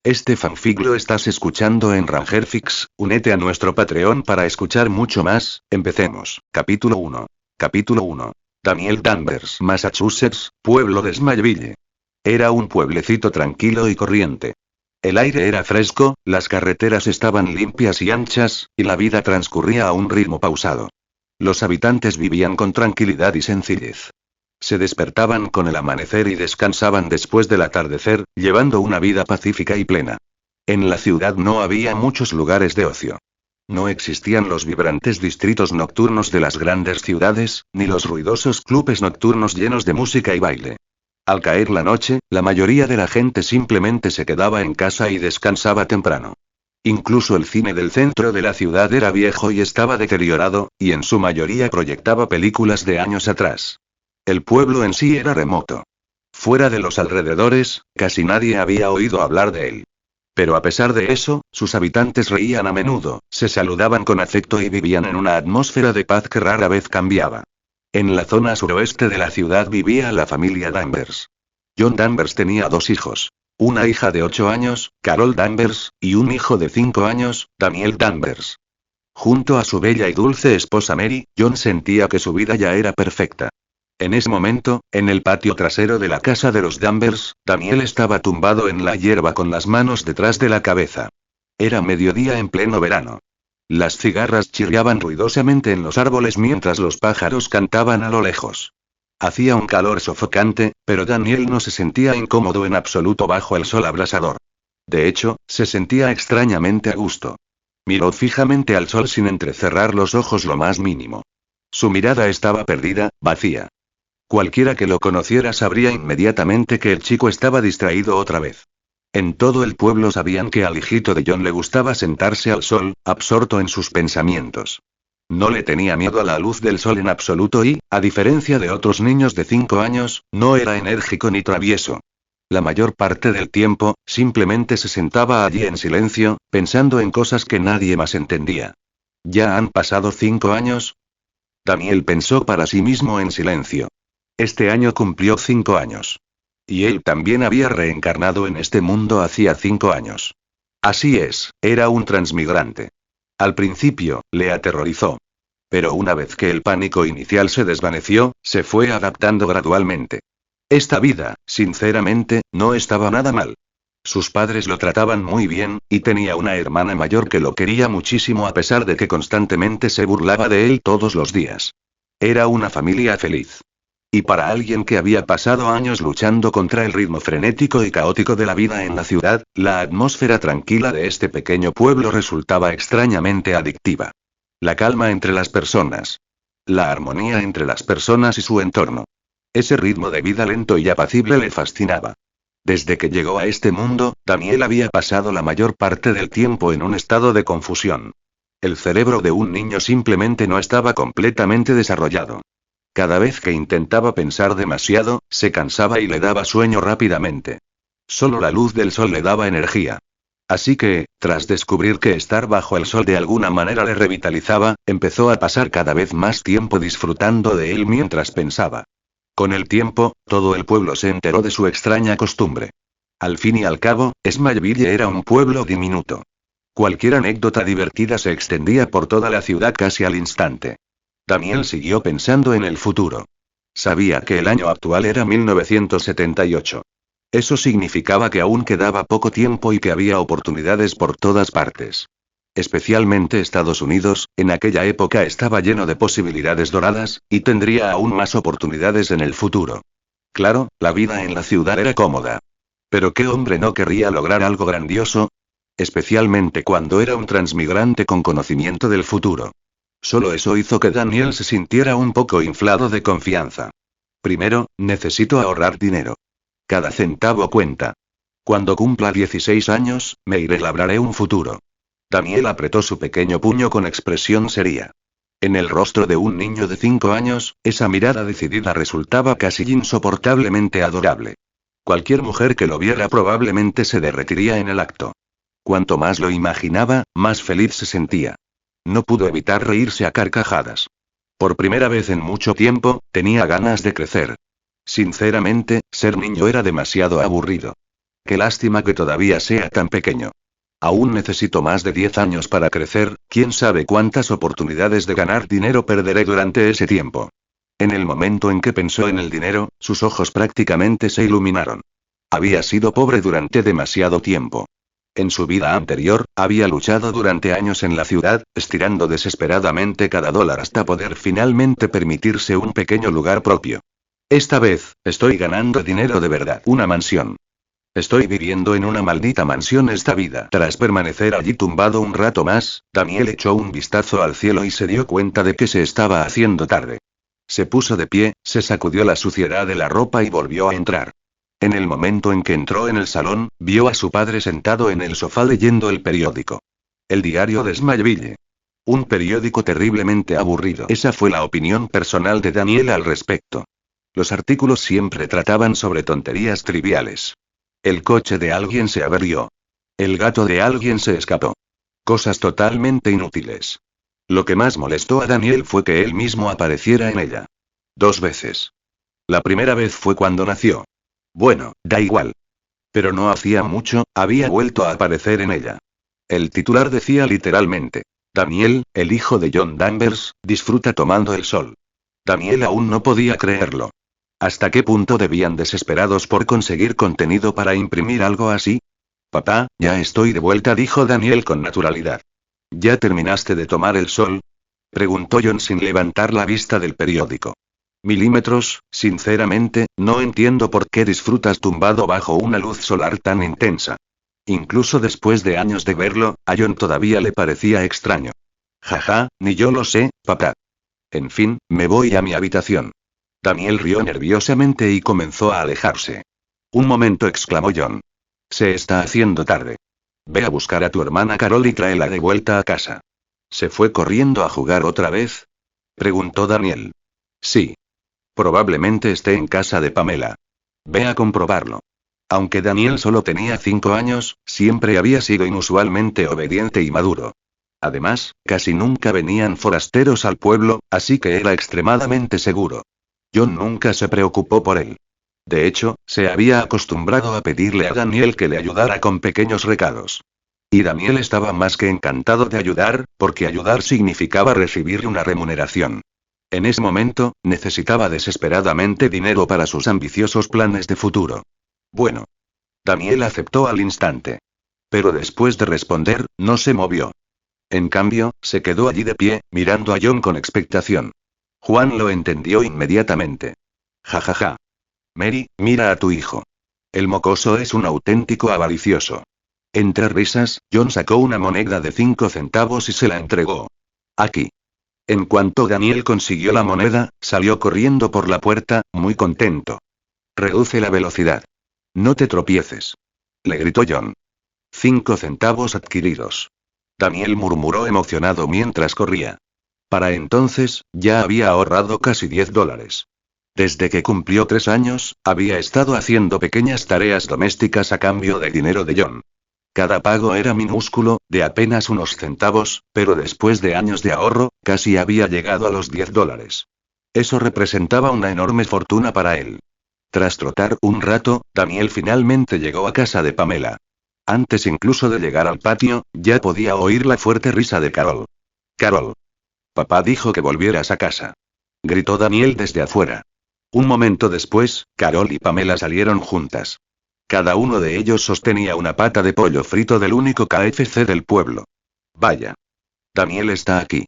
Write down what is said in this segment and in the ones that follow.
Este fanfic lo estás escuchando en Rangerfix, únete a nuestro Patreon para escuchar mucho más, empecemos. Capítulo 1. Capítulo 1. Daniel Danvers, Massachusetts, pueblo de Smallville. Era un pueblecito tranquilo y corriente. El aire era fresco, las carreteras estaban limpias y anchas, y la vida transcurría a un ritmo pausado. Los habitantes vivían con tranquilidad y sencillez. Se despertaban con el amanecer y descansaban después del atardecer, llevando una vida pacífica y plena. En la ciudad no había muchos lugares de ocio. No existían los vibrantes distritos nocturnos de las grandes ciudades, ni los ruidosos clubes nocturnos llenos de música y baile. Al caer la noche, la mayoría de la gente simplemente se quedaba en casa y descansaba temprano. Incluso el cine del centro de la ciudad era viejo y estaba deteriorado, y en su mayoría proyectaba películas de años atrás. El pueblo en sí era remoto. Fuera de los alrededores, casi nadie había oído hablar de él. Pero a pesar de eso, sus habitantes reían a menudo, se saludaban con afecto y vivían en una atmósfera de paz que rara vez cambiaba. En la zona suroeste de la ciudad vivía la familia Danvers. John Danvers tenía 2 hijos. Una hija de 8 años, Carol Danvers, y un hijo de 5 años, Daniel Danvers. Junto a su bella y dulce esposa Mary, John sentía que su vida ya era perfecta. En ese momento, en el patio trasero de la casa de los Danvers, Daniel estaba tumbado en la hierba con las manos detrás de la cabeza. Era mediodía en pleno verano. Las cigarras chirriaban ruidosamente en los árboles mientras los pájaros cantaban a lo lejos. Hacía un calor sofocante, pero Daniel no se sentía incómodo en absoluto bajo el sol abrasador. De hecho, se sentía extrañamente a gusto. Miró fijamente al sol sin entrecerrar los ojos lo más mínimo. Su mirada estaba perdida, vacía. Cualquiera que lo conociera sabría inmediatamente que el chico estaba distraído otra vez. En todo el pueblo sabían que al hijito de John le gustaba sentarse al sol, absorto en sus pensamientos. No le tenía miedo a la luz del sol en absoluto y, a diferencia de otros niños de 5 años, no era enérgico ni travieso. La mayor parte del tiempo, simplemente se sentaba allí en silencio, pensando en cosas que nadie más entendía. ¿Ya han pasado 5 años? Daniel pensó para sí mismo en silencio. Este año cumplió 5 años. Y él también había reencarnado en este mundo hacía 5 años. Así es, era un transmigrante. Al principio, le aterrorizó. Pero una vez que el pánico inicial se desvaneció, se fue adaptando gradualmente. Esta vida, sinceramente, no estaba nada mal. Sus padres lo trataban muy bien, y tenía una hermana mayor que lo quería muchísimo a pesar de que constantemente se burlaba de él todos los días. Era una familia feliz. Y para alguien que había pasado años luchando contra el ritmo frenético y caótico de la vida en la ciudad, la atmósfera tranquila de este pequeño pueblo resultaba extrañamente adictiva. La calma entre las personas. La armonía entre las personas y su entorno. Ese ritmo de vida lento y apacible le fascinaba. Desde que llegó a este mundo, Daniel había pasado la mayor parte del tiempo en un estado de confusión. El cerebro de un niño simplemente no estaba completamente desarrollado. Cada vez que intentaba pensar demasiado, se cansaba y le daba sueño rápidamente. Solo la luz del sol le daba energía. Así que, tras descubrir que estar bajo el sol de alguna manera le revitalizaba, empezó a pasar cada vez más tiempo disfrutando de él mientras pensaba. Con el tiempo, todo el pueblo se enteró de su extraña costumbre. Al fin y al cabo, Smallville era un pueblo diminuto. Cualquier anécdota divertida se extendía por toda la ciudad casi al instante. Daniel siguió pensando en el futuro. Sabía que el año actual era 1978. Eso significaba que aún quedaba poco tiempo y que había oportunidades por todas partes. Especialmente Estados Unidos, en aquella época estaba lleno de posibilidades doradas, y tendría aún más oportunidades en el futuro. Claro, la vida en la ciudad era cómoda. Pero ¿qué hombre no querría lograr algo grandioso? Especialmente cuando era un transmigrante con conocimiento del futuro. Solo eso hizo que Daniel se sintiera un poco inflado de confianza. Primero, necesito ahorrar dinero. Cada centavo cuenta. Cuando cumpla 16 años, me labraré un futuro. Daniel apretó su pequeño puño con expresión seria. En el rostro de un niño de 5 años, esa mirada decidida resultaba casi insoportablemente adorable. Cualquier mujer que lo viera probablemente se derretiría en el acto. Cuanto más lo imaginaba, más feliz se sentía. No pudo evitar reírse a carcajadas. Por primera vez en mucho tiempo, tenía ganas de crecer. Sinceramente, ser niño era demasiado aburrido. Qué lástima que todavía sea tan pequeño. Aún necesito más de 10 años para crecer, quién sabe cuántas oportunidades de ganar dinero perderé durante ese tiempo. En el momento en que pensó en el dinero, sus ojos prácticamente se iluminaron. Había sido pobre durante demasiado tiempo. En su vida anterior, había luchado durante años en la ciudad, estirando desesperadamente cada dólar hasta poder finalmente permitirse un pequeño lugar propio. Esta vez, estoy ganando dinero de verdad. Una mansión. Estoy viviendo en una maldita mansión esta vida. Tras permanecer allí tumbado un rato más, Daniel echó un vistazo al cielo y se dio cuenta de que se estaba haciendo tarde. Se puso de pie, se sacudió la suciedad de la ropa y volvió a entrar. En el momento en que entró en el salón, vio a su padre sentado en el sofá leyendo el periódico. El diario de Smallville. Un periódico terriblemente aburrido. Esa fue la opinión personal de Daniel al respecto. Los artículos siempre trataban sobre tonterías triviales. El coche de alguien se averió. El gato de alguien se escapó. Cosas totalmente inútiles. Lo que más molestó a Daniel fue que él mismo apareciera en ella. 2 veces. La primera vez fue cuando nació. Bueno, da igual. Pero no hacía mucho, había vuelto a aparecer en ella. El titular decía literalmente: Daniel, el hijo de John Danvers, disfruta tomando el sol. Daniel aún no podía creerlo. ¿Hasta qué punto debían desesperados por conseguir contenido para imprimir algo así? Papá, ya estoy de vuelta, dijo Daniel con naturalidad. ¿Ya terminaste de tomar el sol? Preguntó John sin levantar la vista del periódico. Milímetros, sinceramente, no entiendo por qué disfrutas tumbado bajo una luz solar tan intensa. Incluso después de años de verlo, a John todavía le parecía extraño. Jaja, ni yo lo sé, papá. En fin, me voy a mi habitación. Daniel rió nerviosamente y comenzó a alejarse. Un momento, exclamó John. Se está haciendo tarde. Ve a buscar a tu hermana Carol y tráela de vuelta a casa. ¿Se fue corriendo a jugar otra vez? Preguntó Daniel. Sí. Probablemente esté en casa de Pamela. Ve a comprobarlo. Aunque Daniel solo tenía 5 años, siempre había sido inusualmente obediente y maduro. Además, casi nunca venían forasteros al pueblo, así que era extremadamente seguro. John nunca se preocupó por él. De hecho, se había acostumbrado a pedirle a Daniel que le ayudara con pequeños recados. Y Daniel estaba más que encantado de ayudar, porque ayudar significaba recibir una remuneración. En ese momento, necesitaba desesperadamente dinero para sus ambiciosos planes de futuro. Bueno. Daniel aceptó al instante. Pero después de responder, no se movió. En cambio, se quedó allí de pie, mirando a John con expectación. Juan lo entendió inmediatamente. Ja. Mary, mira a tu hijo. El mocoso es un auténtico avaricioso. Entre risas, John sacó una moneda de 5 centavos y se la entregó. Aquí. En cuanto Daniel consiguió la moneda, salió corriendo por la puerta, muy contento. Reduce la velocidad. No te tropieces. Le gritó John. 5 centavos adquiridos. Daniel murmuró emocionado mientras corría. Para entonces, ya había ahorrado casi $10. Desde que cumplió 3 años, había estado haciendo pequeñas tareas domésticas a cambio de dinero de John. Cada pago era minúsculo, de apenas unos centavos, pero después de años de ahorro, casi había llegado a los $10. Eso representaba una enorme fortuna para él. Tras trotar un rato, Daniel finalmente llegó a casa de Pamela. Antes incluso de llegar al patio, ya podía oír la fuerte risa de Carol. Carol. Papá dijo que volvieras a casa. Gritó Daniel desde afuera. Un momento después, Carol y Pamela salieron juntas. Cada uno de ellos sostenía una pata de pollo frito del único KFC del pueblo. Vaya. Daniel está aquí.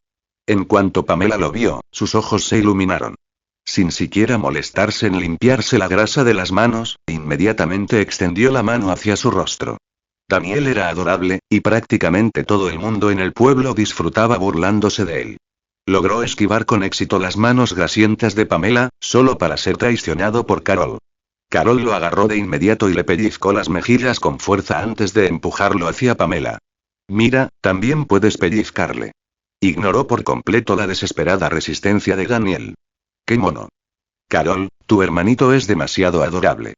En cuanto Pamela lo vio, sus ojos se iluminaron. Sin siquiera molestarse en limpiarse la grasa de las manos, inmediatamente extendió la mano hacia su rostro. Daniel era adorable, y prácticamente todo el mundo en el pueblo disfrutaba burlándose de él. Logró esquivar con éxito las manos grasientas de Pamela, solo para ser traicionado por Carol. Carol lo agarró de inmediato y le pellizcó las mejillas con fuerza antes de empujarlo hacia Pamela. Mira, también puedes pellizcarle. Ignoró por completo la desesperada resistencia de Daniel. ¡Qué mono! Carol, tu hermanito es demasiado adorable.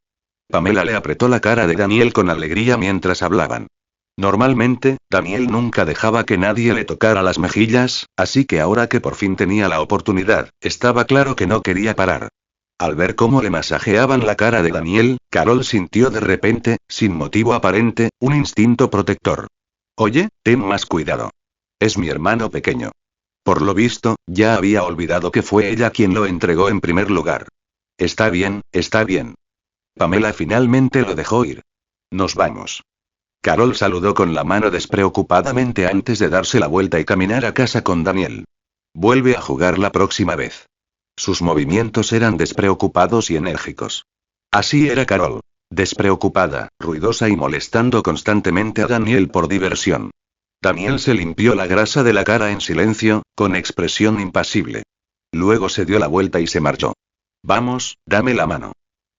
Pamela le apretó la cara de Daniel con alegría mientras hablaban. Normalmente, Daniel nunca dejaba que nadie le tocara las mejillas, así que ahora que por fin tenía la oportunidad, estaba claro que no quería parar. Al ver cómo le masajeaban la cara de Daniel, Carol sintió de repente, sin motivo aparente, un instinto protector. Oye, ten más cuidado. Es mi hermano pequeño. Por lo visto, ya había olvidado que fue ella quien lo entregó en primer lugar. Está bien, está bien. Pamela finalmente lo dejó ir. Nos vamos. Carol saludó con la mano despreocupadamente antes de darse la vuelta y caminar a casa con Daniel. Vuelve a jugar la próxima vez. Sus movimientos eran despreocupados y enérgicos. Así era Carol. Despreocupada, ruidosa y molestando constantemente a Daniel por diversión. Daniel se limpió la grasa de la cara en silencio, con expresión impasible. Luego se dio la vuelta y se marchó. Vamos, dame la mano.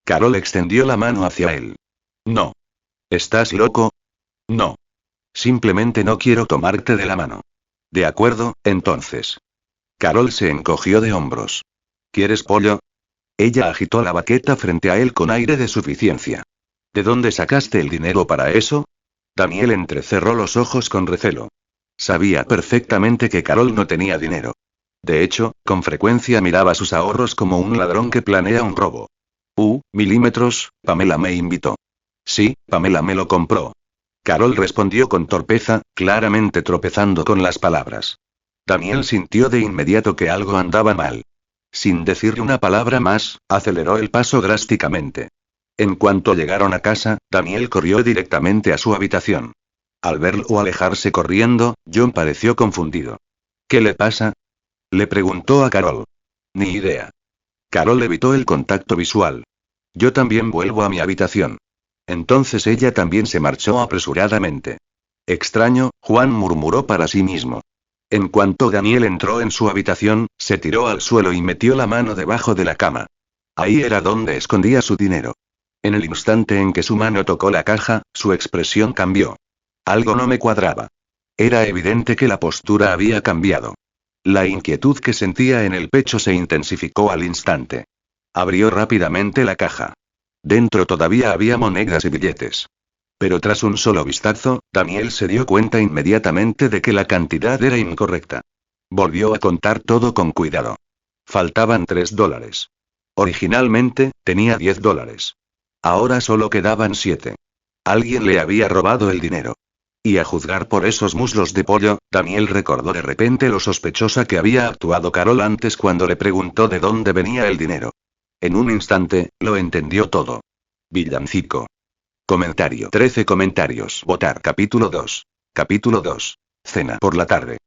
Carol extendió la mano hacia él. No. ¿Estás loco? No. Simplemente no quiero tomarte de la mano. De acuerdo, entonces. Carol se encogió de hombros. ¿Quieres pollo? Ella agitó la baqueta frente a él con aire de suficiencia. ¿De dónde sacaste el dinero para eso? Daniel entrecerró los ojos con recelo. Sabía perfectamente que Carol no tenía dinero. De hecho, con frecuencia miraba sus ahorros como un ladrón que planea un robo. Milímetros, Pamela me invitó. Sí, Pamela me lo compró. Carol respondió con torpeza, claramente tropezando con las palabras. Daniel sintió de inmediato que algo andaba mal. Sin decirle una palabra más, aceleró el paso drásticamente. En cuanto llegaron a casa, Daniel corrió directamente a su habitación. Al verlo alejarse corriendo, John pareció confundido. ¿Qué le pasa? Le preguntó a Carol. Ni idea. Carol evitó el contacto visual. Yo también vuelvo a mi habitación. Entonces ella también se marchó apresuradamente. Extraño, Juan murmuró para sí mismo. En cuanto Daniel entró en su habitación, se tiró al suelo y metió la mano debajo de la cama. Ahí era donde escondía su dinero. En el instante en que su mano tocó la caja, su expresión cambió. Algo no me cuadraba. Era evidente que la postura había cambiado. La inquietud que sentía en el pecho se intensificó al instante. Abrió rápidamente la caja. Dentro todavía había monedas y billetes. Pero tras un solo vistazo, Daniel se dio cuenta inmediatamente de que la cantidad era incorrecta. Volvió a contar todo con cuidado. Faltaban $3. Originalmente, tenía $10. Ahora solo quedaban 7. Alguien le había robado el dinero. Y a juzgar por esos muslos de pollo, Daniel recordó de repente lo sospechosa que había actuado Carol antes cuando le preguntó de dónde venía el dinero. En un instante, lo entendió todo. Villancico. Comentario. 13 comentarios. Votar. Capítulo 2. Capítulo 2. Cena. Por la tarde.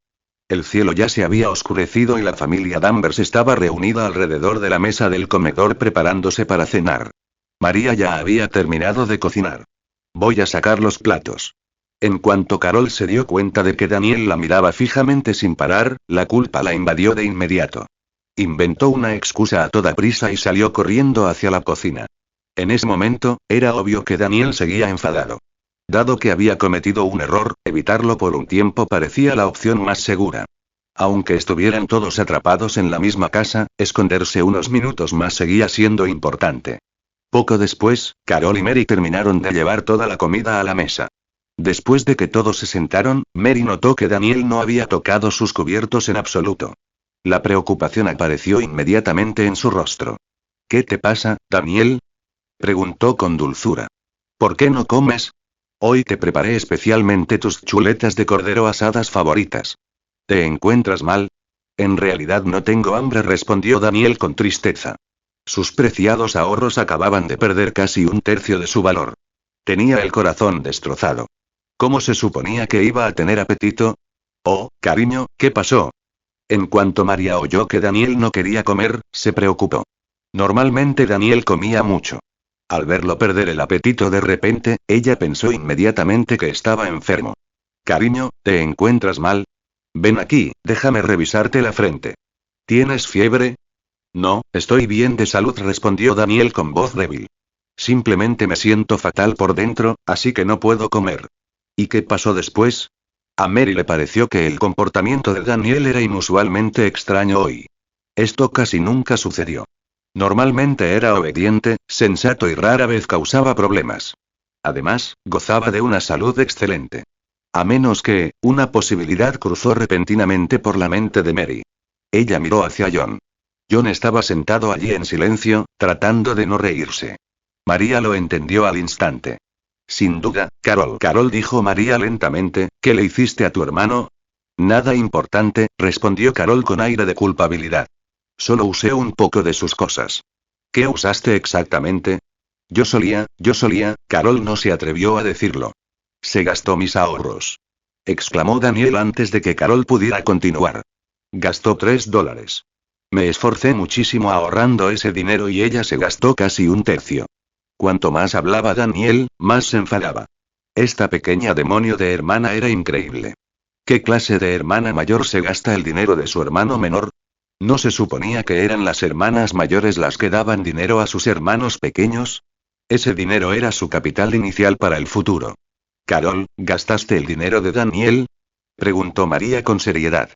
El cielo ya se había oscurecido y la familia Danvers estaba reunida alrededor de la mesa del comedor preparándose para cenar. María ya había terminado de cocinar. Voy a sacar los platos. En cuanto Carol se dio cuenta de que Daniel la miraba fijamente sin parar, la culpa la invadió de inmediato. Inventó una excusa a toda prisa y salió corriendo hacia la cocina. En ese momento, era obvio que Daniel seguía enfadado. Dado que había cometido un error, evitarlo por un tiempo parecía la opción más segura. Aunque estuvieran todos atrapados en la misma casa, esconderse unos minutos más seguía siendo importante. Poco después, Carol y Mary terminaron de llevar toda la comida a la mesa. Después de que todos se sentaron, Mary notó que Daniel no había tocado sus cubiertos en absoluto. La preocupación apareció inmediatamente en su rostro. ¿Qué te pasa, Daniel? Preguntó con dulzura. ¿Por qué no comes? Hoy te preparé especialmente tus chuletas de cordero asadas favoritas. ¿Te encuentras mal? En realidad no tengo hambre, respondió Daniel con tristeza. Sus preciados ahorros acababan de perder casi un tercio de su valor. Tenía el corazón destrozado. ¿Cómo se suponía que iba a tener apetito? Oh, cariño, ¿qué pasó? En cuanto María oyó que Daniel no quería comer, se preocupó. Normalmente Daniel comía mucho. Al verlo perder el apetito de repente, ella pensó inmediatamente que estaba enfermo. Cariño, ¿te encuentras mal? Ven aquí, déjame revisarte la frente. ¿Tienes fiebre? No, estoy bien de salud, respondió Daniel con voz débil. Simplemente me siento fatal por dentro, así que no puedo comer. ¿Y qué pasó después? A Mary le pareció que el comportamiento de Daniel era inusualmente extraño hoy. Esto casi nunca sucedió. Normalmente era obediente, sensato y rara vez causaba problemas. Además, gozaba de una salud excelente. A menos que, una posibilidad cruzó repentinamente por la mente de Mary. Ella miró hacia John. John estaba sentado allí en silencio, tratando de no reírse. María lo entendió al instante. Sin duda, Carol. Carol, dijo María lentamente, ¿qué le hiciste a tu hermano? Nada importante, respondió Carol con aire de culpabilidad. Solo usé un poco de sus cosas. ¿Qué usaste exactamente? Yo solía, Carol no se atrevió a decirlo. Se gastó mis ahorros. Exclamó Daniel antes de que Carol pudiera continuar. Gastó $3. Me esforcé muchísimo ahorrando ese dinero y ella se gastó casi un tercio. Cuanto más hablaba Daniel, más se enfadaba. Esta pequeña demonio de hermana era increíble. ¿Qué clase de hermana mayor se gasta el dinero de su hermano menor? ¿No se suponía que eran las hermanas mayores las que daban dinero a sus hermanos pequeños? Ese dinero era su capital inicial para el futuro. Carol, ¿gastaste el dinero de Daniel? Preguntó María con seriedad.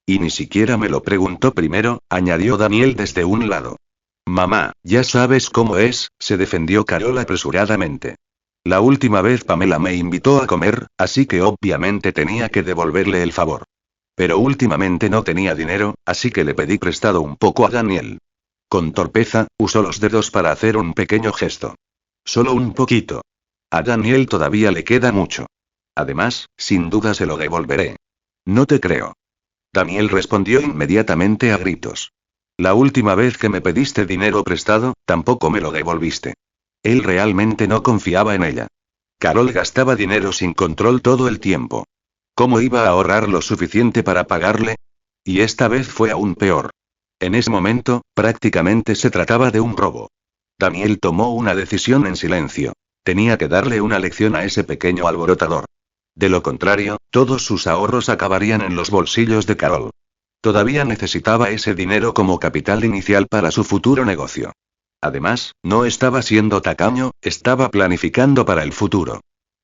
Y ni siquiera me lo preguntó primero, añadió Daniel desde un lado. Mamá, ya sabes cómo es, se defendió Carol apresuradamente. La última vez Pamela me invitó a comer, así que obviamente tenía que devolverle el favor. Pero últimamente no tenía dinero, así que le pedí prestado un poco a Daniel. Con torpeza, usó los dedos para hacer un pequeño gesto. Solo un poquito. A Daniel todavía le queda mucho. Además, sin duda se lo devolveré. No te creo. Daniel respondió inmediatamente a gritos. La última vez que me pediste dinero prestado, tampoco me lo devolviste. Él realmente no confiaba en ella. Carol gastaba dinero sin control todo el tiempo. ¿Cómo iba a ahorrar lo suficiente para pagarle? Y esta vez fue aún peor. En ese momento, prácticamente se trataba de un robo. Daniel tomó una decisión en silencio. Tenía que darle una lección a ese pequeño alborotador. De lo contrario, todos sus ahorros acabarían en los bolsillos de Carol. Todavía necesitaba ese dinero como capital inicial para su futuro negocio. Además, no estaba siendo tacaño, estaba planificando para el futuro.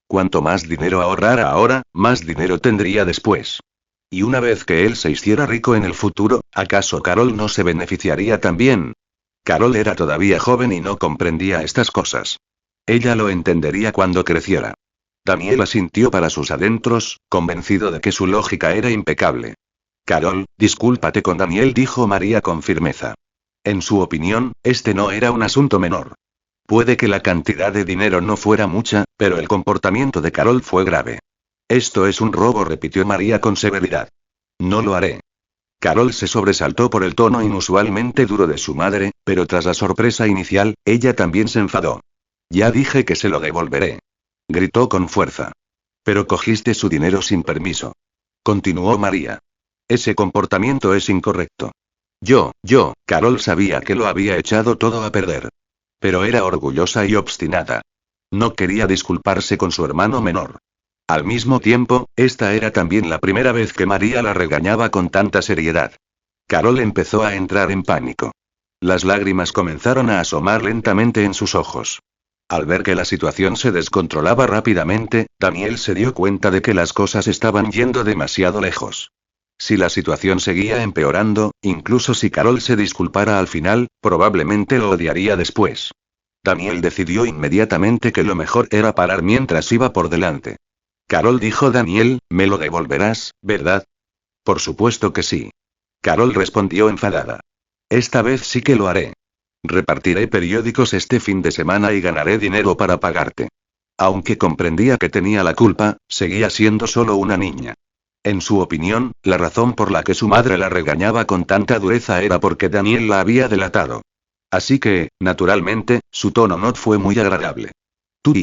Cuanto más dinero ahorrara ahora, más dinero tendría después. Y una vez que él se hiciera rico en el futuro, ¿acaso Carol no se beneficiaría también? Carol era todavía joven y no comprendía estas cosas. Ella lo entendería cuando creciera. Daniel asintió para sus adentros, convencido de que su lógica era impecable. Carol, discúlpate con Daniel, dijo María con firmeza. En su opinión, este no era un asunto menor. Puede que la cantidad de dinero no fuera mucha, pero el comportamiento de Carol fue grave. Esto es un robo, repitió María con severidad. No lo haré. Carol se sobresaltó por el tono inusualmente duro de su madre, pero tras la sorpresa inicial, ella también se enfadó. Ya dije que se lo devolveré. Gritó con fuerza. Pero cogiste su dinero sin permiso. Continuó María. Ese comportamiento es incorrecto. Carol sabía que lo había echado todo a perder. Pero era orgullosa y obstinada. No quería disculparse con su hermano menor. Al mismo tiempo, esta era también la primera vez que María la regañaba con tanta seriedad. Carol empezó a entrar en pánico. Las lágrimas comenzaron a asomar lentamente en sus ojos. Al ver que la situación se descontrolaba rápidamente, Daniel se dio cuenta de que las cosas estaban yendo demasiado lejos. Si la situación seguía empeorando, incluso si Carol se disculpara al final, probablemente lo odiaría después. Daniel decidió inmediatamente que lo mejor era parar mientras iba por delante. Carol, dijo Daniel, me lo devolverás, ¿verdad? Por supuesto que sí. Carol respondió enfadada. Esta vez sí que lo haré. Repartiré periódicos este fin de semana y ganaré dinero para pagarte. Aunque comprendía que tenía la culpa, seguía siendo solo una niña. En su opinión, la razón por la que su madre la regañaba con tanta dureza era porque Daniel la había delatado. Así que, naturalmente, su tono no fue muy agradable.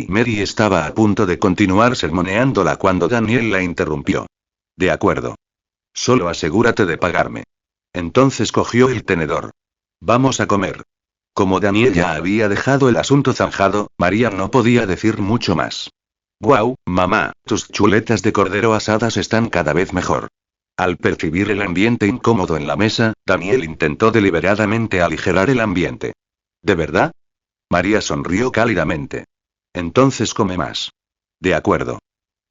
Mary estaba a punto de continuar sermoneándola cuando Daniel la interrumpió. De acuerdo. Solo asegúrate de pagarme. Entonces cogió el tenedor. Vamos a comer. Como Daniel ya había dejado el asunto zanjado, María no podía decir mucho más. «Guau, mamá, tus chuletas de cordero asadas están cada vez mejor». Al percibir el ambiente incómodo en la mesa, Daniel intentó deliberadamente aligerar el ambiente. ¿De verdad? María sonrió cálidamente. Entonces come más. De acuerdo.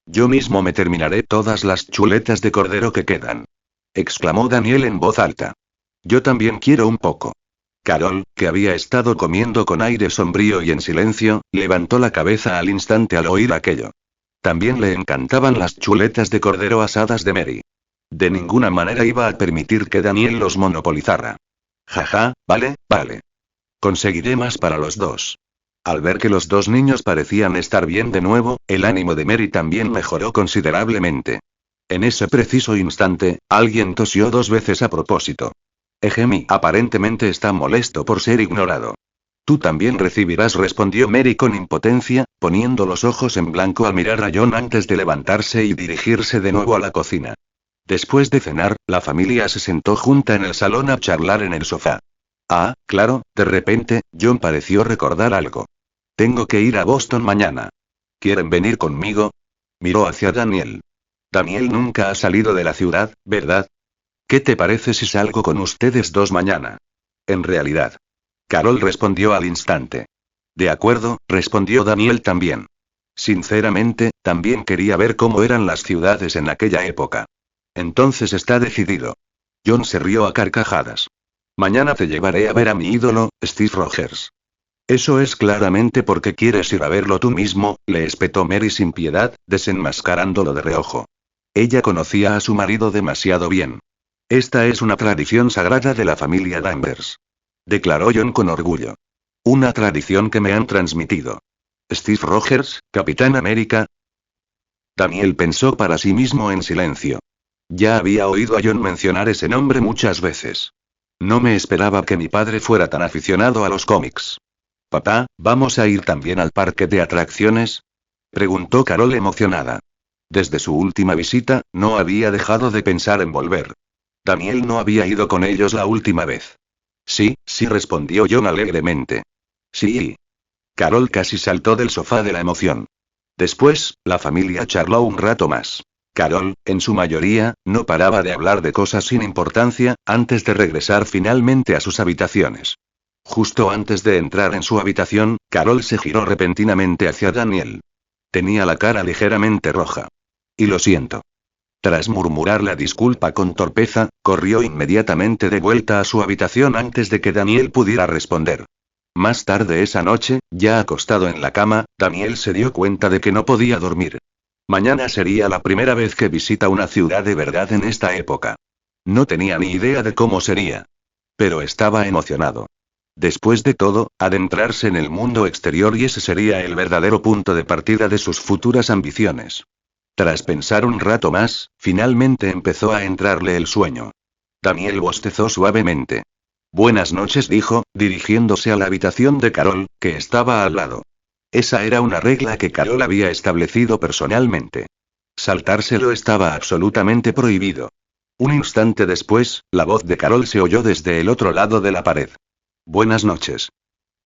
Yo mismo me terminaré todas las chuletas de cordero que quedan. Exclamó Daniel en voz alta. Yo también quiero un poco. Carol, que había estado comiendo con aire sombrío y en silencio, levantó la cabeza al instante al oír aquello. También le encantaban las chuletas de cordero asadas de Mary. De ninguna manera iba a permitir que Daniel los monopolizara. Jaja, vale, vale. Conseguiré más para los dos. Al ver que los dos niños parecían estar bien de nuevo, el ánimo de Mary también mejoró considerablemente. En ese preciso instante, alguien tosió 2 veces a propósito. Ejemi aparentemente está molesto por ser ignorado. Tú también recibirás, respondió Mary con impotencia, poniendo los ojos en blanco al mirar a John antes de levantarse y dirigirse de nuevo a la cocina. Después de cenar, la familia se sentó junta en el salón a charlar en el sofá. Ah, claro, de repente, John pareció recordar algo. Tengo que ir a Boston mañana. ¿Quieren venir conmigo? Miró hacia Daniel. Daniel nunca ha salido de la ciudad, ¿verdad? ¿Qué te parece si salgo con ustedes dos mañana? En realidad. Carol respondió al instante. De acuerdo, respondió Daniel también. Sinceramente, también quería ver cómo eran las ciudades en aquella época. Entonces está decidido. John se rió a carcajadas. Mañana te llevaré a ver a mi ídolo, Steve Rogers. Eso es claramente porque quieres ir a verlo tú mismo, le espetó Mary sin piedad, desenmascarándolo de reojo. Ella conocía a su marido demasiado bien. Esta es una tradición sagrada de la familia Danvers. Declaró John con orgullo. Una tradición que me han transmitido. Steve Rogers, Capitán América. Daniel pensó para sí mismo en silencio. Ya había oído a John mencionar ese nombre muchas veces. No me esperaba que mi padre fuera tan aficionado a los cómics. Papá, ¿vamos a ir también al parque de atracciones? Preguntó Carol emocionada. Desde su última visita, no había dejado de pensar en volver. Daniel no había ido con ellos la última vez. Sí, sí, respondió John alegremente. Sí. Carol casi saltó del sofá de la emoción. Después, la familia charló un rato más. Carol, en su mayoría, no paraba de hablar de cosas sin importancia, antes de regresar finalmente a sus habitaciones. Justo antes de entrar en su habitación, Carol se giró repentinamente hacia Daniel. Tenía la cara ligeramente roja. Y lo siento. Tras murmurar la disculpa con torpeza, corrió inmediatamente de vuelta a su habitación antes de que Daniel pudiera responder. Más tarde esa noche, ya acostado en la cama, Daniel se dio cuenta de que no podía dormir. Mañana sería la primera vez que visita una ciudad de verdad en esta época. No tenía ni idea de cómo sería. Pero estaba emocionado. Después de todo, adentrarse en el mundo exterior y ese sería el verdadero punto de partida de sus futuras ambiciones. Tras pensar un rato más, finalmente empezó a entrarle el sueño. Daniel bostezó suavemente. Buenas noches, dijo, dirigiéndose a la habitación de Carol, que estaba al lado. Esa era una regla que Carol había establecido personalmente. Saltárselo estaba absolutamente prohibido. Un instante después, la voz de Carol se oyó desde el otro lado de la pared. Buenas noches.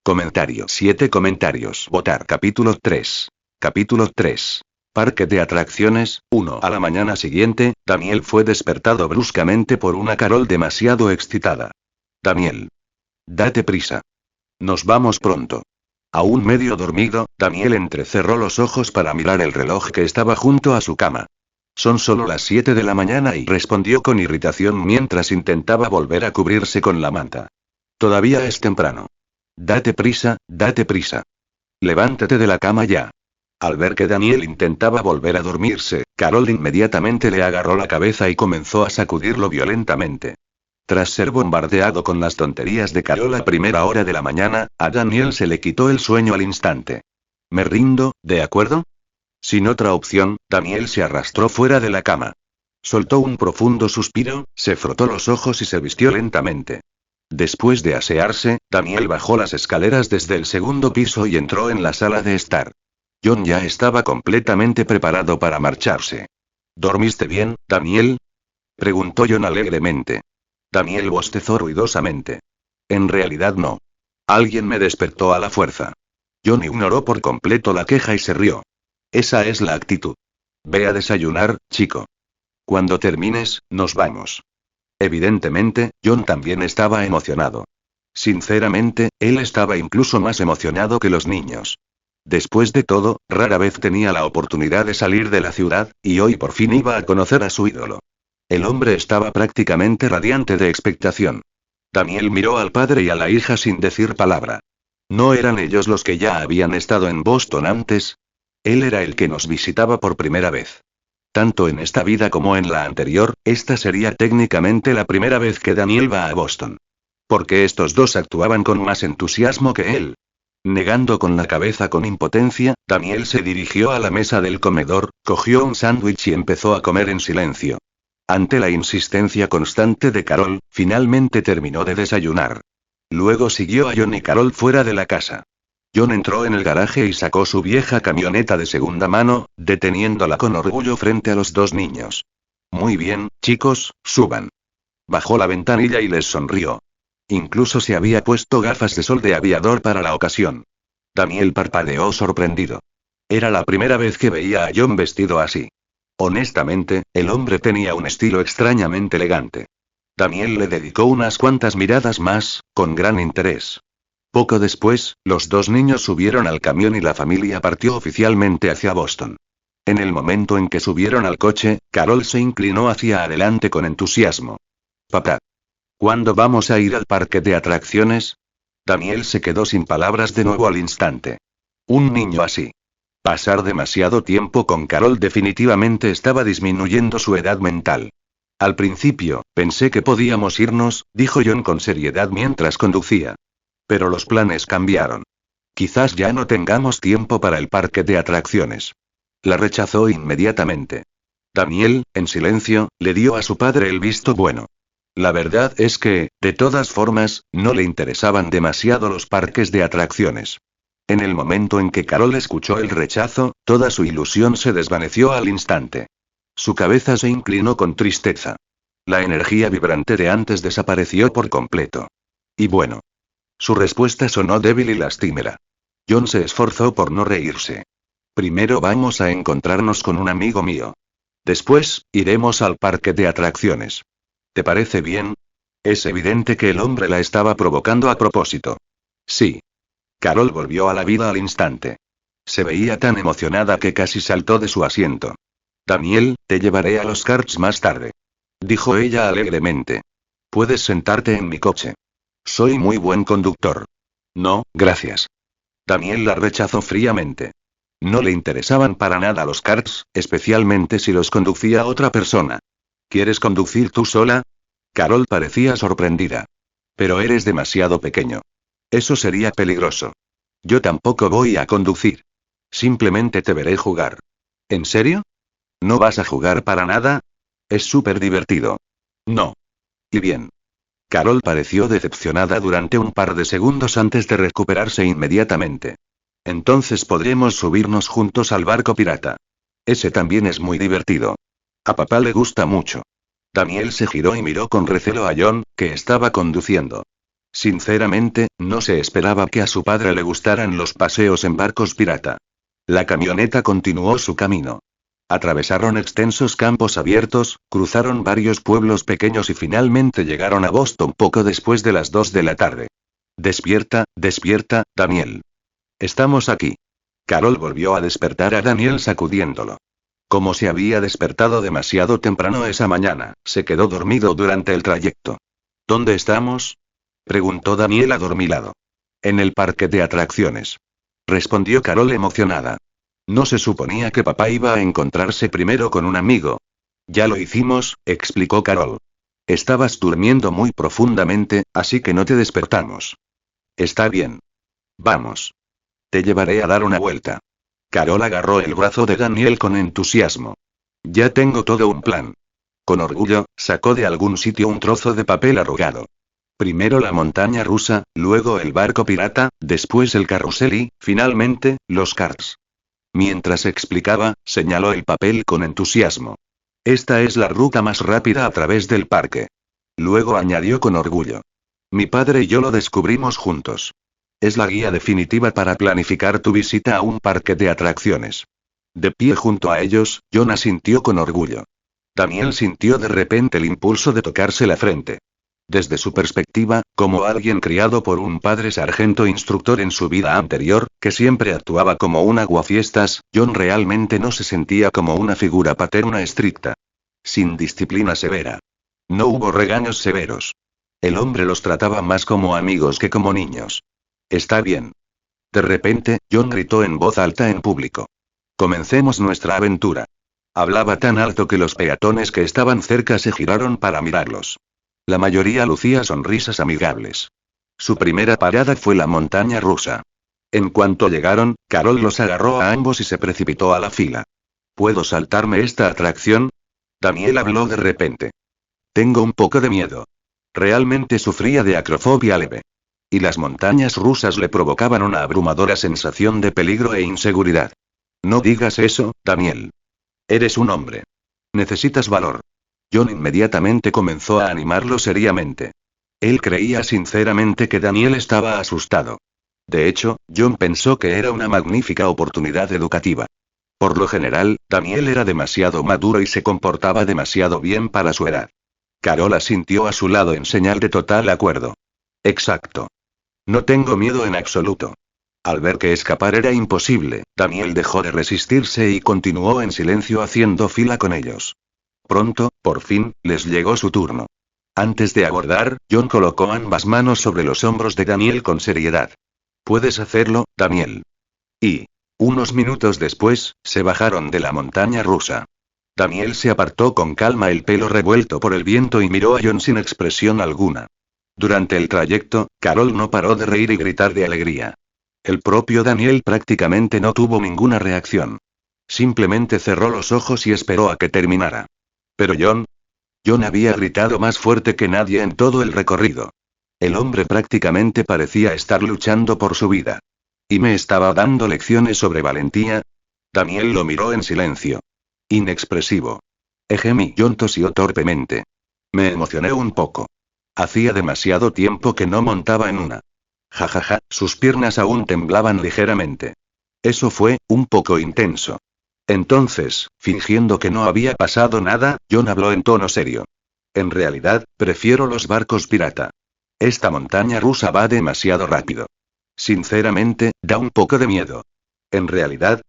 Comentario. 7 comentarios. Votar. Capítulo 3. Capítulo 3. Parque de atracciones, 1. A la mañana siguiente, Daniel fue despertado bruscamente por una Carol demasiado excitada. Daniel. Date prisa. Nos vamos pronto. Aún medio dormido, Daniel entrecerró los ojos para mirar el reloj que estaba junto a su cama. Son solo las 7 de la mañana y respondió con irritación mientras intentaba volver a cubrirse con la manta. Todavía es temprano. Date prisa, date prisa. Levántate de la cama ya. Al ver que Daniel intentaba volver a dormirse, Carol inmediatamente le agarró la cabeza y comenzó a sacudirlo violentamente. Tras ser bombardeado con las tonterías de Carol a primera hora de la mañana, a Daniel se le quitó el sueño al instante. Me rindo, ¿de acuerdo? Sin otra opción, Daniel se arrastró fuera de la cama. Soltó un profundo suspiro, se frotó los ojos y se vistió lentamente. Después de asearse, Daniel bajó las escaleras desde el segundo piso y entró en la sala de estar. John ya estaba completamente preparado para marcharse. ¿Dormiste bien, Daniel? Preguntó John alegremente. Daniel bostezó ruidosamente. En realidad no. Alguien me despertó a la fuerza. John ignoró por completo la queja y se rió. Esa es la actitud. Ve a desayunar, chico. Cuando termines, nos vamos. Evidentemente, John también estaba emocionado. Sinceramente, él estaba incluso más emocionado que los niños. Después de todo, rara vez tenía la oportunidad de salir de la ciudad, y hoy por fin iba a conocer a su ídolo. El hombre estaba prácticamente radiante de expectación. Daniel miró al padre y a la hija sin decir palabra. ¿No eran ellos los que ya habían estado en Boston antes? Él era el que nos visitaba por primera vez. Tanto en esta vida como en la anterior, esta sería técnicamente la primera vez que Daniel va a Boston. Porque estos dos actuaban con más entusiasmo que él. Negando con la cabeza con impotencia, Daniel se dirigió a la mesa del comedor, cogió un sándwich y empezó a comer en silencio. Ante la insistencia constante de Carol, finalmente terminó de desayunar. Luego siguió a John y Carol fuera de la casa. John entró en el garaje y sacó su vieja camioneta de segunda mano, deteniéndola con orgullo frente a los dos niños. Muy bien, chicos, suban. Bajó la ventanilla y les sonrió. Incluso se había puesto gafas de sol de aviador para la ocasión. Daniel parpadeó sorprendido. Era la primera vez que veía a John vestido así. Honestamente, el hombre tenía un estilo extrañamente elegante. Daniel le dedicó unas cuantas miradas más, con gran interés. Poco después, los dos niños subieron al camión y la familia partió oficialmente hacia Boston. En el momento en que subieron al coche, Carol se inclinó hacia adelante con entusiasmo. Papá. ¿Cuándo vamos a ir al parque de atracciones? Daniel se quedó sin palabras de nuevo al instante. Un niño así. Pasar demasiado tiempo con Carol definitivamente estaba disminuyendo su edad mental. Al principio, pensé que podíamos irnos, dijo John con seriedad mientras conducía. Pero los planes cambiaron. Quizás ya no tengamos tiempo para el parque de atracciones. La rechazó inmediatamente. Daniel, en silencio, le dio a su padre el visto bueno. La verdad es que, de todas formas, no le interesaban demasiado los parques de atracciones. En el momento en que Carol escuchó el rechazo, toda su ilusión se desvaneció al instante. Su cabeza se inclinó con tristeza. La energía vibrante de antes desapareció por completo. Y bueno. Su respuesta sonó débil y lastimera. John se esforzó por no reírse. Primero vamos a encontrarnos con un amigo mío. Después, iremos al parque de atracciones. ¿Te parece bien? Es evidente que el hombre la estaba provocando a propósito. Sí. Carol volvió a la vida al instante. Se veía tan emocionada que casi saltó de su asiento. Daniel, te llevaré a los karts más tarde. Dijo ella alegremente. Puedes sentarte en mi coche. Soy muy buen conductor. No, gracias. Daniel la rechazó fríamente. No le interesaban para nada los karts, especialmente si los conducía otra persona. ¿Quieres conducir tú sola? Carol parecía sorprendida. Pero eres demasiado pequeño. Eso sería peligroso. Yo tampoco voy a conducir. Simplemente te veré jugar. ¿En serio? ¿No vas a jugar para nada? Es súper divertido. No. Y bien. Carol pareció decepcionada durante un par de segundos antes de recuperarse inmediatamente. Entonces podremos subirnos juntos al barco pirata. Ese también es muy divertido. A papá le gusta mucho. Daniel se giró y miró con recelo a John, que estaba conduciendo. Sinceramente, no se esperaba que a su padre le gustaran los paseos en barcos pirata. La camioneta continuó su camino. Atravesaron extensos campos abiertos, cruzaron varios pueblos pequeños y finalmente llegaron a Boston poco después de las 2 de la tarde. Despierta, despierta, Daniel. Estamos aquí. Carol volvió a despertar a Daniel sacudiéndolo. Como se había despertado demasiado temprano esa mañana, se quedó dormido durante el trayecto. ¿Dónde estamos? Preguntó Daniel adormilado. En el parque de atracciones. Respondió Carol emocionada. No se suponía que papá iba a encontrarse primero con un amigo. Ya lo hicimos, explicó Carol. Estabas durmiendo muy profundamente, así que no te despertamos. Está bien. Vamos. Te llevaré a dar una vuelta. Carol agarró el brazo de Daniel con entusiasmo. Ya tengo todo un plan. Con orgullo, sacó de algún sitio un trozo de papel arrugado. Primero la montaña rusa, luego el barco pirata, después el carrusel y, finalmente, los karts. Mientras explicaba, señaló el papel con entusiasmo. Esta es la ruta más rápida a través del parque. Luego añadió con orgullo. Mi padre y yo lo descubrimos juntos. Es la guía definitiva para planificar tu visita a un parque de atracciones. De pie junto a ellos, John asintió con orgullo. Daniel sintió de repente el impulso de tocarse la frente. Desde su perspectiva, como alguien criado por un padre sargento instructor en su vida anterior, que siempre actuaba como un aguafiestas, John realmente no se sentía como una figura paterna estricta. Sin disciplina severa. No hubo regaños severos. El hombre los trataba más como amigos que como niños. Está bien. De repente, John gritó en voz alta en público. Comencemos nuestra aventura. Hablaba tan alto que los peatones que estaban cerca se giraron para mirarlos. La mayoría lucía sonrisas amigables. Su primera parada fue la montaña rusa. En cuanto llegaron, Carol los agarró a ambos y se precipitó a la fila. ¿Puedo saltarme esta atracción? Daniel habló de repente. Tengo un poco de miedo. Realmente sufría de acrofobia leve. Y las montañas rusas le provocaban una abrumadora sensación de peligro e inseguridad. No digas eso, Daniel. Eres un hombre. Necesitas valor. John inmediatamente comenzó a animarlo seriamente. Él creía sinceramente que Daniel estaba asustado. De hecho, John pensó que era una magnífica oportunidad educativa. Por lo general, Daniel era demasiado maduro y se comportaba demasiado bien para su edad. Carol asintió a su lado en señal de total acuerdo. Exacto. No tengo miedo en absoluto. Al ver que escapar era imposible, Daniel dejó de resistirse y continuó en silencio haciendo fila con ellos. Pronto, por fin, les llegó su turno. Antes de abordar, John colocó ambas manos sobre los hombros de Daniel con seriedad. Puedes hacerlo, Daniel. Y, unos minutos después, se bajaron de la montaña rusa. Daniel se apartó con calma el pelo revuelto por el viento y miró a John sin expresión alguna. Durante el trayecto, Carol no paró de reír y gritar de alegría. El propio Daniel prácticamente no tuvo ninguna reacción. Simplemente cerró los ojos y esperó a que terminara. Pero John había gritado más fuerte que nadie en todo el recorrido. El hombre prácticamente parecía estar luchando por su vida. ¿Y me estaba dando lecciones sobre valentía? Daniel lo miró en silencio. Inexpresivo. John tosió torpemente. Me emocioné un poco. Hacía demasiado tiempo que no montaba en una. Jajaja, sus piernas aún temblaban ligeramente. Eso fue, un poco intenso. Entonces, fingiendo que no había pasado nada, John habló en tono serio. En realidad, prefiero los barcos pirata. Esta montaña rusa va demasiado rápido. Sinceramente, da un poco de miedo. En realidad,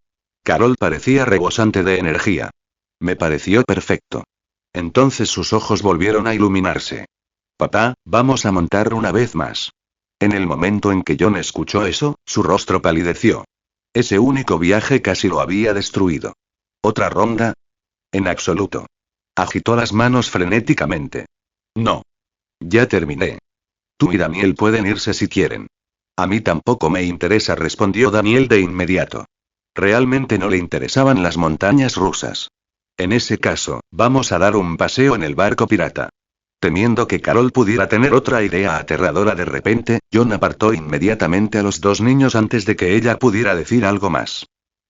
Carol parecía rebosante de energía. Me pareció perfecto. Entonces sus ojos volvieron a iluminarse. Papá, vamos a montar una vez más. En el momento en que John escuchó eso, su rostro palideció. Ese único viaje casi lo había destruido. ¿Otra ronda? En absoluto. Agitó las manos frenéticamente. No. Ya terminé. Tú y Daniel pueden irse si quieren. A mí tampoco me interesa, respondió Daniel de inmediato. Realmente no le interesaban las montañas rusas. En ese caso, vamos a dar un paseo en el barco pirata. Temiendo que Carol pudiera tener otra idea aterradora de repente, John apartó inmediatamente a los dos niños antes de que ella pudiera decir algo más.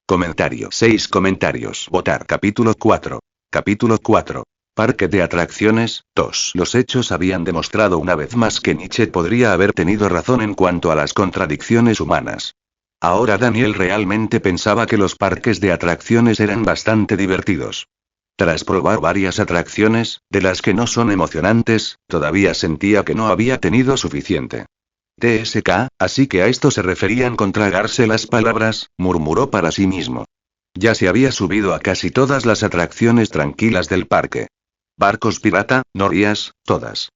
Comentario. 6 comentarios. Votar. Capítulo 4. Capítulo 4. Parque de atracciones, 2. Los hechos habían demostrado una vez más que Nietzsche podría haber tenido razón en cuanto a las contradicciones humanas. Ahora Daniel realmente pensaba que los parques de atracciones eran bastante divertidos. Tras probar varias atracciones, de las que no son emocionantes, todavía sentía que no había tenido suficiente. TSK, así que a esto se referían con tragarse las palabras, murmuró para sí mismo. Ya se había subido a casi todas las atracciones tranquilas del parque. Barcos pirata, no rías, todas.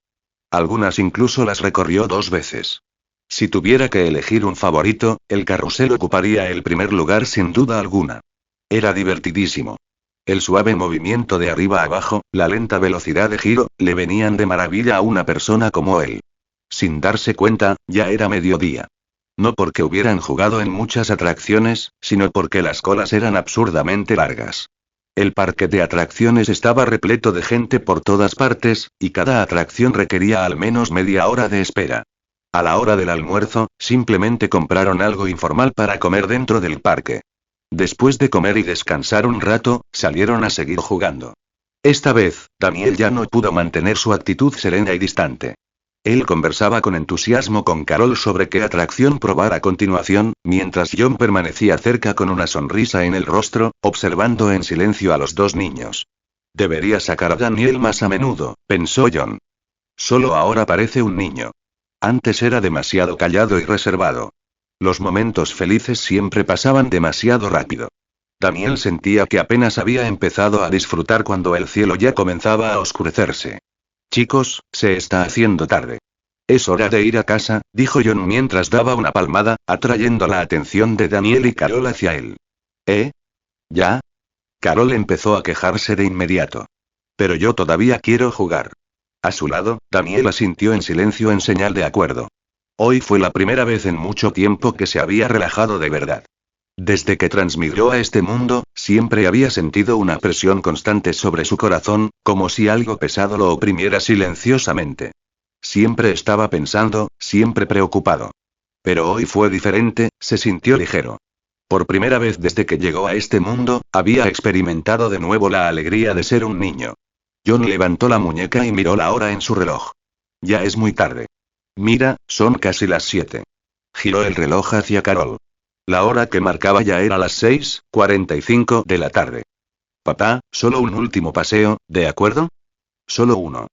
Algunas incluso las recorrió 2 veces. Si tuviera que elegir un favorito, el carrusel ocuparía el primer lugar sin duda alguna. Era divertidísimo. El suave movimiento de arriba a abajo, la lenta velocidad de giro, le venían de maravilla a una persona como él. Sin darse cuenta, ya era mediodía. No porque hubieran jugado en muchas atracciones, sino porque las colas eran absurdamente largas. El parque de atracciones estaba repleto de gente por todas partes, y cada atracción requería al menos media hora de espera. A la hora del almuerzo, simplemente compraron algo informal para comer dentro del parque. Después de comer y descansar un rato, salieron a seguir jugando. Esta vez, Daniel ya no pudo mantener su actitud serena y distante. Él conversaba con entusiasmo con Carol sobre qué atracción probar a continuación, mientras John permanecía cerca con una sonrisa en el rostro, observando en silencio a los dos niños. Debería sacar a Daniel más a menudo, pensó John. Solo ahora parece un niño. Antes era demasiado callado y reservado. Los momentos felices siempre pasaban demasiado rápido. Daniel sentía que apenas había empezado a disfrutar cuando el cielo ya comenzaba a oscurecerse. Chicos, se está haciendo tarde. Es hora de ir a casa, dijo John mientras daba una palmada, atrayendo la atención de Daniel y Carol hacia él. ¿Ya? Carol empezó a quejarse de inmediato. Pero yo todavía quiero jugar. A su lado, Daniel asintió en silencio en señal de acuerdo. Hoy fue la primera vez en mucho tiempo que se había relajado de verdad. Desde que transmigró a este mundo, siempre había sentido una presión constante sobre su corazón, como si algo pesado lo oprimiera silenciosamente. Siempre estaba pensando, siempre preocupado. Pero hoy fue diferente, se sintió ligero. Por primera vez desde que llegó a este mundo, había experimentado de nuevo la alegría de ser un niño. John levantó la muñeca y miró la hora en su reloj. Ya es muy tarde. Mira, son casi las 7. Giró el reloj hacia Carol. La hora que marcaba ya era las 6:45 de la tarde. Papá, solo un último paseo, ¿de acuerdo? Solo uno.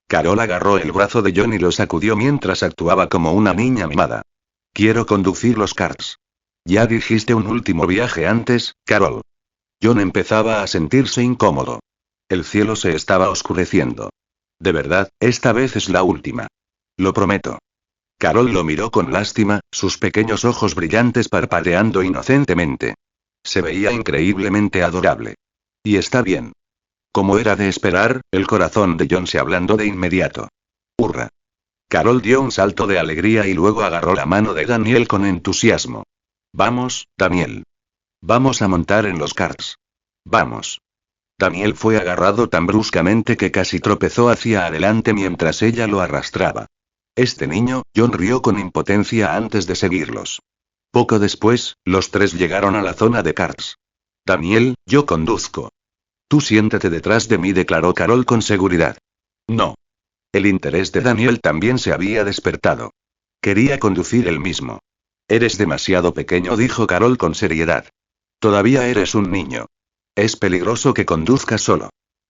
Carol agarró el brazo de John y lo sacudió mientras actuaba como una niña mimada. Quiero conducir los karts. Ya dijiste un último viaje antes, Carol. John empezaba a sentirse incómodo. El cielo se estaba oscureciendo. De verdad, esta vez es la última. Lo prometo. Carol lo miró con lástima, sus pequeños ojos brillantes parpadeando inocentemente. Se veía increíblemente adorable. Y está bien. Como era de esperar, el corazón de John se ablandó de inmediato. ¡Hurra! Carol dio un salto de alegría y luego agarró la mano de Daniel con entusiasmo. Vamos, Daniel. Vamos a montar en los karts. Vamos. Daniel fue agarrado tan bruscamente que casi tropezó hacia adelante mientras ella lo arrastraba. Este niño, John rió con impotencia antes de seguirlos. Poco después, los tres llegaron a la zona de karts. Daniel, yo conduzco. Tú siéntate detrás de mí, declaró Carol con seguridad. No. El interés de Daniel también se había despertado. Quería conducir él mismo. Eres demasiado pequeño, dijo Carol con seriedad. Todavía eres un niño. Es peligroso que conduzcas solo.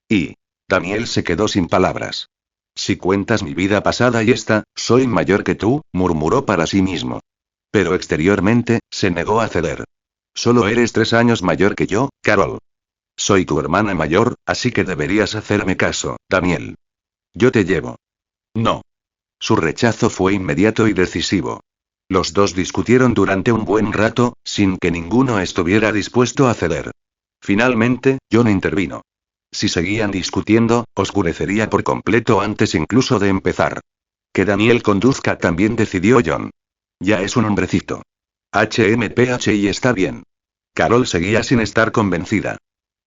Y Daniel se quedó sin palabras. Si cuentas mi vida pasada y esta, soy mayor que tú, murmuró para sí mismo. Pero exteriormente, se negó a ceder. Solo eres 3 años mayor que yo, Carol. Soy tu hermana mayor, así que deberías hacerme caso, Daniel. Yo te llevo. No. Su rechazo fue inmediato y decisivo. Los dos discutieron durante un buen rato, sin que ninguno estuviera dispuesto a ceder. Finalmente, John intervino. Si seguían discutiendo, oscurecería por completo antes incluso de empezar. Que Daniel conduzca también, decidió John. Ya es un hombrecito. HMPH y está bien. Carol seguía sin estar convencida.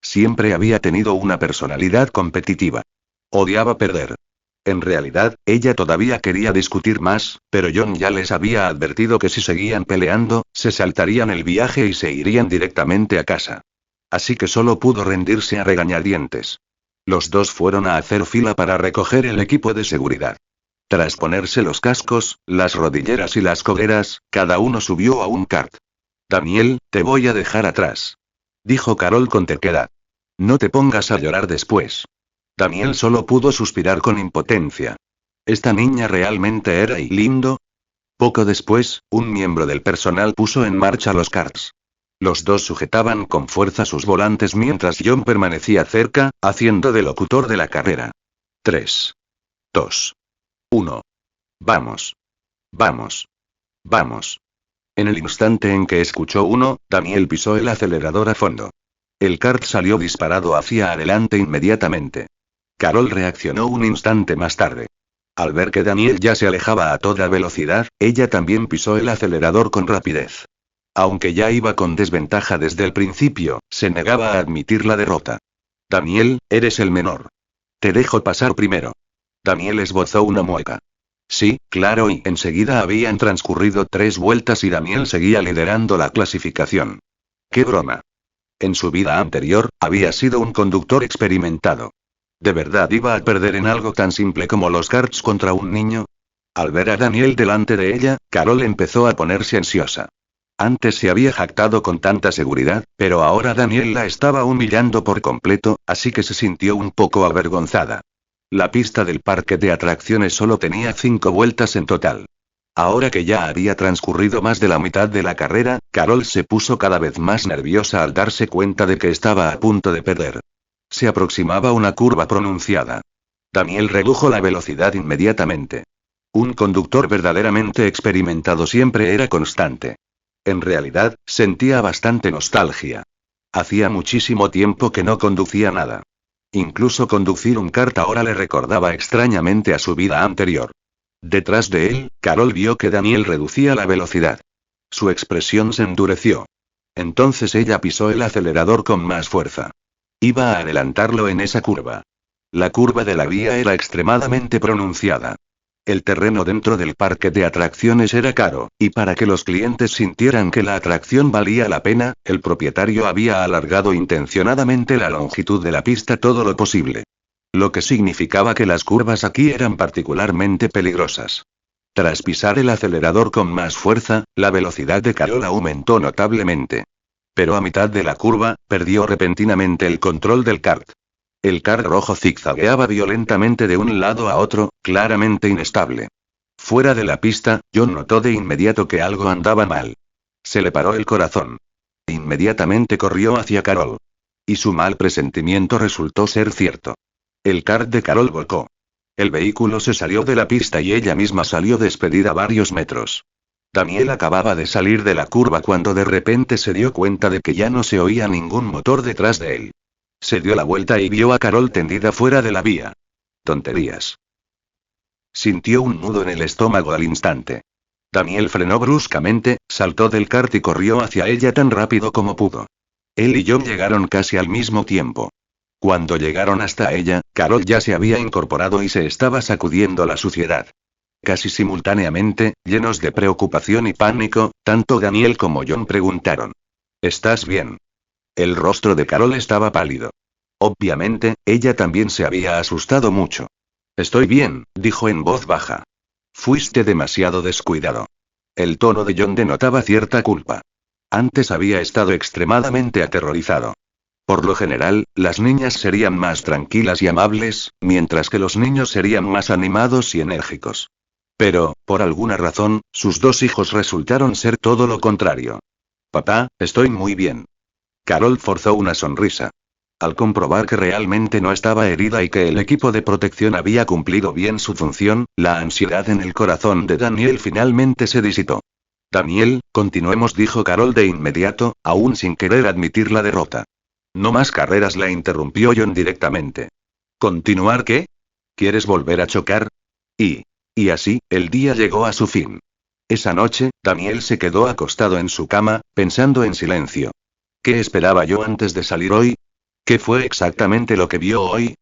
Siempre había tenido una personalidad competitiva. Odiaba perder. En realidad, ella todavía quería discutir más, pero John ya les había advertido que si seguían peleando, se saltarían el viaje y se irían directamente a casa. Así que solo pudo rendirse a regañadientes. Los dos fueron a hacer fila para recoger el equipo de seguridad. Tras ponerse los cascos, las rodilleras y las cogueras, cada uno subió a un kart. Daniel, te voy a dejar atrás. Dijo Carol con terquedad. No te pongas a llorar después. Daniel solo pudo suspirar con impotencia. ¿Esta niña realmente era lindo? Poco después, un miembro del personal puso en marcha los karts. Los dos sujetaban con fuerza sus volantes mientras John permanecía cerca, haciendo de locutor de la carrera. 3. 2. 1. Vamos. Vamos. Vamos. En el instante en que escuchó uno, Daniel pisó el acelerador a fondo. El kart salió disparado hacia adelante inmediatamente. Carol reaccionó un instante más tarde. Al ver que Daniel ya se alejaba a toda velocidad, ella también pisó el acelerador con rapidez. Aunque ya iba con desventaja desde el principio, se negaba a admitir la derrota. Daniel, eres el menor. Te dejo pasar primero. Daniel esbozó una mueca. Sí, claro, y enseguida habían transcurrido 3 vueltas y Daniel seguía liderando la clasificación. ¡Qué broma! En su vida anterior, había sido un conductor experimentado. ¿De verdad iba a perder en algo tan simple como los karts contra un niño? Al ver a Daniel delante de ella, Carol empezó a ponerse ansiosa. Antes se había jactado con tanta seguridad, pero ahora Daniel la estaba humillando por completo, así que se sintió un poco avergonzada. La pista del parque de atracciones solo tenía 5 vueltas en total. Ahora que ya había transcurrido más de la mitad de la carrera, Carol se puso cada vez más nerviosa al darse cuenta de que estaba a punto de perder. Se aproximaba una curva pronunciada. Daniel redujo la velocidad inmediatamente. Un conductor verdaderamente experimentado siempre era constante. En realidad, sentía bastante nostalgia. Hacía muchísimo tiempo que no conducía nada. Incluso conducir un kart ahora le recordaba extrañamente a su vida anterior. Detrás de él, Carol vio que Daniel reducía la velocidad. Su expresión se endureció. Entonces ella pisó el acelerador con más fuerza. Iba a adelantarlo en esa curva. La curva de la vía era extremadamente pronunciada. El terreno dentro del parque de atracciones era caro, y para que los clientes sintieran que la atracción valía la pena, el propietario había alargado intencionadamente la longitud de la pista todo lo posible. Lo que significaba que las curvas aquí eran particularmente peligrosas. Tras pisar el acelerador con más fuerza, la velocidad de Carol aumentó notablemente. Pero a mitad de la curva, perdió repentinamente el control del kart. El kart rojo zigzagueaba violentamente de un lado a otro, claramente inestable. Fuera de la pista, John notó de inmediato que algo andaba mal. Se le paró el corazón. Inmediatamente corrió hacia Carol. Y su mal presentimiento resultó ser cierto. El kart de Carol volcó. El vehículo se salió de la pista y ella misma salió despedida varios metros. Daniel acababa de salir de la curva cuando de repente se dio cuenta de que ya no se oía ningún motor detrás de él. Se dio la vuelta y vio a Carol tendida fuera de la vía. Tonterías. Sintió un nudo en el estómago al instante. Daniel frenó bruscamente, saltó del kart y corrió hacia ella tan rápido como pudo. Él y John llegaron casi al mismo tiempo. Cuando llegaron hasta ella, Carol ya se había incorporado y se estaba sacudiendo la suciedad. Casi simultáneamente, llenos de preocupación y pánico, tanto Daniel como John preguntaron: ¿Estás bien? El rostro de Carol estaba pálido. Obviamente, ella también se había asustado mucho. Estoy bien, dijo en voz baja. Fuiste demasiado descuidado. El tono de John denotaba cierta culpa. Antes había estado extremadamente aterrorizado. Por lo general, las niñas serían más tranquilas y amables, mientras que los niños serían más animados y enérgicos. Pero, por alguna razón, sus dos hijos resultaron ser todo lo contrario. Papá, estoy muy bien. Carol forzó una sonrisa. Al comprobar que realmente no estaba herida y que el equipo de protección había cumplido bien su función, la ansiedad en el corazón de Daniel finalmente se disipó. Daniel, continuemos, dijo Carol de inmediato, aún sin querer admitir la derrota. No más carreras, la interrumpió John directamente. ¿Continuar qué? ¿Quieres volver a chocar? Y así, el día llegó a su fin. Esa noche, Daniel se quedó acostado en su cama, pensando en silencio. ¿Qué esperaba yo antes de salir hoy? ¿Qué fue exactamente lo que vio hoy?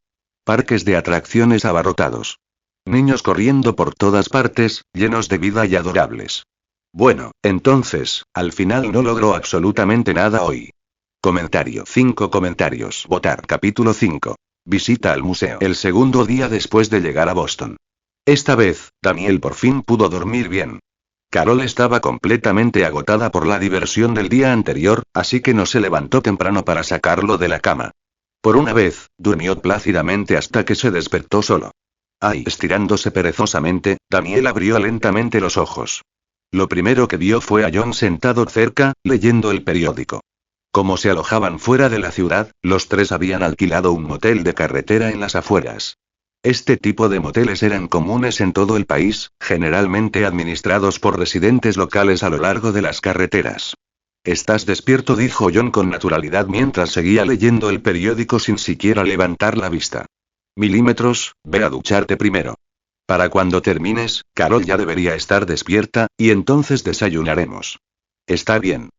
Parques de atracciones abarrotados. Niños corriendo por todas partes, llenos de vida y adorables. Bueno, entonces, al final no logró absolutamente nada hoy. Comentario. 5 comentarios. Votar. Capítulo 5. Visita al museo. El segundo día después de llegar a Boston. Esta vez, Daniel por fin pudo dormir bien. Carol estaba completamente agotada por la diversión del día anterior, así que no se levantó temprano para sacarlo de la cama. Por una vez, durmió plácidamente hasta que se despertó solo. Estirándose perezosamente, Daniel abrió lentamente los ojos. Lo primero que vio fue a John sentado cerca, leyendo el periódico. Como se alojaban fuera de la ciudad, los tres habían alquilado un motel de carretera en las afueras. Este tipo de moteles eran comunes en todo el país, generalmente administrados por residentes locales a lo largo de las carreteras. ¿Estás despierto?, dijo John con naturalidad mientras seguía leyendo el periódico sin siquiera levantar la vista. Milímetros, ve a ducharte primero. Para cuando termines, Carol ya debería estar despierta, y entonces desayunaremos. Está bien.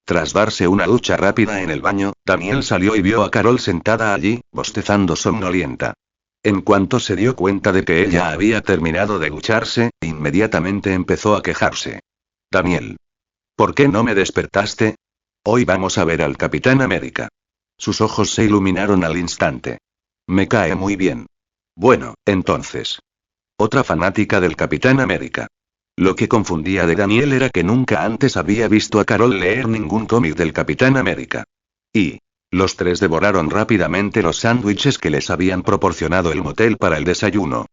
Tras darse una ducha rápida en el baño, Daniel salió y vio a Carol sentada allí, bostezando somnolienta. En cuanto se dio cuenta de que ella había terminado de ducharse, inmediatamente empezó a quejarse. Daniel. ¿Por qué no me despertaste? Hoy vamos a ver al Capitán América. Sus ojos se iluminaron al instante. Me cae muy bien. Bueno, entonces. Otra fanática del Capitán América. Lo que confundía de Daniel era que nunca antes había visto a Carol leer ningún cómic del Capitán América. Los tres devoraron rápidamente los sándwiches que les habían proporcionado el motel para el desayuno.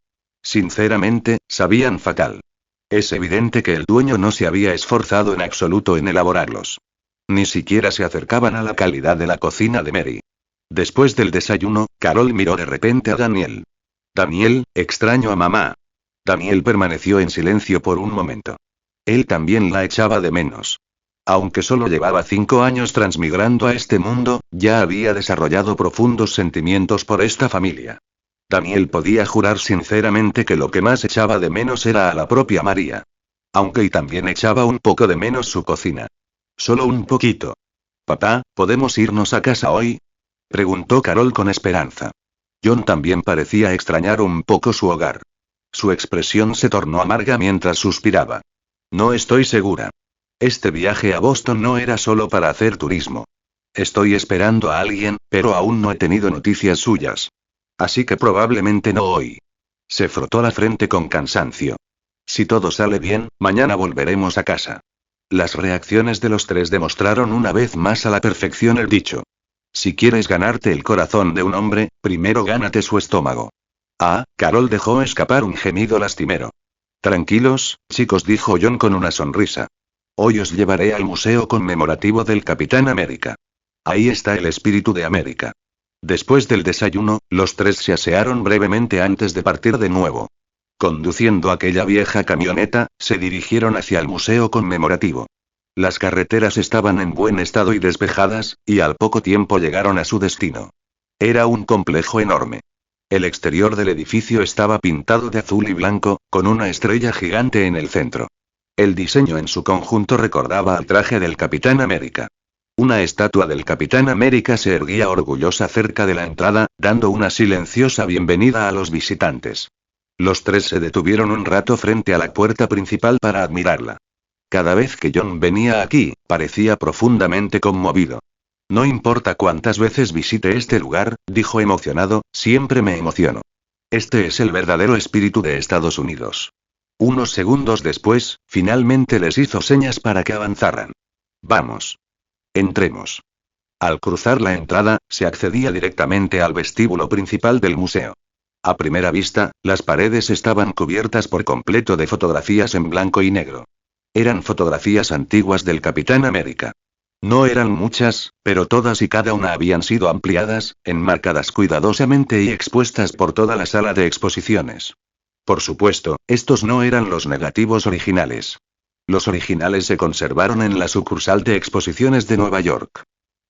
Sinceramente, sabían fatal. Es evidente que el dueño no se había esforzado en absoluto en elaborarlos. Ni siquiera se acercaban a la calidad de la cocina de Mary. Después del desayuno, Carol miró de repente a Daniel. Daniel, extraño a mamá. Daniel permaneció en silencio por un momento. Él también la echaba de menos. Aunque solo llevaba 5 años transmigrando a este mundo, ya había desarrollado profundos sentimientos por esta familia. Daniel podía jurar sinceramente que lo que más echaba de menos era a la propia María. Aunque y también echaba un poco de menos su cocina. Solo un poquito. Papá, ¿podemos irnos a casa hoy? Preguntó Carol con esperanza. John también parecía extrañar un poco su hogar. Su expresión se tornó amarga mientras suspiraba. No estoy segura. Este viaje a Boston no era solo para hacer turismo. Estoy esperando a alguien, pero aún no he tenido noticias suyas. Así que probablemente no hoy. Se frotó la frente con cansancio. Si todo sale bien, mañana volveremos a casa. Las reacciones de los tres demostraron una vez más a la perfección el dicho. Si quieres ganarte el corazón de un hombre, primero gánate su estómago. Carol dejó escapar un gemido lastimero. Tranquilos, chicos, dijo John con una sonrisa. Hoy os llevaré al museo conmemorativo del Capitán América. Ahí está el espíritu de América. Después del desayuno, los tres se asearon brevemente antes de partir de nuevo. Conduciendo aquella vieja camioneta, se dirigieron hacia el museo conmemorativo. Las carreteras estaban en buen estado y despejadas, y al poco tiempo llegaron a su destino. Era un complejo enorme. El exterior del edificio estaba pintado de azul y blanco, con una estrella gigante en el centro. El diseño en su conjunto recordaba al traje del Capitán América. Una estatua del Capitán América se erguía orgullosa cerca de la entrada, dando una silenciosa bienvenida a los visitantes. Los tres se detuvieron un rato frente a la puerta principal para admirarla. Cada vez que John venía aquí, parecía profundamente conmovido. No importa cuántas veces visite este lugar, dijo emocionado, siempre me emociono. Este es el verdadero espíritu de Estados Unidos. Unos segundos después, finalmente les hizo señas para que avanzaran. Vamos. Entremos. Al cruzar la entrada, se accedía directamente al vestíbulo principal del museo. A primera vista, las paredes estaban cubiertas por completo de fotografías en blanco y negro. Eran fotografías antiguas del Capitán América. No eran muchas, pero todas y cada una habían sido ampliadas, enmarcadas cuidadosamente y expuestas por toda la sala de exposiciones. Por supuesto, estos no eran los negativos originales. Los originales se conservaron en la sucursal de exposiciones de Nueva York.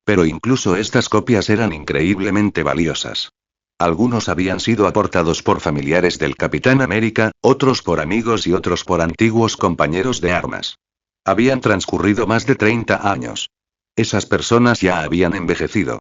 Pero incluso estas copias eran increíblemente valiosas. Algunos habían sido aportados por familiares del Capitán América, otros por amigos y otros por antiguos compañeros de armas. Habían transcurrido más de 30 años. Esas personas ya habían envejecido.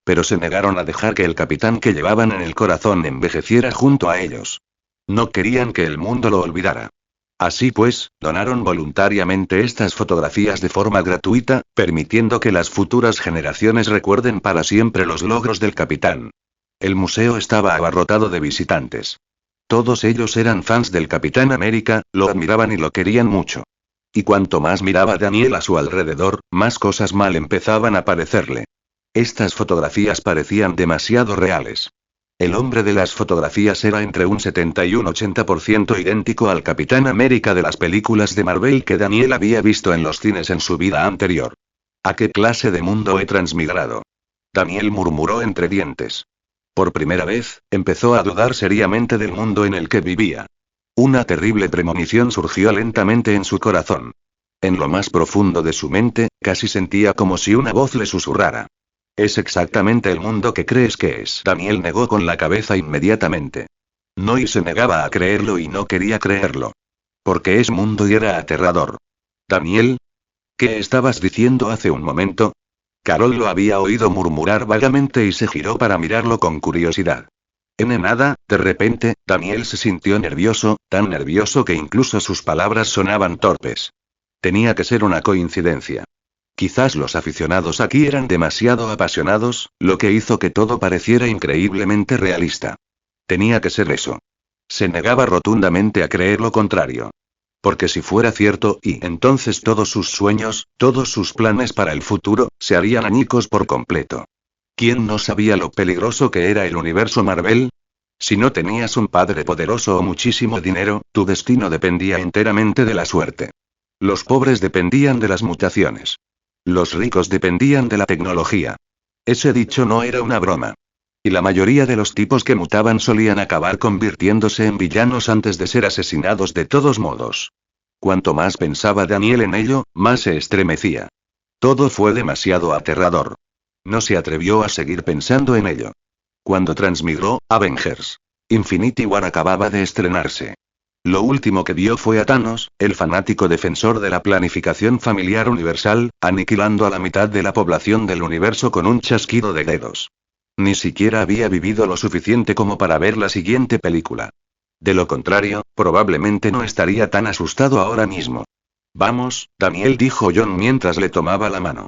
Pero se negaron a dejar que el capitán que llevaban en el corazón envejeciera junto a ellos. No querían que el mundo lo olvidara. Así pues, donaron voluntariamente estas fotografías de forma gratuita, permitiendo que las futuras generaciones recuerden para siempre los logros del capitán. El museo estaba abarrotado de visitantes. Todos ellos eran fans del Capitán América, lo admiraban y lo querían mucho. Y cuanto más miraba Daniel a su alrededor, más cosas mal empezaban a parecerle. Estas fotografías parecían demasiado reales. El hombre de las fotografías era entre un 70 y un 80% idéntico al Capitán América de las películas de Marvel que Daniel había visto en los cines en su vida anterior. ¿A qué clase de mundo he transmigrado? Daniel murmuró entre dientes. Por primera vez, empezó a dudar seriamente del mundo en el que vivía. Una terrible premonición surgió lentamente en su corazón. En lo más profundo de su mente, casi sentía como si una voz le susurrara. Es exactamente el mundo que crees que es. Daniel negó con la cabeza inmediatamente. No, y se negaba a creerlo y no quería creerlo. Porque es mundo y era aterrador. Daniel, ¿qué estabas diciendo hace un momento? Carol lo había oído murmurar vagamente y se giró para mirarlo con curiosidad. Nada, de repente, Daniel se sintió nervioso, tan nervioso que incluso sus palabras sonaban torpes. Tenía que ser una coincidencia. Quizás los aficionados aquí eran demasiado apasionados, lo que hizo que todo pareciera increíblemente realista. Tenía que ser eso. Se negaba rotundamente a creer lo contrario. Porque si fuera cierto, y entonces todos sus sueños, todos sus planes para el futuro, se harían añicos por completo. ¿Quién no sabía lo peligroso que era el universo Marvel? Si no tenías un padre poderoso o muchísimo dinero, tu destino dependía enteramente de la suerte. Los pobres dependían de las mutaciones. Los ricos dependían de la tecnología. Ese dicho no era una broma. Y la mayoría de los tipos que mutaban solían acabar convirtiéndose en villanos antes de ser asesinados de todos modos. Cuanto más pensaba Daniel en ello, más se estremecía. Todo fue demasiado aterrador. No se atrevió a seguir pensando en ello. Cuando transmigró, Avengers Infinity War acababa de estrenarse. Lo último que vio fue a Thanos, el fanático defensor de la planificación familiar universal, aniquilando a la mitad de la población del universo con un chasquido de dedos. Ni siquiera había vivido lo suficiente como para ver la siguiente película. De lo contrario, probablemente no estaría tan asustado ahora mismo. Vamos, Daniel, dijo John mientras le tomaba la mano.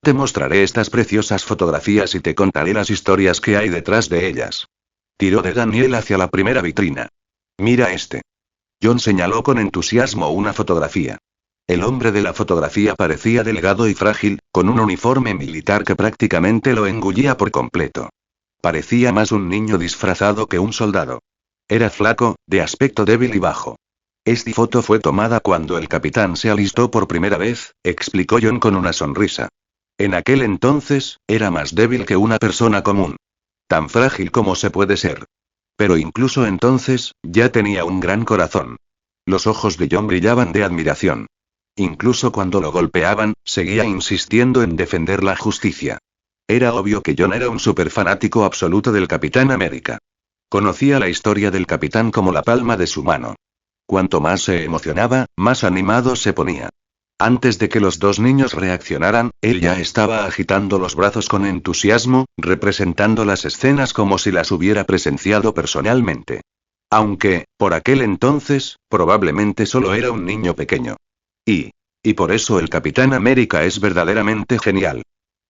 Te mostraré estas preciosas fotografías y te contaré las historias que hay detrás de ellas. Tiró de Daniel hacia la primera vitrina. Mira este. John señaló con entusiasmo una fotografía. El hombre de la fotografía parecía delgado y frágil, con un uniforme militar que prácticamente lo engullía por completo. Parecía más un niño disfrazado que un soldado. Era flaco, de aspecto débil y bajo. Esta foto fue tomada cuando el capitán se alistó por primera vez, explicó John con una sonrisa. En aquel entonces, era más débil que una persona común. Tan frágil como se puede ser. Pero incluso entonces, ya tenía un gran corazón. Los ojos de John brillaban de admiración. Incluso cuando lo golpeaban, seguía insistiendo en defender la justicia. Era obvio que John era un superfanático absoluto del Capitán América. Conocía la historia del capitán como la palma de su mano. Cuanto más se emocionaba, más animado se ponía. Antes de que los dos niños reaccionaran, él ya estaba agitando los brazos con entusiasmo, representando las escenas como si las hubiera presenciado personalmente. Aunque, por aquel entonces, probablemente solo era un niño pequeño. Y por eso el Capitán América es verdaderamente genial.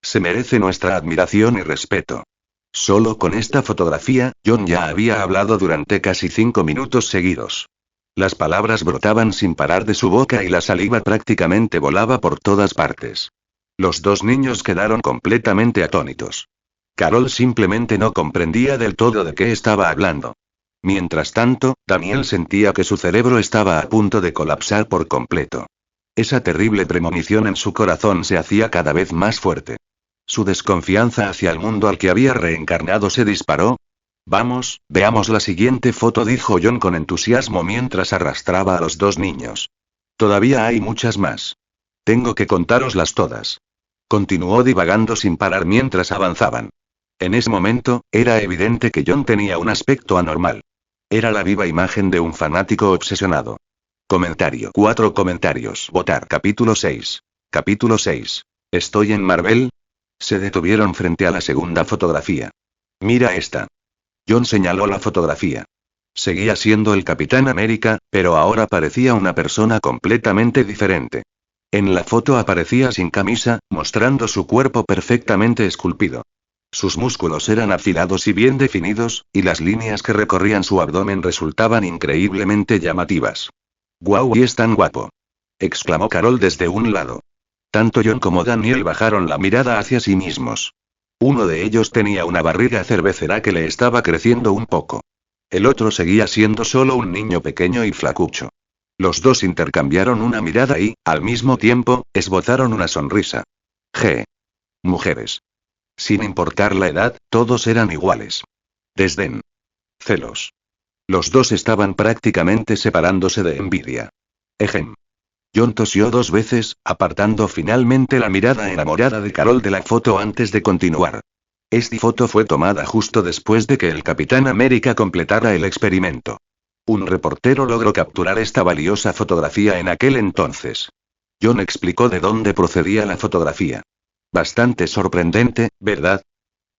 Se merece nuestra admiración y respeto. Solo con esta fotografía, John ya había hablado durante casi 5 minutos seguidos. Las palabras brotaban sin parar de su boca y la saliva prácticamente volaba por todas partes. Los dos niños quedaron completamente atónitos. Carol simplemente no comprendía del todo de qué estaba hablando. Mientras tanto, Daniel sentía que su cerebro estaba a punto de colapsar por completo. Esa terrible premonición en su corazón se hacía cada vez más fuerte. Su desconfianza hacia el mundo al que había reencarnado se disparó. Vamos, veamos la siguiente foto, dijo John con entusiasmo mientras arrastraba a los dos niños. Todavía hay muchas más. Tengo que contároslas todas. Continuó divagando sin parar mientras avanzaban. En ese momento, era evidente que John tenía un aspecto anormal. Era la viva imagen de un fanático obsesionado. Comentario. 4 comentarios. Votar. Capítulo 6. Capítulo 6. ¿Estoy en Marvel? Se detuvieron frente a la segunda fotografía. Mira esta. John señaló la fotografía. Seguía siendo el Capitán América, pero ahora parecía una persona completamente diferente. En la foto aparecía sin camisa, mostrando su cuerpo perfectamente esculpido. Sus músculos eran afilados y bien definidos, y las líneas que recorrían su abdomen resultaban increíblemente llamativas. ¡Guau! Y es tan guapo. Exclamó Carol desde un lado. Tanto John como Daniel bajaron la mirada hacia sí mismos. Uno de ellos tenía una barriga cervecera que le estaba creciendo un poco. El otro seguía siendo solo un niño pequeño y flacucho. Los dos intercambiaron una mirada y, al mismo tiempo, esbozaron una sonrisa. Mujeres. Sin importar la edad, todos eran iguales. Desdén. Celos. Los dos estaban prácticamente separándose de envidia. Ejem. John tosió 2 veces, apartando finalmente la mirada enamorada de Carol de la foto antes de continuar. Esta foto fue tomada justo después de que el Capitán América completara el experimento. Un reportero logró capturar esta valiosa fotografía en aquel entonces. John explicó de dónde procedía la fotografía. Bastante sorprendente, ¿verdad?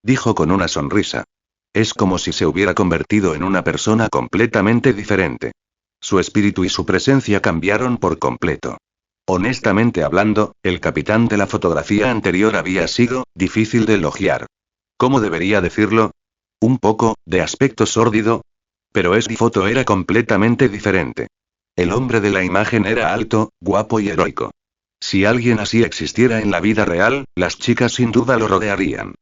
Dijo con una sonrisa. Es como si se hubiera convertido en una persona completamente diferente. Su espíritu y su presencia cambiaron por completo. Honestamente hablando, el capitán de la fotografía anterior había sido difícil de elogiar. ¿Cómo debería decirlo? Un poco, de aspecto sórdido. Pero esta foto era completamente diferente. El hombre de la imagen era alto, guapo y heroico. Si alguien así existiera en la vida real, las chicas sin duda lo rodearían.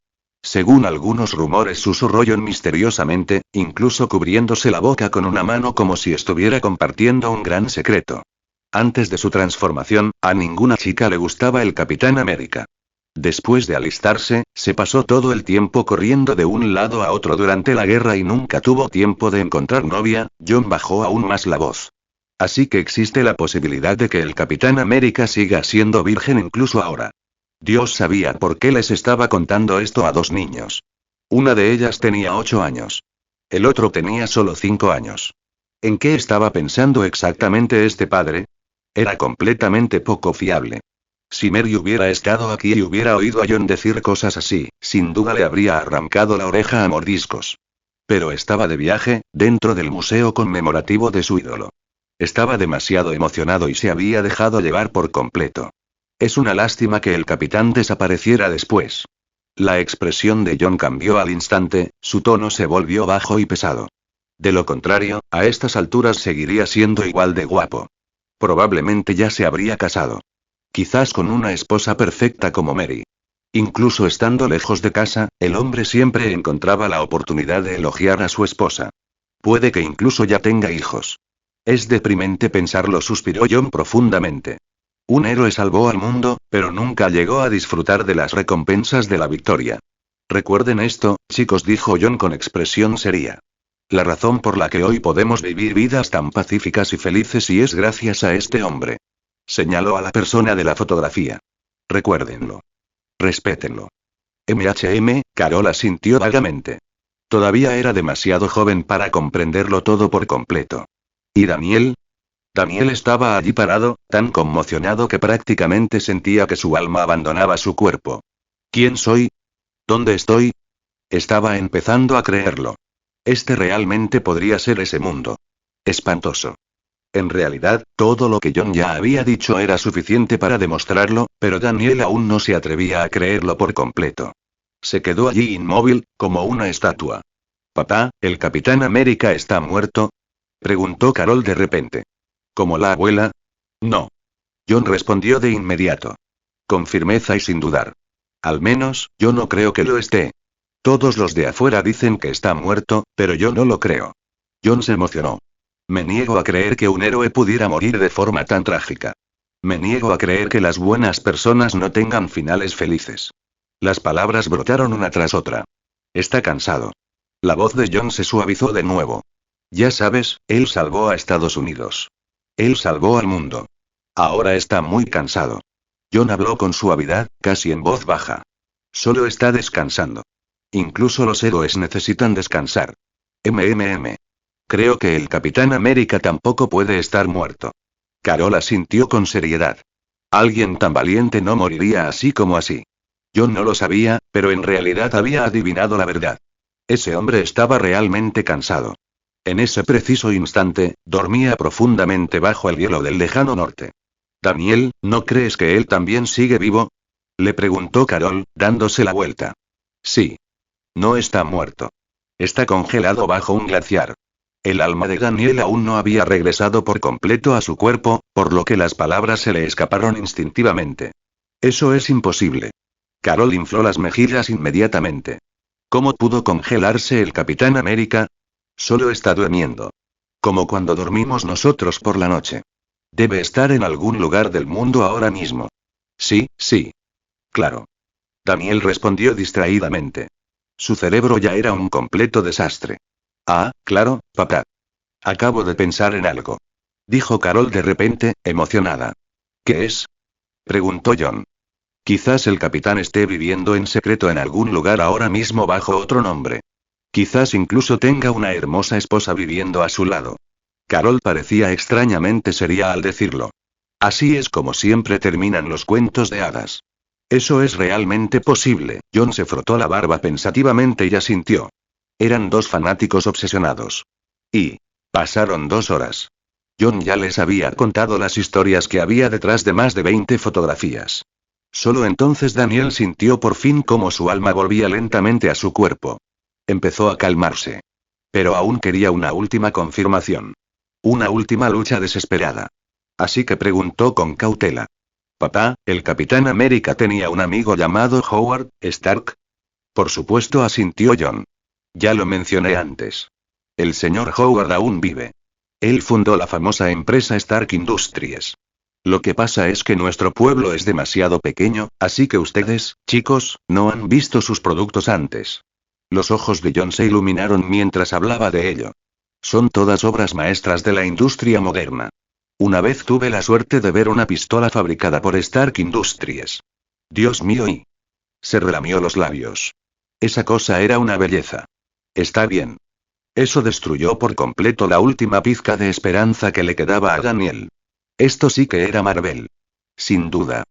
Según algunos rumores, susurró John misteriosamente, incluso cubriéndose la boca con una mano como si estuviera compartiendo un gran secreto. Antes de su transformación, a ninguna chica le gustaba el Capitán América. Después de alistarse, se pasó todo el tiempo corriendo de un lado a otro durante la guerra y nunca tuvo tiempo de encontrar novia. John bajó aún más la voz. Así que existe la posibilidad de que el Capitán América siga siendo virgen incluso ahora. Dios sabía por qué les estaba contando esto a dos niños. Una de ellas tenía 8 años. El otro tenía solo 5 años. ¿En qué estaba pensando exactamente este padre? Era completamente poco fiable. Si Mary hubiera estado aquí y hubiera oído a John decir cosas así, sin duda le habría arrancado la oreja a mordiscos. Pero estaba de viaje, dentro del museo conmemorativo de su ídolo. Estaba demasiado emocionado y se había dejado llevar por completo. Es una lástima que el capitán desapareciera después. La expresión de John cambió al instante, su tono se volvió bajo y pesado. De lo contrario, a estas alturas seguiría siendo igual de guapo. Probablemente ya se habría casado. Quizás con una esposa perfecta como Mary. Incluso estando lejos de casa, el hombre siempre encontraba la oportunidad de elogiar a su esposa. Puede que incluso ya tenga hijos. Es deprimente pensarlo, suspiró John profundamente. Un héroe salvó al mundo, pero nunca llegó a disfrutar de las recompensas de la victoria. Recuerden esto, chicos, dijo John con expresión seria. La razón por la que hoy podemos vivir vidas tan pacíficas y felices y es gracias a este hombre. Señaló a la persona de la fotografía. Recuérdenlo. Respétenlo. Carol asintió vagamente. Todavía era demasiado joven para comprenderlo todo por completo. ¿Y Daniel? Daniel estaba allí parado, tan conmocionado que prácticamente sentía que su alma abandonaba su cuerpo. ¿Quién soy? ¿Dónde estoy? Estaba empezando a creerlo. Este realmente podría ser ese mundo. Espantoso. En realidad, todo lo que John ya había dicho era suficiente para demostrarlo, pero Daniel aún no se atrevía a creerlo por completo. Se quedó allí inmóvil, como una estatua. «Papá, ¿el Capitán América está muerto?», preguntó Carol de repente. ¿Como la abuela? No. John respondió de inmediato. Con firmeza y sin dudar. Al menos, yo no creo que lo esté. Todos los de afuera dicen que está muerto, pero yo no lo creo. John se emocionó. Me niego a creer que un héroe pudiera morir de forma tan trágica. Me niego a creer que las buenas personas no tengan finales felices. Las palabras brotaron una tras otra. Está cansado. La voz de John se suavizó de nuevo. Ya sabes, él salvó a Estados Unidos. Él salvó al mundo. Ahora está muy cansado. John habló con suavidad, casi en voz baja. Solo está descansando. Incluso los héroes necesitan descansar. Creo que el Capitán América tampoco puede estar muerto. Carol asintió con seriedad. Alguien tan valiente no moriría así como así. Yo no lo sabía, pero en realidad había adivinado la verdad. Ese hombre estaba realmente cansado. En ese preciso instante, dormía profundamente bajo el hielo del lejano norte. Daniel, ¿no crees que él también sigue vivo?, le preguntó Carol, dándose la vuelta. Sí. No está muerto. Está congelado bajo un glaciar. El alma de Daniel aún no había regresado por completo a su cuerpo, por lo que las palabras se le escaparon instintivamente. Eso es imposible. Carol infló las mejillas inmediatamente. ¿Cómo pudo congelarse el Capitán América? Solo está durmiendo. Como cuando dormimos nosotros por la noche. Debe estar en algún lugar del mundo ahora mismo. Sí, sí. Claro. Daniel respondió distraídamente. Su cerebro ya era un completo desastre. Ah, claro, papá. Acabo de pensar en algo. Dijo Carol de repente, emocionada. ¿Qué es? Preguntó John. Quizás el capitán esté viviendo en secreto en algún lugar ahora mismo bajo otro nombre. Quizás incluso tenga una hermosa esposa viviendo a su lado. Carol parecía extrañamente seria al decirlo. Así es como siempre terminan los cuentos de hadas. Eso es realmente posible. John se frotó la barba pensativamente y asintió. Eran dos fanáticos obsesionados. Y pasaron 2 horas. John ya les había contado las historias que había detrás de más de 20 fotografías. Solo entonces Daniel sintió por fin cómo su alma volvía lentamente a su cuerpo. Empezó a calmarse. Pero aún quería una última confirmación. Una última lucha desesperada. Así que preguntó con cautela. Papá, ¿el Capitán América tenía un amigo llamado Howard Stark? Por supuesto, asintió John. Ya lo mencioné antes. El señor Howard aún vive. Él fundó la famosa empresa Stark Industries. Lo que pasa es que nuestro pueblo es demasiado pequeño, así que ustedes, chicos, no han visto sus productos antes. Los ojos de John se iluminaron mientras hablaba de ello. Son todas obras maestras de la industria moderna. Una vez tuve la suerte de ver una pistola fabricada por Stark Industries. Dios mío, y... Se relamió los labios. Esa cosa era una belleza. Está bien. Eso destruyó por completo la última pizca de esperanza que le quedaba a Daniel. Esto sí que era Marvel. Sin duda.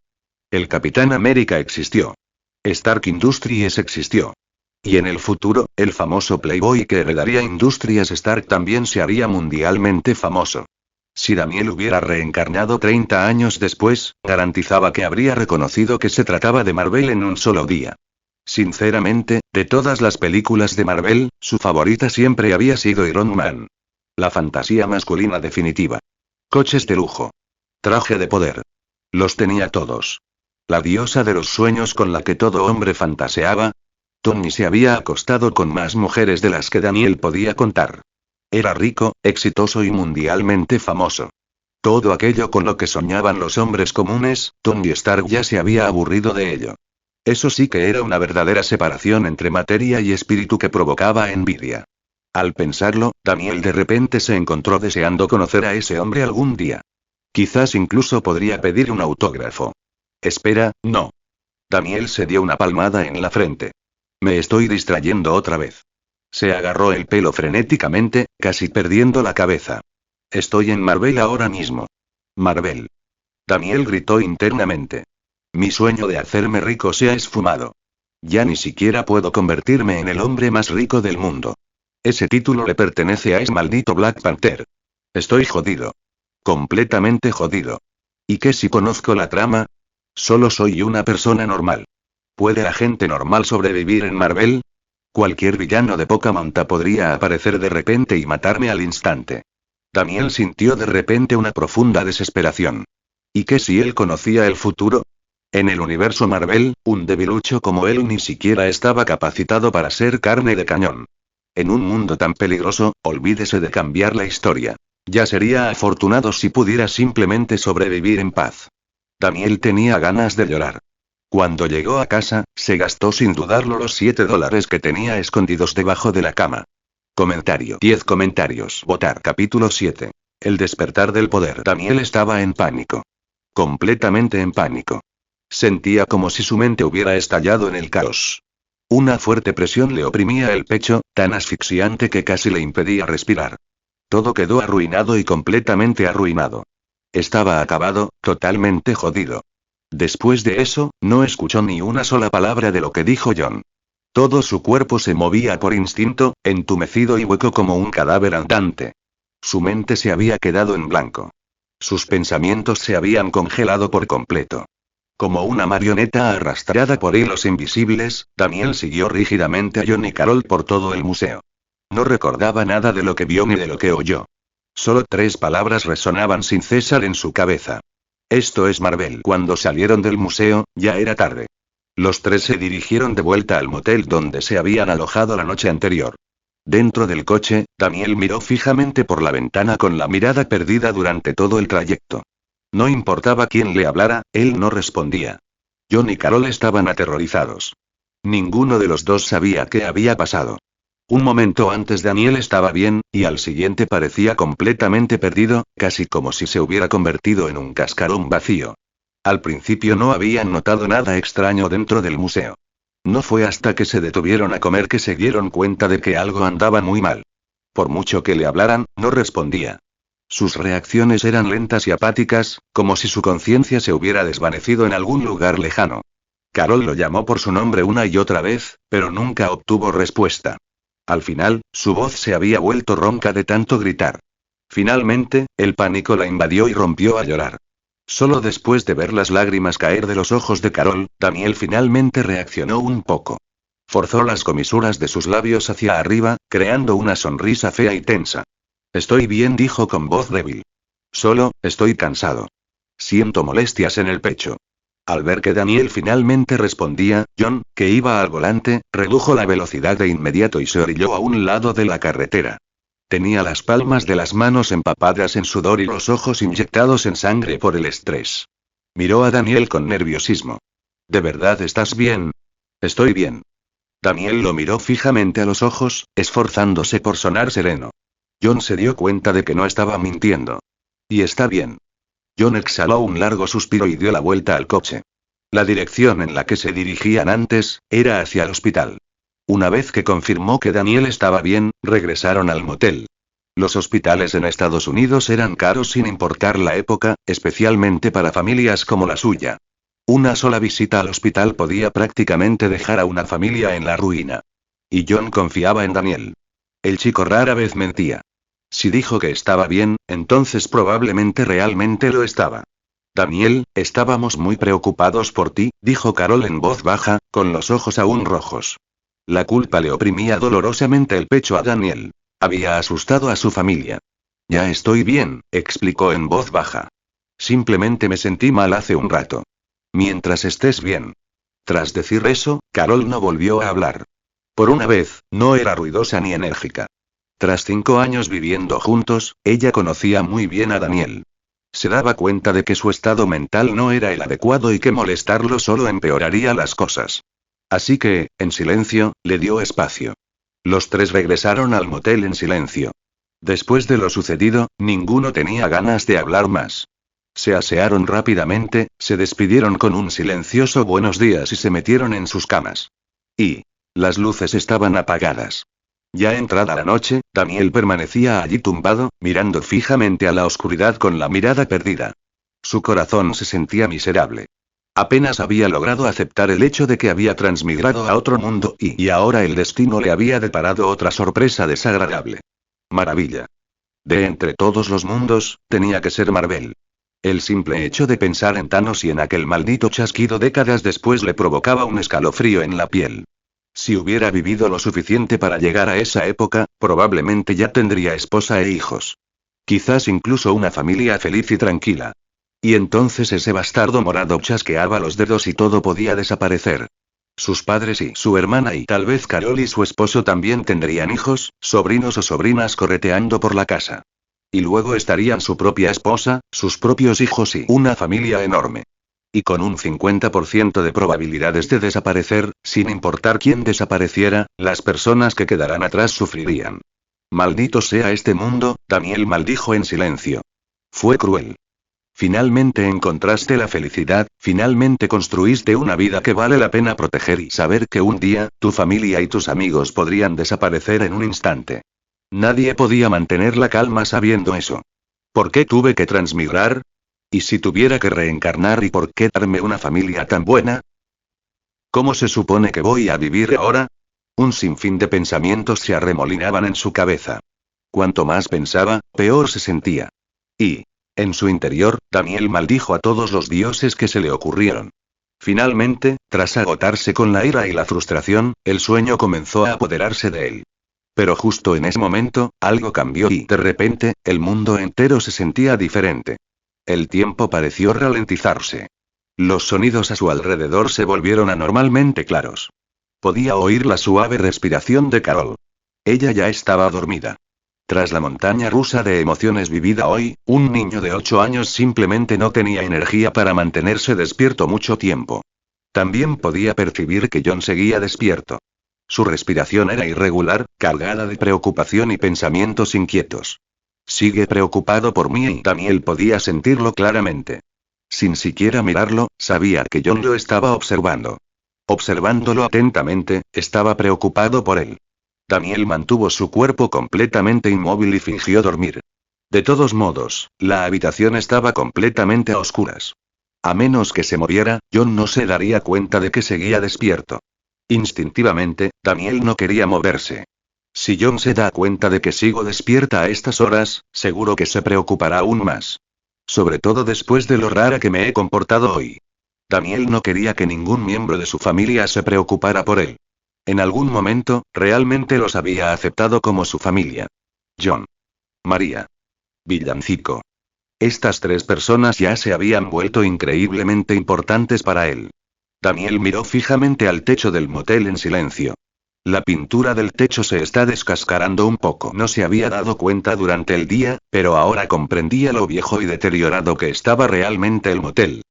El Capitán América existió. Stark Industries existió. Y en el futuro, el famoso Playboy que heredaría Industrias Stark también se haría mundialmente famoso. Si Daniel hubiera reencarnado 30 años después, garantizaba que habría reconocido que se trataba de Marvel en un solo día. Sinceramente, de todas las películas de Marvel, su favorita siempre había sido Iron Man. La fantasía masculina definitiva. Coches de lujo. Traje de poder. Los tenía todos. La diosa de los sueños con la que todo hombre fantaseaba. Tony se había acostado con más mujeres de las que Daniel podía contar. Era rico, exitoso y mundialmente famoso. Todo aquello con lo que soñaban los hombres comunes, Tony Stark ya se había aburrido de ello. Eso sí que era una verdadera separación entre materia y espíritu que provocaba envidia. Al pensarlo, Daniel de repente se encontró deseando conocer a ese hombre algún día. Quizás incluso podría pedir un autógrafo. Espera, no. Daniel se dio una palmada en la frente. Me estoy distrayendo otra vez. Se agarró el pelo frenéticamente, casi perdiendo la cabeza. Estoy en Marvel ahora mismo. Marvel. Daniel gritó internamente. Mi sueño de hacerme rico se ha esfumado. Ya ni siquiera puedo convertirme en el hombre más rico del mundo. Ese título le pertenece a ese maldito Black Panther. Estoy jodido. Completamente jodido. ¿Y qué si conozco la trama? Solo soy una persona normal. ¿Puede la gente normal sobrevivir en Marvel? Cualquier villano de poca monta podría aparecer de repente y matarme al instante. Daniel sintió de repente una profunda desesperación. ¿Y qué si él conocía el futuro? En el universo Marvel, un debilucho como él ni siquiera estaba capacitado para ser carne de cañón. En un mundo tan peligroso, olvídese de cambiar la historia. Ya sería afortunado si pudiera simplemente sobrevivir en paz. Daniel tenía ganas de llorar. Cuando llegó a casa, se gastó sin dudarlo los $7 que tenía escondidos debajo de la cama. Comentario. 10 comentarios. Votar. Capítulo 7. El despertar del poder. Daniel estaba en pánico. Completamente en pánico. Sentía como si su mente hubiera estallado en el caos. Una fuerte presión le oprimía el pecho, tan asfixiante que casi le impedía respirar. Todo quedó arruinado y completamente arruinado. Estaba acabado, totalmente jodido. Después de eso, no escuchó ni una sola palabra de lo que dijo John. Todo su cuerpo se movía por instinto, entumecido y hueco como un cadáver andante. Su mente se había quedado en blanco. Sus pensamientos se habían congelado por completo. Como una marioneta arrastrada por hilos invisibles, Daniel siguió rígidamente a John y Carol por todo el museo. No recordaba nada de lo que vio ni de lo que oyó. Solo 3 palabras resonaban sin cesar en su cabeza. Esto es Marvel. Cuando salieron del museo, ya era tarde. Los 3 se dirigieron de vuelta al motel donde se habían alojado la noche anterior. Dentro del coche, Daniel miró fijamente por la ventana con la mirada perdida durante todo el trayecto. No importaba quién le hablara, él no respondía. John y Carol estaban aterrorizados. Ninguno de los dos sabía qué había pasado. Un momento antes Daniel estaba bien, y al siguiente parecía completamente perdido, casi como si se hubiera convertido en un cascarón vacío. Al principio no habían notado nada extraño dentro del museo. No fue hasta que se detuvieron a comer que se dieron cuenta de que algo andaba muy mal. Por mucho que le hablaran, no respondía. Sus reacciones eran lentas y apáticas, como si su conciencia se hubiera desvanecido en algún lugar lejano. Carol lo llamó por su nombre una y otra vez, pero nunca obtuvo respuesta. Al final, su voz se había vuelto ronca de tanto gritar. Finalmente, el pánico la invadió y rompió a llorar. Solo después de ver las lágrimas caer de los ojos de Carol, Daniel finalmente reaccionó un poco. Forzó las comisuras de sus labios hacia arriba, creando una sonrisa fea y tensa. Estoy bien, dijo con voz débil. Solo, estoy cansado. Siento molestias en el pecho. Al ver que Daniel finalmente respondía, John, que iba al volante, redujo la velocidad de inmediato y se orilló a un lado de la carretera. Tenía las palmas de las manos empapadas en sudor y los ojos inyectados en sangre por el estrés. Miró a Daniel con nerviosismo. ¿De verdad estás bien? Estoy bien. Daniel lo miró fijamente a los ojos, esforzándose por sonar sereno. John se dio cuenta de que no estaba mintiendo. Y está bien. John exhaló un largo suspiro y dio la vuelta al coche. La dirección en la que se dirigían antes, era hacia el hospital. Una vez que confirmó que Daniel estaba bien, regresaron al motel. Los hospitales en Estados Unidos eran caros sin importar la época, especialmente para familias como la suya. Una sola visita al hospital podía prácticamente dejar a una familia en la ruina. Y John confiaba en Daniel. El chico rara vez mentía. Si dijo que estaba bien, entonces probablemente realmente lo estaba. Daniel, estábamos muy preocupados por ti, dijo Carol en voz baja, con los ojos aún rojos. La culpa le oprimía dolorosamente el pecho a Daniel. Había asustado a su familia. Ya estoy bien, explicó en voz baja. Simplemente me sentí mal hace un rato. Mientras estés bien. Tras decir eso, Carol no volvió a hablar. Por una vez, no era ruidosa ni enérgica. Tras 5 años viviendo juntos, ella conocía muy bien a Daniel. Se daba cuenta de que su estado mental no era el adecuado y que molestarlo solo empeoraría las cosas. Así que, en silencio, le dio espacio. Los tres regresaron al motel en silencio. Después de lo sucedido, ninguno tenía ganas de hablar más. Se asearon rápidamente, se despidieron con un silencioso buenos días y se metieron en sus camas. Y las luces estaban apagadas. Ya entrada la noche, Daniel permanecía allí tumbado, mirando fijamente a la oscuridad con la mirada perdida. Su corazón se sentía miserable. Apenas había logrado aceptar el hecho de que había transmigrado a otro mundo y ahora el destino le había deparado otra sorpresa desagradable. Maravilla. De entre todos los mundos, tenía que ser Marvel. El simple hecho de pensar en Thanos y en aquel maldito chasquido décadas después le provocaba un escalofrío en la piel. Si hubiera vivido lo suficiente para llegar a esa época, probablemente ya tendría esposa e hijos. Quizás incluso una familia feliz y tranquila. Y entonces ese bastardo morado chasqueaba los dedos y todo podía desaparecer. Sus padres y su hermana y tal vez Carol y su esposo también tendrían hijos, sobrinos o sobrinas correteando por la casa. Y luego estarían su propia esposa, sus propios hijos y una familia enorme. Y con un 50% de probabilidades de desaparecer, sin importar quién desapareciera, las personas que quedarán atrás sufrirían. Maldito sea este mundo, Daniel maldijo en silencio. Fue cruel. Finalmente encontraste la felicidad, finalmente construiste una vida que vale la pena proteger y saber que un día, tu familia y tus amigos podrían desaparecer en un instante. Nadie podía mantener la calma sabiendo eso. ¿Por qué tuve que transmigrar? ¿Y si tuviera que reencarnar y por qué darme una familia tan buena? ¿Cómo se supone que voy a vivir ahora? Un sinfín de pensamientos se arremolinaban en su cabeza. Cuanto más pensaba, peor se sentía. Y, en su interior, Daniel maldijo a todos los dioses que se le ocurrieron. Finalmente, tras agotarse con la ira y la frustración, el sueño comenzó a apoderarse de él. Pero justo en ese momento, algo cambió y, de repente, el mundo entero se sentía diferente. El tiempo pareció ralentizarse. Los sonidos a su alrededor se volvieron anormalmente claros. Podía oír la suave respiración de Carol. Ella ya estaba dormida. Tras la montaña rusa de emociones vivida hoy, un niño de 8 años simplemente no tenía energía para mantenerse despierto mucho tiempo. También podía percibir que John seguía despierto. Su respiración era irregular, cargada de preocupación y pensamientos inquietos. Sigue preocupado por mí y Daniel podía sentirlo claramente. Sin siquiera mirarlo, sabía que John lo estaba observando. Observándolo atentamente, estaba preocupado por él. Daniel mantuvo su cuerpo completamente inmóvil y fingió dormir. De todos modos, la habitación estaba completamente a oscuras. A menos que se moviera, John no se daría cuenta de que seguía despierto. Instintivamente, Daniel no quería moverse. Si John se da cuenta de que sigo despierta a estas horas, seguro que se preocupará aún más. Sobre todo después de lo rara que me he comportado hoy. Daniel no quería que ningún miembro de su familia se preocupara por él. En algún momento, realmente los había aceptado como su familia. John. María. Villancico. Estas 3 personas ya se habían vuelto increíblemente importantes para él. Daniel miró fijamente al techo del motel en silencio. La pintura del techo se está descascarando un poco. No se había dado cuenta durante el día, pero ahora comprendía lo viejo y deteriorado que estaba realmente el motel.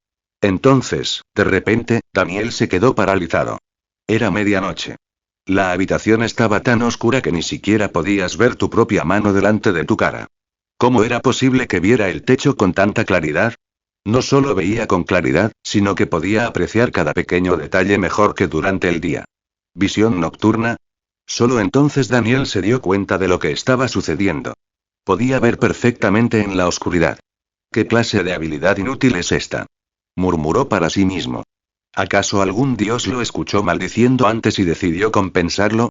Entonces, de repente, Daniel se quedó paralizado. Era medianoche. La habitación estaba tan oscura que ni siquiera podías ver tu propia mano delante de tu cara. ¿Cómo era posible que viera el techo con tanta claridad? No solo veía con claridad, sino que podía apreciar cada pequeño detalle mejor que durante el día. ¿Visión nocturna? Solo entonces Daniel se dio cuenta de lo que estaba sucediendo. Podía ver perfectamente en la oscuridad. ¿Qué clase de habilidad inútil es esta?, murmuró para sí mismo. ¿Acaso algún dios lo escuchó maldiciendo antes y decidió compensarlo?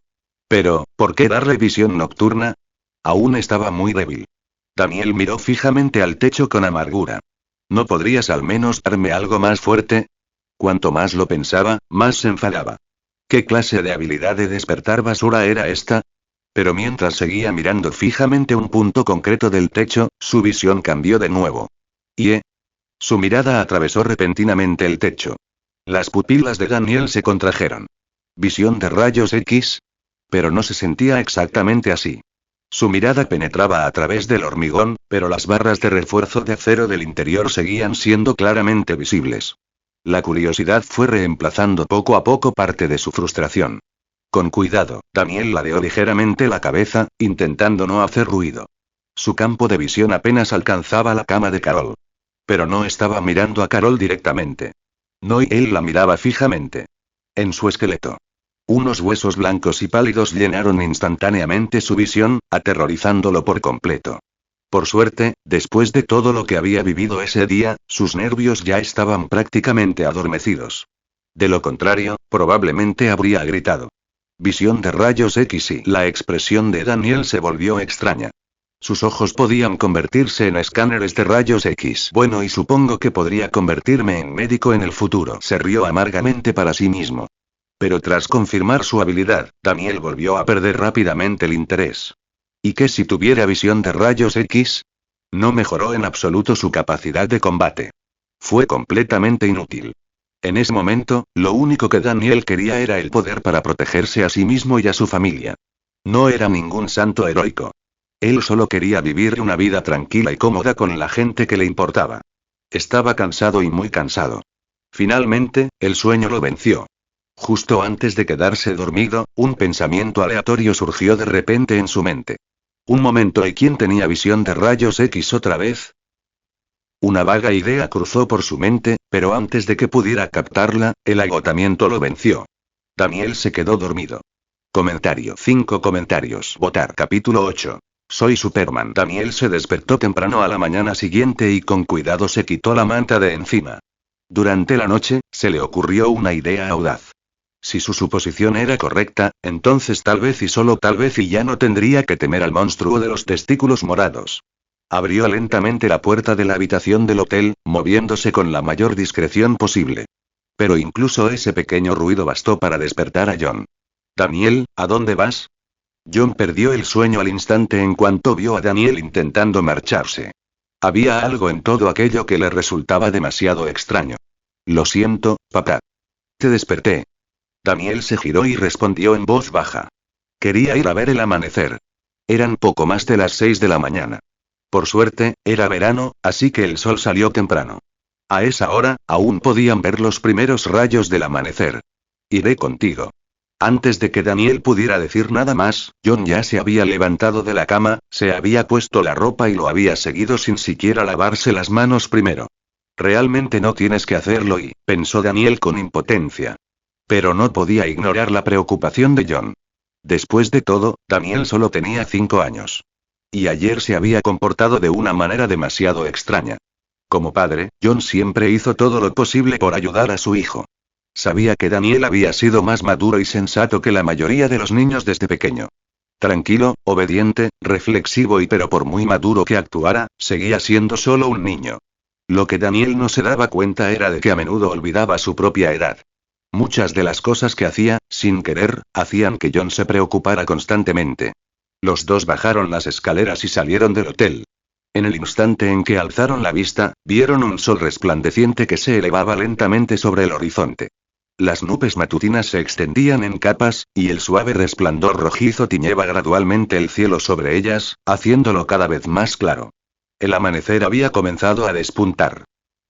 Pero, ¿por qué darle visión nocturna? Aún estaba muy débil. Daniel miró fijamente al techo con amargura. ¿No podrías al menos darme algo más fuerte? Cuanto más lo pensaba, más se enfadaba. ¿Qué clase de habilidad de despertar basura era esta? Pero mientras seguía mirando fijamente un punto concreto del techo, su visión cambió de nuevo. ¿Y? Su mirada atravesó repentinamente el techo. Las pupilas de Daniel se contrajeron. ¿Visión de rayos X? Pero no se sentía exactamente así. Su mirada penetraba a través del hormigón, pero las barras de refuerzo de acero del interior seguían siendo claramente visibles. La curiosidad fue reemplazando poco a poco parte de su frustración. Con cuidado, Daniel ladeó ligeramente la cabeza, intentando no hacer ruido. Su campo de visión apenas alcanzaba la cama de Carol. Pero no estaba mirando a Carol directamente. No, y él la miraba fijamente. En su esqueleto. Unos huesos blancos y pálidos llenaron instantáneamente su visión, aterrorizándolo por completo. Por suerte, después de todo lo que había vivido ese día, sus nervios ya estaban prácticamente adormecidos. De lo contrario, probablemente habría gritado. Visión de rayos X y la expresión de Daniel se volvió extraña. Sus ojos podían convertirse en escáneres de rayos X. Bueno, y supongo que podría convertirme en médico en el futuro. Se rió amargamente para sí mismo. Pero tras confirmar su habilidad, Daniel volvió a perder rápidamente el interés. ¿Y qué si tuviera visión de rayos X? No mejoró en absoluto su capacidad de combate. Fue completamente inútil. En ese momento, lo único que Daniel quería era el poder para protegerse a sí mismo y a su familia. No era ningún santo heroico. Él solo quería vivir una vida tranquila y cómoda con la gente que le importaba. Estaba cansado y muy cansado. Finalmente, el sueño lo venció. Justo antes de quedarse dormido, un pensamiento aleatorio surgió de repente en su mente. Un momento, ¿y quién tenía visión de rayos X otra vez? Una vaga idea cruzó por su mente, pero antes de que pudiera captarla, el agotamiento lo venció. Daniel se quedó dormido. Comentario. 5 comentarios. Votar. Capítulo 8. Soy Superman. Daniel se despertó temprano a la mañana siguiente y con cuidado se quitó la manta de encima. Durante la noche, se le ocurrió una idea audaz. Si su suposición era correcta, entonces tal vez y solo tal vez y ya no tendría que temer al monstruo de los testículos morados. Abrió lentamente la puerta de la habitación del hotel, moviéndose con la mayor discreción posible. Pero incluso ese pequeño ruido bastó para despertar a John. «Daniel, ¿a dónde vas?» John perdió el sueño al instante en cuanto vio a Daniel intentando marcharse. Había algo en todo aquello que le resultaba demasiado extraño. «Lo siento, papá. Te desperté». Daniel se giró y respondió en voz baja. Quería ir a ver el amanecer. Eran poco más de las 6 de la mañana. Por suerte, era verano, así que el sol salió temprano. A esa hora, aún podían ver los primeros rayos del amanecer. Iré contigo. Antes de que Daniel pudiera decir nada más, John ya se había levantado de la cama, se había puesto la ropa y lo había seguido sin siquiera lavarse las manos primero. Realmente no tienes que hacerlo pensó Daniel con impotencia. Pero no podía ignorar la preocupación de John. Después de todo, Daniel solo tenía 5 años. Y ayer se había comportado de una manera demasiado extraña. Como padre, John siempre hizo todo lo posible por ayudar a su hijo. Sabía que Daniel había sido más maduro y sensato que la mayoría de los niños desde pequeño. Tranquilo, obediente, reflexivo pero por muy maduro que actuara, seguía siendo solo un niño. Lo que Daniel no se daba cuenta era de que a menudo olvidaba su propia edad. Muchas de las cosas que hacía, sin querer, hacían que John se preocupara constantemente. Los dos bajaron las escaleras y salieron del hotel. En el instante en que alzaron la vista, vieron un sol resplandeciente que se elevaba lentamente sobre el horizonte. Las nubes matutinas se extendían en capas, y el suave resplandor rojizo tiñeba gradualmente el cielo sobre ellas, haciéndolo cada vez más claro. El amanecer había comenzado a despuntar.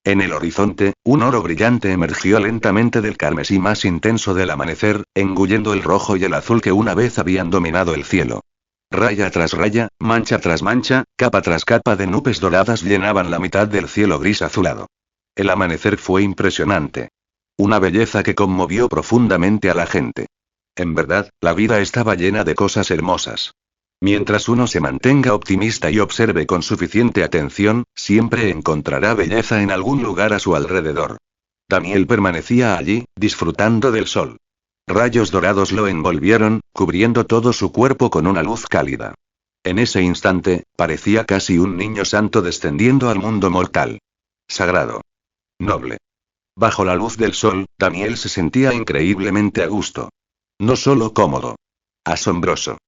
En el horizonte, un oro brillante emergió lentamente del carmesí más intenso del amanecer, engullendo el rojo y el azul que una vez habían dominado el cielo. Raya tras raya, mancha tras mancha, capa tras capa de nubes doradas llenaban la mitad del cielo gris azulado. El amanecer fue impresionante. Una belleza que conmovió profundamente a la gente. En verdad, la vida estaba llena de cosas hermosas. Mientras uno se mantenga optimista y observe con suficiente atención, siempre encontrará belleza en algún lugar a su alrededor. Daniel permanecía allí, disfrutando del sol. Rayos dorados lo envolvieron, cubriendo todo su cuerpo con una luz cálida. En ese instante, parecía casi un niño santo descendiendo al mundo mortal. Sagrado. Noble. Bajo la luz del sol, Daniel se sentía increíblemente a gusto. No solo cómodo. Asombroso.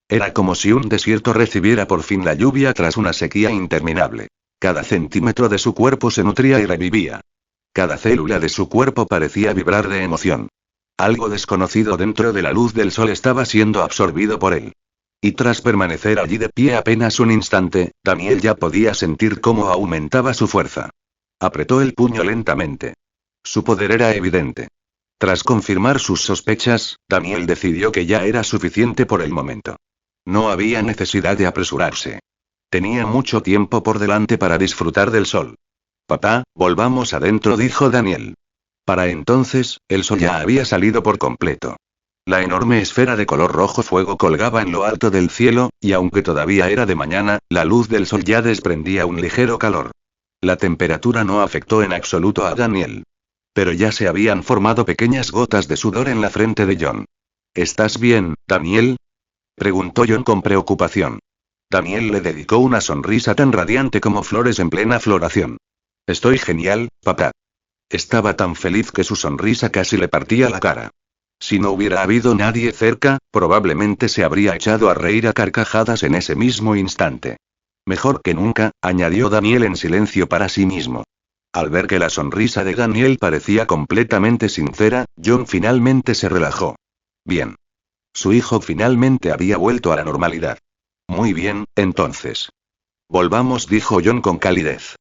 Era como si un desierto recibiera por fin la lluvia tras una sequía interminable. Cada centímetro de su cuerpo se nutría y revivía. Cada célula de su cuerpo parecía vibrar de emoción. Algo desconocido dentro de la luz del sol estaba siendo absorbido por él. Y tras permanecer allí de pie apenas un instante, Daniel ya podía sentir cómo aumentaba su fuerza. Apretó el puño lentamente. Su poder era evidente. Tras confirmar sus sospechas, Daniel decidió que ya era suficiente por el momento. No había necesidad de apresurarse. Tenía mucho tiempo por delante para disfrutar del sol. Papá, volvamos adentro, dijo Daniel. Para entonces, el sol ya había salido por completo. La enorme esfera de color rojo fuego colgaba en lo alto del cielo, y aunque todavía era de mañana, la luz del sol ya desprendía un ligero calor. La temperatura no afectó en absoluto a Daniel. Pero ya se habían formado pequeñas gotas de sudor en la frente de John. ¿Estás bien, Daniel?, preguntó John con preocupación. Daniel le dedicó una sonrisa tan radiante como flores en plena floración. Estoy genial, papá. Estaba tan feliz que su sonrisa casi le partía la cara. Si no hubiera habido nadie cerca, probablemente se habría echado a reír a carcajadas en ese mismo instante. Mejor que nunca, añadió Daniel en silencio para sí mismo. Al ver que la sonrisa de Daniel parecía completamente sincera, John finalmente se relajó. Bien. Su hijo finalmente había vuelto a la normalidad. Muy bien, entonces. Volvamos, dijo John con calidez.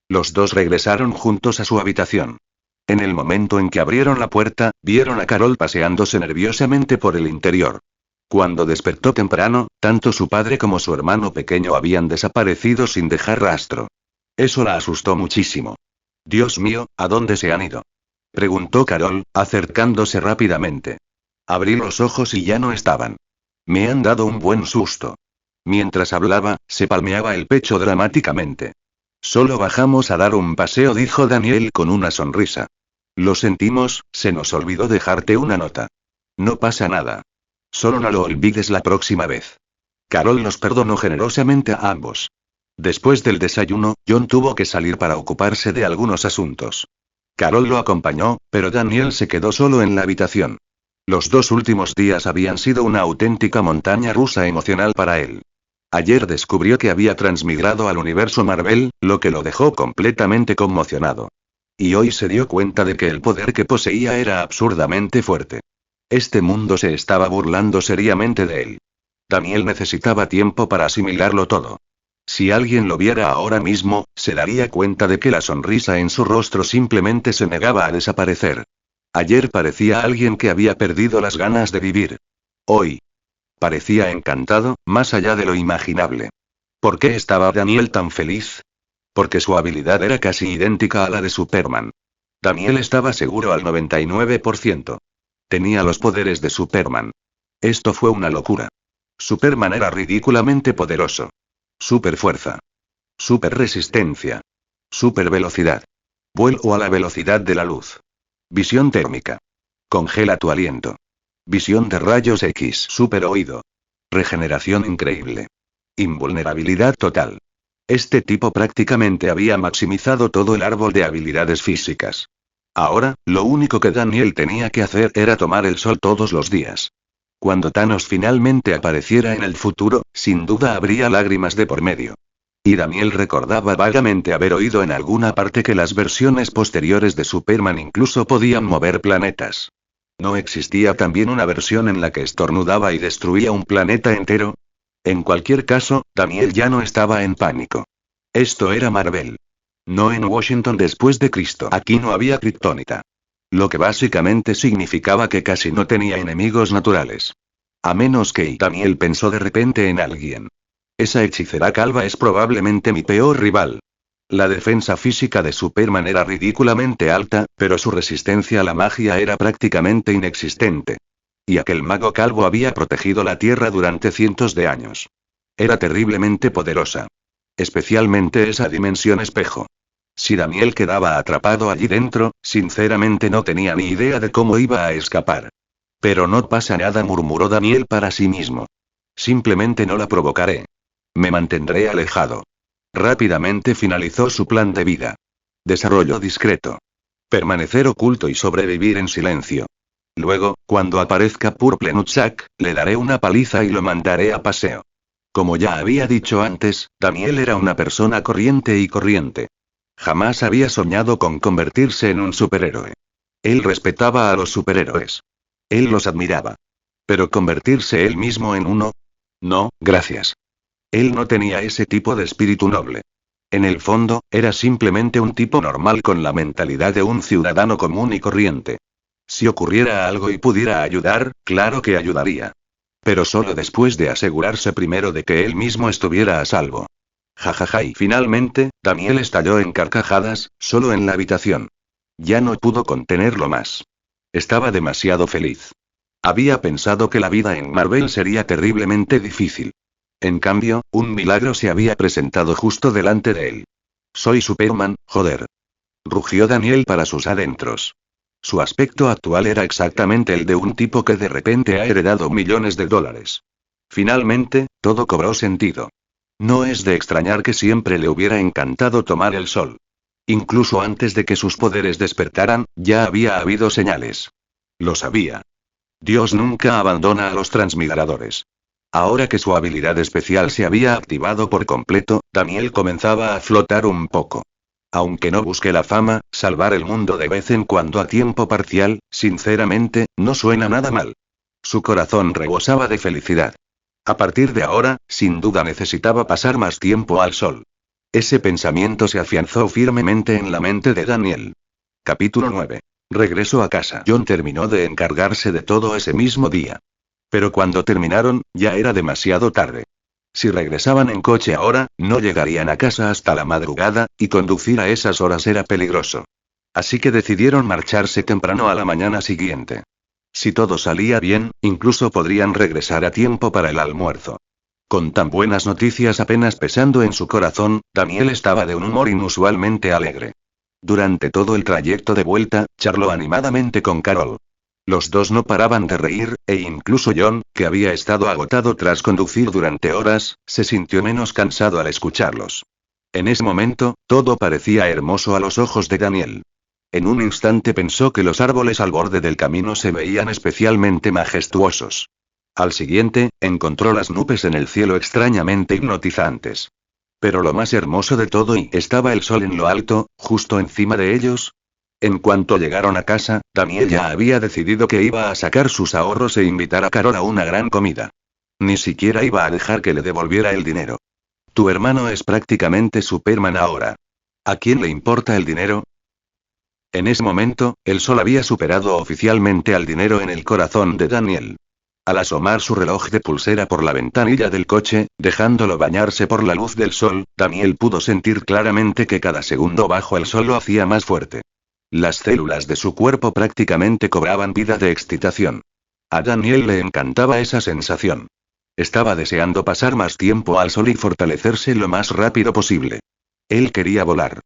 Los dos regresaron juntos a su habitación. En el momento en que abrieron la puerta, vieron a Carol paseándose nerviosamente por el interior. Cuando despertó temprano, tanto su padre como su hermano pequeño habían desaparecido sin dejar rastro. Eso la asustó muchísimo. Dios mío, ¿a dónde se han ido?, preguntó Carol, acercándose rápidamente. Abrí los ojos y ya no estaban. Me han dado un buen susto. Mientras hablaba, se palmeaba el pecho dramáticamente. Solo bajamos a dar un paseo, dijo Daniel con una sonrisa. Lo sentimos, se nos olvidó dejarte una nota. No pasa nada. Solo no lo olvides la próxima vez. Carol nos perdonó generosamente a ambos. Después del desayuno, John tuvo que salir para ocuparse de algunos asuntos. Carol lo acompañó, pero Daniel se quedó solo en la habitación. Los 2 últimos días habían sido una auténtica montaña rusa emocional para él. Ayer descubrió que había transmigrado al universo Marvel, lo que lo dejó completamente conmocionado. Y hoy se dio cuenta de que el poder que poseía era absurdamente fuerte. Este mundo se estaba burlando seriamente de él. Daniel necesitaba tiempo para asimilarlo todo. Si alguien lo viera ahora mismo, se daría cuenta de que la sonrisa en su rostro simplemente se negaba a desaparecer. Ayer parecía alguien que había perdido las ganas de vivir. Hoy parecía encantado, más allá de lo imaginable. ¿Por qué estaba Daniel tan feliz? Porque su habilidad era casi idéntica a la de Superman. Daniel estaba seguro al 99%. Tenía los poderes de Superman. Esto fue una locura. Superman era ridículamente poderoso. Super fuerza. Super resistencia. Super velocidad. Vuelo a la velocidad de la luz. Visión térmica. Congela tu aliento. Visión de rayos X. Super oído. Regeneración increíble. Invulnerabilidad total. Este tipo prácticamente había maximizado todo el árbol de habilidades físicas. Ahora, lo único que Daniel tenía que hacer era tomar el sol todos los días. Cuando Thanos finalmente apareciera en el futuro, sin duda habría lágrimas de por medio. Y Daniel recordaba vagamente haber oído en alguna parte que las versiones posteriores de Superman incluso podían mover planetas. ¿No existía también una versión en la que estornudaba y destruía un planeta entero? En cualquier caso, Daniel ya no estaba en pánico. Esto era Marvel. No en Washington después de Cristo. Aquí no había kriptonita. Lo que básicamente significaba que casi no tenía enemigos naturales. A menos que Daniel pensó de repente en alguien. Esa hechicera calva es probablemente mi peor rival. La defensa física de Superman era ridículamente alta, pero su resistencia a la magia era prácticamente inexistente. Y aquel mago calvo había protegido la Tierra durante cientos de años. Era terriblemente poderosa. Especialmente esa dimensión espejo. Si Daniel quedaba atrapado allí dentro, sinceramente no tenía ni idea de cómo iba a escapar. Pero no pasa nada, murmuró Daniel para sí mismo. Simplemente no la provocaré. Me mantendré alejado. Rápidamente finalizó su plan de vida. Desarrollo discreto. Permanecer oculto y sobrevivir en silencio. Luego, cuando aparezca Purple Nutsack, le daré una paliza y lo mandaré a paseo. Como ya había dicho antes, Daniel era una persona corriente y corriente. Jamás había soñado con convertirse en un superhéroe. Él respetaba a los superhéroes. Él los admiraba. Pero convertirse él mismo en uno. No, gracias. Él no tenía ese tipo de espíritu noble. En el fondo, era simplemente un tipo normal con la mentalidad de un ciudadano común y corriente. Si ocurriera algo y pudiera ayudar, claro que ayudaría. Pero solo después de asegurarse primero de que él mismo estuviera a salvo. Jajaja, y finalmente, Daniel estalló en carcajadas, solo en la habitación. Ya no pudo contenerlo más. Estaba demasiado feliz. Había pensado que la vida en Marvel sería terriblemente difícil. En cambio, un milagro se había presentado justo delante de él. Soy Superman, joder. Rugió Daniel para sus adentros. Su aspecto actual era exactamente el de un tipo que de repente ha heredado millones de dólares. Finalmente, todo cobró sentido. No es de extrañar que siempre le hubiera encantado tomar el sol. Incluso antes de que sus poderes despertaran, ya había habido señales. Lo sabía. Dios nunca abandona a los transmigradores. Ahora que su habilidad especial se había activado por completo, Daniel comenzaba a flotar un poco. Aunque no busque la fama, salvar el mundo de vez en cuando a tiempo parcial, sinceramente, no suena nada mal. Su corazón rebosaba de felicidad. A partir de ahora, sin duda necesitaba pasar más tiempo al sol. Ese pensamiento se afianzó firmemente en la mente de Daniel. Capítulo 9. Regreso a casa. John terminó de encargarse de todo ese mismo día. Pero cuando terminaron, ya era demasiado tarde. Si regresaban en coche ahora, no llegarían a casa hasta la madrugada, y conducir a esas horas era peligroso. Así que decidieron marcharse temprano a la mañana siguiente. Si todo salía bien, incluso podrían regresar a tiempo para el almuerzo. Con tan buenas noticias apenas pesando en su corazón, Daniel estaba de un humor inusualmente alegre. Durante todo el trayecto de vuelta, charló animadamente con Carol. Los dos no paraban de reír, e incluso John, que había estado agotado tras conducir durante horas, se sintió menos cansado al escucharlos. En ese momento, todo parecía hermoso a los ojos de Daniel. En un instante pensó que los árboles al borde del camino se veían especialmente majestuosos. Al siguiente, encontró las nubes en el cielo extrañamente hipnotizantes. Pero lo más hermoso de todo estaba el sol en lo alto, justo encima de ellos. En cuanto llegaron a casa, Daniel ya había decidido que iba a sacar sus ahorros e invitar a Carol a una gran comida. Ni siquiera iba a dejar que le devolviera el dinero. Tu hermano es prácticamente Superman ahora. ¿A quién le importa el dinero? En ese momento, el sol había superado oficialmente al dinero en el corazón de Daniel. Al asomar su reloj de pulsera por la ventanilla del coche, dejándolo bañarse por la luz del sol, Daniel pudo sentir claramente que cada segundo bajo el sol lo hacía más fuerte. Las células de su cuerpo prácticamente cobraban vida de excitación. A Daniel le encantaba esa sensación. Estaba deseando pasar más tiempo al sol y fortalecerse lo más rápido posible. Él quería volar.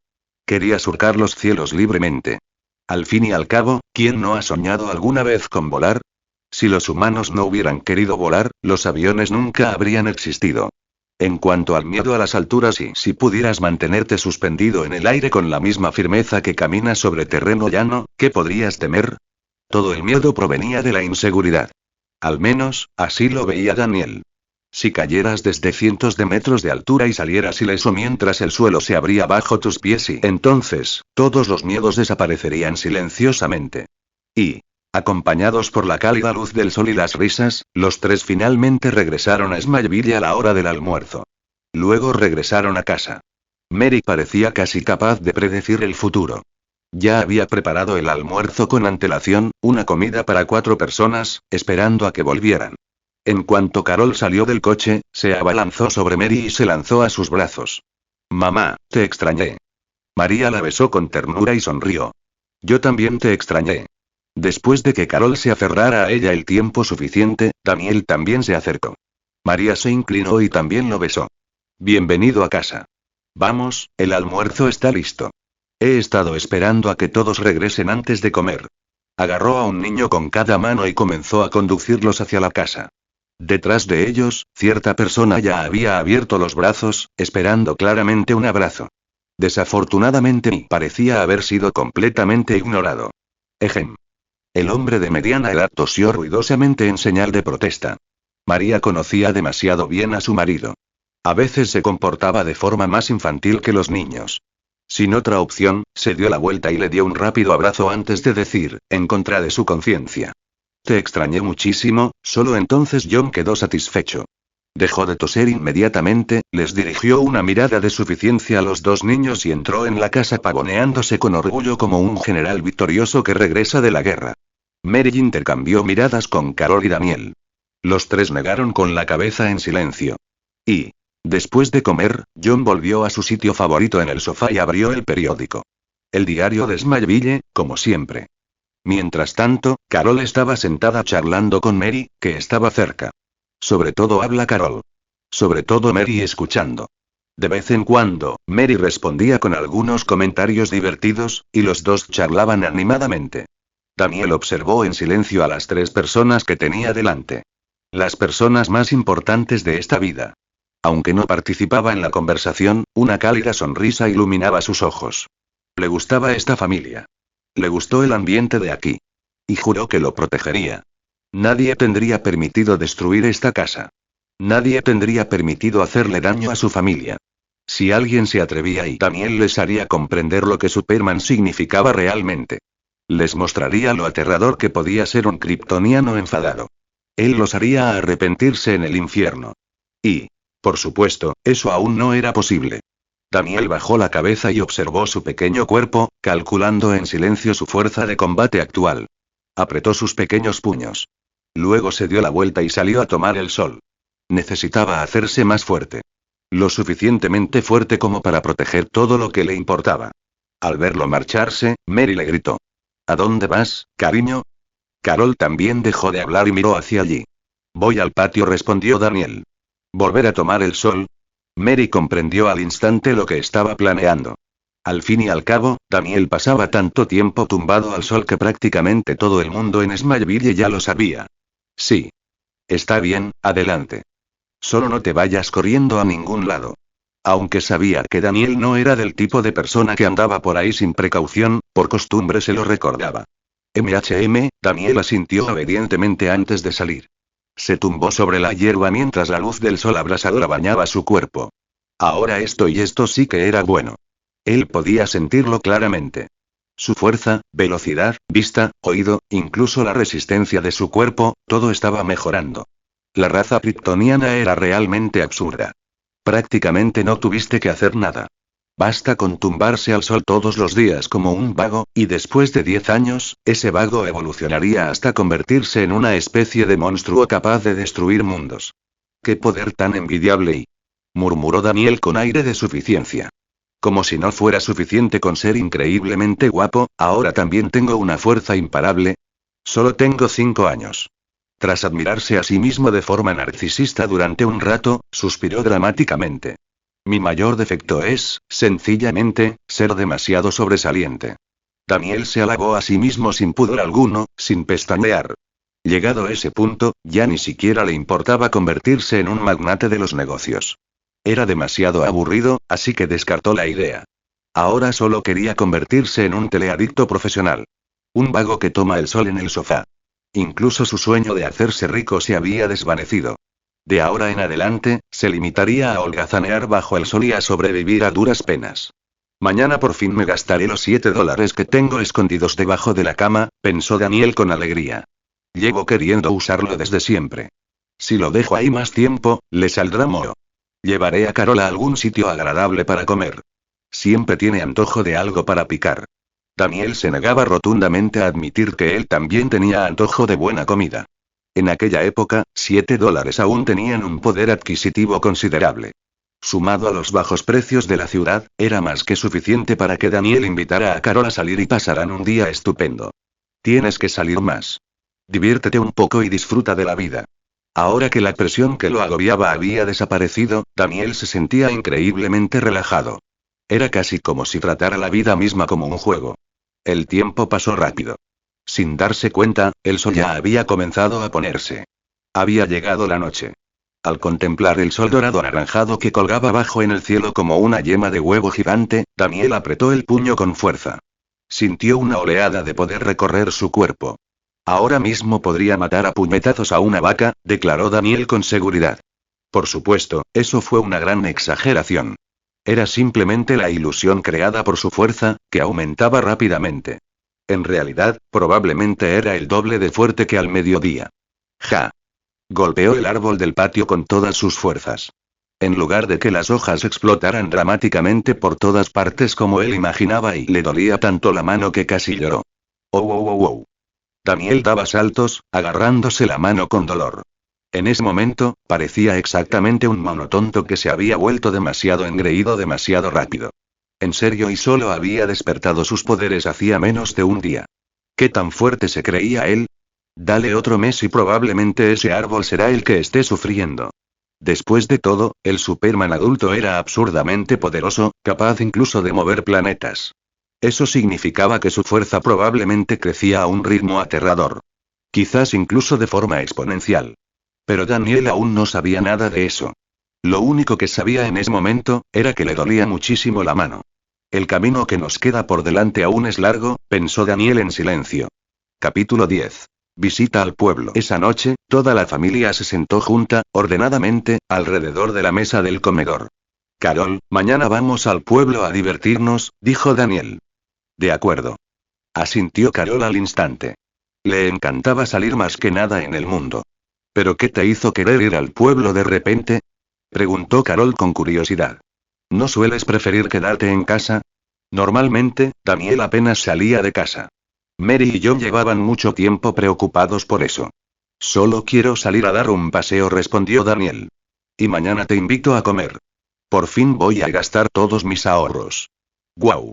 Quería surcar los cielos libremente. Al fin y al cabo, ¿quién no ha soñado alguna vez con volar? Si los humanos no hubieran querido volar, los aviones nunca habrían existido. En cuanto al miedo a las alturas y si pudieras mantenerte suspendido en el aire con la misma firmeza que caminas sobre terreno llano, ¿qué podrías temer? Todo el miedo provenía de la inseguridad. Al menos, así lo veía Daniel. Si cayeras desde cientos de metros de altura y salieras ileso mientras el suelo se abría bajo tus pies entonces, todos los miedos desaparecerían silenciosamente. Acompañados por la cálida luz del sol y las risas, los tres finalmente regresaron a Smallville a la hora del almuerzo. Luego regresaron a casa. Mary parecía casi capaz de predecir el futuro. Ya había preparado el almuerzo con antelación, una comida para 4 personas, esperando a que volvieran. En cuanto Carol salió del coche, se abalanzó sobre Mary y se lanzó a sus brazos. Mamá, te extrañé. María la besó con ternura y sonrió. Yo también te extrañé. Después de que Carol se aferrara a ella el tiempo suficiente, Daniel también se acercó. María se inclinó y también lo besó. Bienvenido a casa. Vamos, el almuerzo está listo. He estado esperando a que todos regresen antes de comer. Agarró a un niño con cada mano y comenzó a conducirlos hacia la casa. Detrás de ellos, cierta persona ya había abierto los brazos, esperando claramente un abrazo. Desafortunadamente, parecía haber sido completamente ignorado. Ejem. El hombre de mediana edad tosió ruidosamente en señal de protesta. María conocía demasiado bien a su marido. A veces se comportaba de forma más infantil que los niños. Sin otra opción, se dio la vuelta y le dio un rápido abrazo antes de decir, en contra de su conciencia. Te extrañé muchísimo. Solo entonces John quedó satisfecho. Dejó de toser inmediatamente, les dirigió una mirada de suficiencia a los dos niños y entró en la casa pavoneándose con orgullo como un general victorioso que regresa de la guerra. Mary intercambió miradas con Carol y Daniel. Los tres negaron con la cabeza en silencio. Después de comer, John volvió a su sitio favorito en el sofá y abrió el periódico. El diario de Smallville, como siempre. Mientras tanto, Carol estaba sentada charlando con Mary, que estaba cerca. Sobre todo habla Carol. Sobre todo Mary escuchando. De vez en cuando, Mary respondía con algunos comentarios divertidos, y los dos charlaban animadamente. Daniel observó en silencio a las tres personas que tenía delante. Las personas más importantes de esta vida. Aunque no participaba en la conversación, una cálida sonrisa iluminaba sus ojos. Le gustaba esta familia. Le gustó el ambiente de aquí. Y juró que lo protegería. Nadie tendría permitido destruir esta casa. Nadie tendría permitido hacerle daño a su familia. Si alguien se atrevía y Daniel les haría comprender lo que Superman significaba realmente. Les mostraría lo aterrador que podía ser un kryptoniano enfadado. Él los haría arrepentirse en el infierno. Por supuesto, eso aún no era posible. Daniel bajó la cabeza y observó su pequeño cuerpo, calculando en silencio su fuerza de combate actual. Apretó sus pequeños puños. Luego se dio la vuelta y salió a tomar el sol. Necesitaba hacerse más fuerte. Lo suficientemente fuerte como para proteger todo lo que le importaba. Al verlo marcharse, Mary le gritó. ¿A dónde vas, cariño? Carol también dejó de hablar y miró hacia allí. Voy al patio, respondió Daniel. ¿Volver a tomar el sol? Mary comprendió al instante lo que estaba planeando. Al fin y al cabo, Daniel pasaba tanto tiempo tumbado al sol que prácticamente todo el mundo en Smallville ya lo sabía. Sí. Está bien, adelante. Solo no te vayas corriendo a ningún lado. Aunque sabía que Daniel no era del tipo de persona que andaba por ahí sin precaución, por costumbre se lo recordaba. Daniel asintió obedientemente antes de salir. Se tumbó sobre la hierba mientras la luz del sol abrasadora bañaba su cuerpo. Ahora esto sí que era bueno. Él podía sentirlo claramente. Su fuerza, velocidad, vista, oído, incluso la resistencia de su cuerpo, todo estaba mejorando. La raza kryptoniana era realmente absurda. Prácticamente no tuviste que hacer nada. Basta con tumbarse al sol todos los días como un vago, y después de 10 años, ese vago evolucionaría hasta convertirse en una especie de monstruo capaz de destruir mundos. ¡Qué poder tan envidiable! Murmuró Daniel con aire de suficiencia. Como si no fuera suficiente con ser increíblemente guapo, ahora también tengo una fuerza imparable. Solo tengo 5 años. Tras admirarse a sí mismo de forma narcisista durante un rato, suspiró dramáticamente. Mi mayor defecto es, sencillamente, ser demasiado sobresaliente. Daniel se halagó a sí mismo sin pudor alguno, sin pestañear. Llegado a ese punto, ya ni siquiera le importaba convertirse en un magnate de los negocios. Era demasiado aburrido, así que descartó la idea. Ahora solo quería convertirse en un teleadicto profesional. Un vago que toma el sol en el sofá. Incluso su sueño de hacerse rico se había desvanecido. De ahora en adelante, se limitaría a holgazanear bajo el sol y a sobrevivir a duras penas. Mañana por fin me gastaré los $7 que tengo escondidos debajo de la cama, pensó Daniel con alegría. Llevo queriendo usarlo desde siempre. Si lo dejo ahí más tiempo, le saldrá moho. Llevaré a Carol a algún sitio agradable para comer. Siempre tiene antojo de algo para picar. Daniel se negaba rotundamente a admitir que él también tenía antojo de buena comida. En aquella época, $7 aún tenían un poder adquisitivo considerable. Sumado a los bajos precios de la ciudad, era más que suficiente para que Daniel invitara a Carol a salir y pasaran un día estupendo. Tienes que salir más. Diviértete un poco y disfruta de la vida. Ahora que la presión que lo agobiaba había desaparecido, Daniel se sentía increíblemente relajado. Era casi como si tratara la vida misma como un juego. El tiempo pasó rápido. Sin darse cuenta, el sol ya había comenzado a ponerse. Había llegado la noche. Al contemplar el sol dorado anaranjado que colgaba bajo en el cielo como una yema de huevo gigante, Daniel apretó el puño con fuerza. Sintió una oleada de poder recorrer su cuerpo. Ahora mismo podría matar a puñetazos a una vaca, declaró Daniel con seguridad. Por supuesto, eso fue una gran exageración. Era simplemente la ilusión creada por su fuerza, que aumentaba rápidamente. En realidad, probablemente era el doble de fuerte que al mediodía. ¡Ja! Golpeó el árbol del patio con todas sus fuerzas. En lugar de que las hojas explotaran dramáticamente por todas partes como él imaginaba y le dolía tanto la mano que casi lloró. ¡Oh, oh, oh, oh! Daniel daba saltos, agarrándose la mano con dolor. En ese momento, parecía exactamente un mono tonto que se había vuelto demasiado engreído demasiado rápido. En serio, y solo había despertado sus poderes hacía menos de un día. ¿Qué tan fuerte se creía él? Dale otro mes y probablemente ese árbol será el que esté sufriendo. Después de todo, el Superman adulto era absurdamente poderoso, capaz incluso de mover planetas. Eso significaba que su fuerza probablemente crecía a un ritmo aterrador. Quizás incluso de forma exponencial. Pero Daniel aún no sabía nada de eso. Lo único que sabía en ese momento, era que le dolía muchísimo la mano. El camino que nos queda por delante aún es largo, pensó Daniel en silencio. Capítulo 10. Visita al pueblo. Esa noche, toda la familia se sentó junta, ordenadamente, alrededor de la mesa del comedor. Carol, mañana vamos al pueblo a divertirnos, dijo Daniel. De acuerdo. Asintió Carol al instante. Le encantaba salir más que nada en el mundo. ¿Pero qué te hizo querer ir al pueblo de repente? Preguntó Carol con curiosidad. ¿No sueles preferir quedarte en casa? Normalmente, Daniel apenas salía de casa. Mary y yo llevaban mucho tiempo preocupados por eso. Solo quiero salir a dar un paseo, respondió Daniel. Y mañana te invito a comer. Por fin voy a gastar todos mis ahorros. ¡Guau!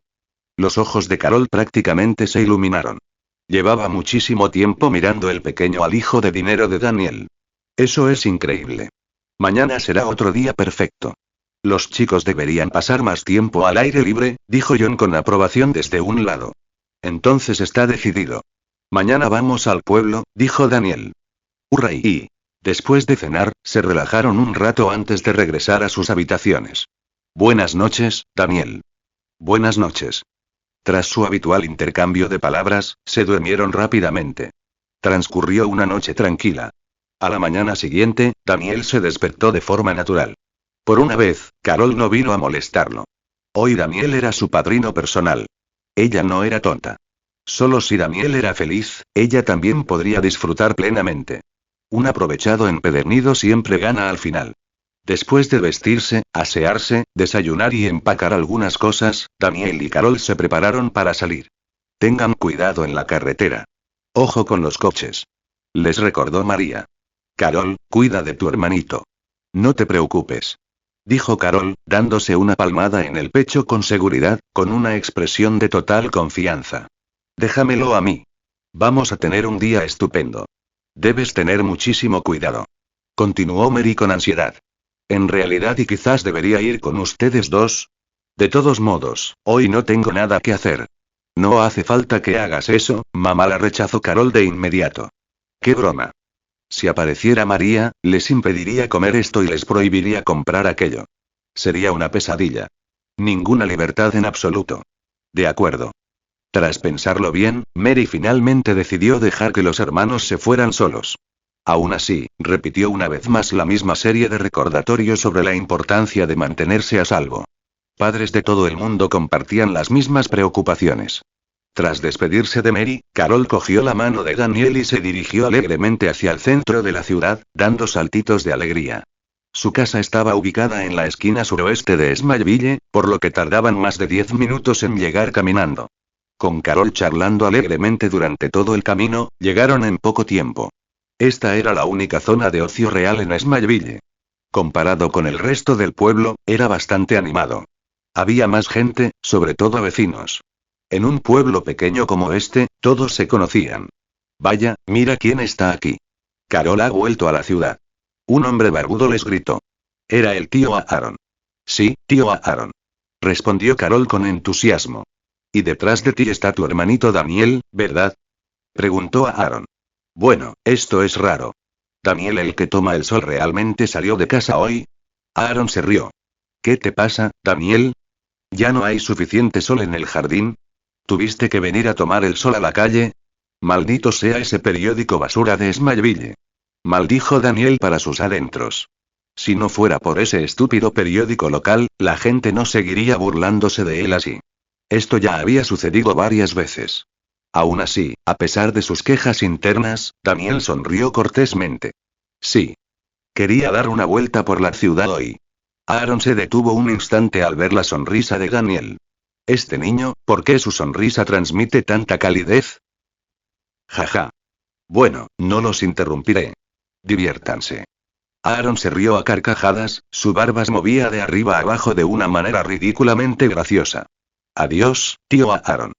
Los ojos de Carol prácticamente se iluminaron. Llevaba muchísimo tiempo mirando el pequeño alijo de dinero de Daniel. Eso es increíble. Mañana será otro día perfecto. Los chicos deberían pasar más tiempo al aire libre, dijo John con aprobación desde un lado. Entonces está decidido. Mañana vamos al pueblo, dijo Daniel. ¡Hurra! Y, después de cenar, se relajaron un rato antes de regresar a sus habitaciones. Buenas noches, Daniel. Buenas noches. Tras su habitual intercambio de palabras, se durmieron rápidamente. Transcurrió una noche tranquila. A la mañana siguiente, Daniel se despertó de forma natural. Por una vez, Carol no vino a molestarlo. Hoy Daniel era su padrino personal. Ella no era tonta. Solo si Daniel era feliz, ella también podría disfrutar plenamente. Un aprovechado empedernido siempre gana al final. Después de vestirse, asearse, desayunar y empacar algunas cosas, Daniel y Carol se prepararon para salir. Tengan cuidado en la carretera. Ojo con los coches. Les recordó María. Carol, cuida de tu hermanito. No te preocupes. Dijo Carol, dándose una palmada en el pecho con seguridad, con una expresión de total confianza. Déjamelo a mí. Vamos a tener un día estupendo. Debes tener muchísimo cuidado. Continuó Mary con ansiedad. En realidad, y quizás debería ir con ustedes dos. De todos modos, hoy no tengo nada que hacer. No hace falta que hagas eso, mamá, la rechazó Carol de inmediato. ¡Qué broma! Si apareciera María, les impediría comer esto y les prohibiría comprar aquello. Sería una pesadilla. Ninguna libertad en absoluto. De acuerdo. Tras pensarlo bien, Mary finalmente decidió dejar que los hermanos se fueran solos. Aún así, repitió una vez más la misma serie de recordatorios sobre la importancia de mantenerse a salvo. Padres de todo el mundo compartían las mismas preocupaciones. Tras despedirse de Mary, Carol cogió la mano de Daniel y se dirigió alegremente hacia el centro de la ciudad, dando saltitos de alegría. Su casa estaba ubicada en la esquina suroeste de Smallville, por lo que tardaban más de 10 minutos en llegar caminando. Con Carol charlando alegremente durante todo el camino, llegaron en poco tiempo. Esta era la única zona de ocio real en Smallville. Comparado con el resto del pueblo, era bastante animado. Había más gente, sobre todo vecinos. En un pueblo pequeño como este, todos se conocían. Vaya, mira quién está aquí. Carol ha vuelto a la ciudad. Un hombre barbudo les gritó. Era el tío Aaron. Sí, tío Aaron. Respondió Carol con entusiasmo. Y detrás de ti está tu hermanito Daniel, ¿verdad? Preguntó a Aaron. Bueno, esto es raro. ¿Daniel el que toma el sol realmente salió de casa hoy? Aaron se rió. ¿Qué te pasa, Daniel? ¿Ya no hay suficiente sol en el jardín? ¿Tuviste que venir a tomar el sol a la calle? Maldito sea ese periódico basura de Smallville. Maldijo Daniel para sus adentros. Si no fuera por ese estúpido periódico local, la gente no seguiría burlándose de él así. Esto ya había sucedido varias veces. Aún así, a pesar de sus quejas internas, Daniel sonrió cortésmente. Sí. Quería dar una vuelta por la ciudad hoy. Aaron se detuvo un instante al ver la sonrisa de Daniel. Este niño, ¿por qué su sonrisa transmite tanta calidez? Jaja. Bueno, no los interrumpiré. Diviértanse. Aaron se rió a carcajadas, su barba se movía de arriba a abajo de una manera ridículamente graciosa. Adiós, tío Aaron.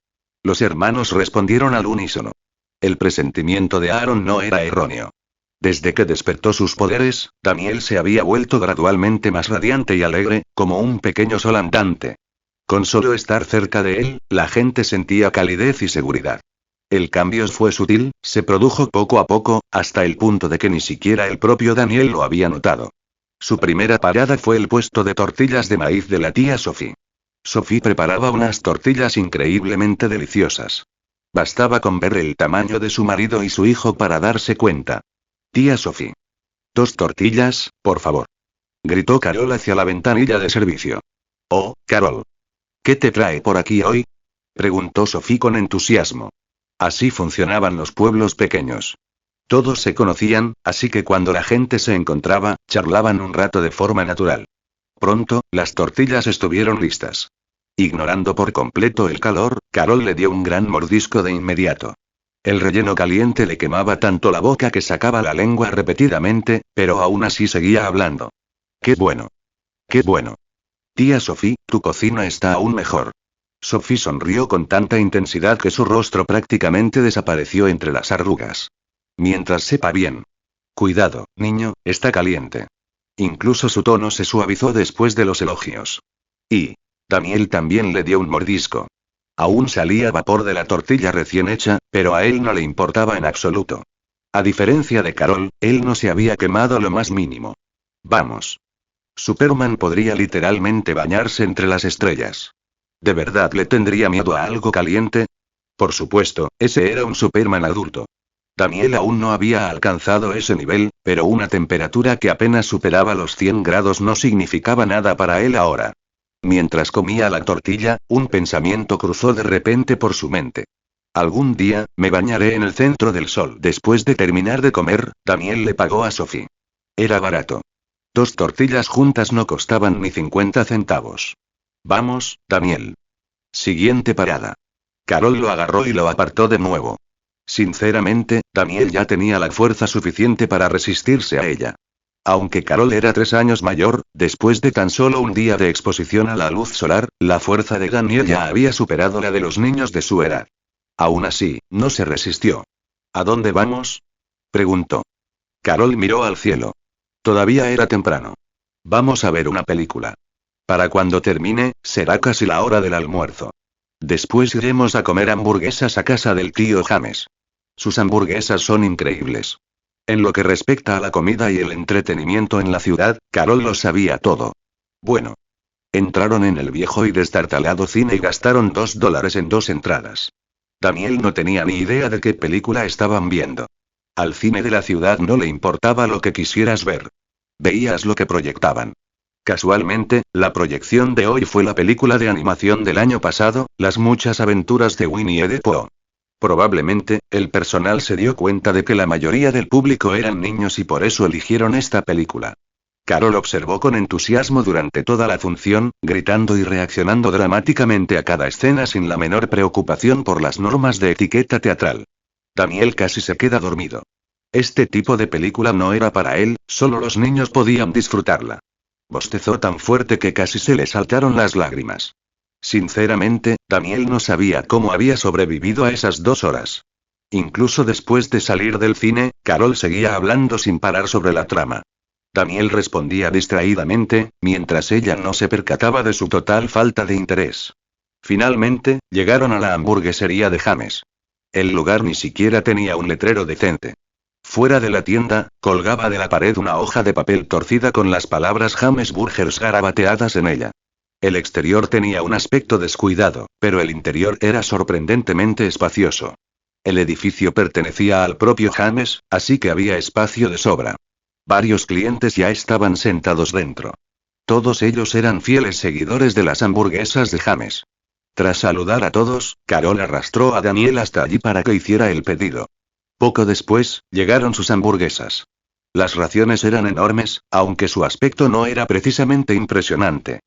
Los hermanos respondieron al unísono. El presentimiento de Aaron no era erróneo. Desde que despertó sus poderes, Daniel se había vuelto gradualmente más radiante y alegre, como un pequeño sol andante. Con solo estar cerca de él, la gente sentía calidez y seguridad. El cambio fue sutil, se produjo poco a poco, hasta el punto de que ni siquiera el propio Daniel lo había notado. Su primera parada fue el puesto de tortillas de maíz de la tía Sophie. Sophie preparaba unas tortillas increíblemente deliciosas. Bastaba con ver el tamaño de su marido y su hijo para darse cuenta. Tía Sophie. 2 tortillas, por favor. Gritó Carol hacia la ventanilla de servicio. Oh, Carol. ¿Qué te trae por aquí hoy? Preguntó Sophie con entusiasmo. Así funcionaban los pueblos pequeños. Todos se conocían, así que cuando la gente se encontraba, charlaban un rato de forma natural. Pronto, las tortillas estuvieron listas. Ignorando por completo el calor, Carol le dio un gran mordisco de inmediato. El relleno caliente le quemaba tanto la boca que sacaba la lengua repetidamente, pero aún así seguía hablando. ¡Qué bueno! ¡Qué bueno! Tía Sophie, tu cocina está aún mejor. Sophie sonrió con tanta intensidad que su rostro prácticamente desapareció entre las arrugas. Mientras sepa bien. Cuidado, niño, está caliente. Incluso su tono se suavizó después de los elogios. Y Daniel también le dio un mordisco. Aún salía vapor de la tortilla recién hecha, pero a él no le importaba en absoluto. A diferencia de Carol, él no se había quemado lo más mínimo. Vamos. Superman podría literalmente bañarse entre las estrellas. ¿De verdad le tendría miedo a algo caliente? Por supuesto, ese era un Superman adulto. Daniel aún no había alcanzado ese nivel, pero una temperatura que apenas superaba los 100 grados no significaba nada para él ahora. Mientras comía la tortilla, un pensamiento cruzó de repente por su mente. Algún día, me bañaré en el centro del sol. Después de terminar de comer, Daniel le pagó a Sophie. Era barato. 2 tortillas juntas no costaban ni 50 centavos. Vamos, Daniel. Siguiente parada. Carol lo agarró y lo apartó de nuevo. Sinceramente, Daniel ya tenía la fuerza suficiente para resistirse a ella. Aunque Carol era 3 años mayor, después de tan solo un día de exposición a la luz solar, la fuerza de Daniel ya había superado la de los niños de su edad. Aún así, no se resistió. ¿A dónde vamos? Preguntó. Carol miró al cielo. Todavía era temprano. Vamos a ver una película. Para cuando termine, será casi la hora del almuerzo. Después iremos a comer hamburguesas a casa del tío James. Sus hamburguesas son increíbles. En lo que respecta a la comida y el entretenimiento en la ciudad, Carol lo sabía todo. Bueno. Entraron en el viejo y destartalado cine y gastaron $2 en 2 entradas. Daniel no tenía ni idea de qué película estaban viendo. Al cine de la ciudad no le importaba lo que quisieras ver. Veías lo que proyectaban. Casualmente, la proyección de hoy fue la película de animación del año pasado, Las muchas aventuras de Winnie the Pooh. Probablemente, el personal se dio cuenta de que la mayoría del público eran niños y por eso eligieron esta película. Carol observó con entusiasmo durante toda la función, gritando y reaccionando dramáticamente a cada escena sin la menor preocupación por las normas de etiqueta teatral. Daniel casi se queda dormido. Este tipo de película no era para él, solo los niños podían disfrutarla. Bostezó tan fuerte que casi se le saltaron las lágrimas. Sinceramente, Daniel no sabía cómo había sobrevivido a esas 2 horas. Incluso después de salir del cine, Carol seguía hablando sin parar sobre la trama. Daniel respondía distraídamente, mientras ella no se percataba de su total falta de interés. Finalmente, llegaron a la hamburguesería de James. El lugar ni siquiera tenía un letrero decente. Fuera de la tienda, colgaba de la pared una hoja de papel torcida con las palabras James Burgers garabateadas en ella. El exterior tenía un aspecto descuidado, pero el interior era sorprendentemente espacioso. El edificio pertenecía al propio James, así que había espacio de sobra. Varios clientes ya estaban sentados dentro. Todos ellos eran fieles seguidores de las hamburguesas de James. Tras saludar a todos, Carol arrastró a Daniel hasta allí para que hiciera el pedido. Poco después, llegaron sus hamburguesas. Las raciones eran enormes, aunque su aspecto no era precisamente impresionante.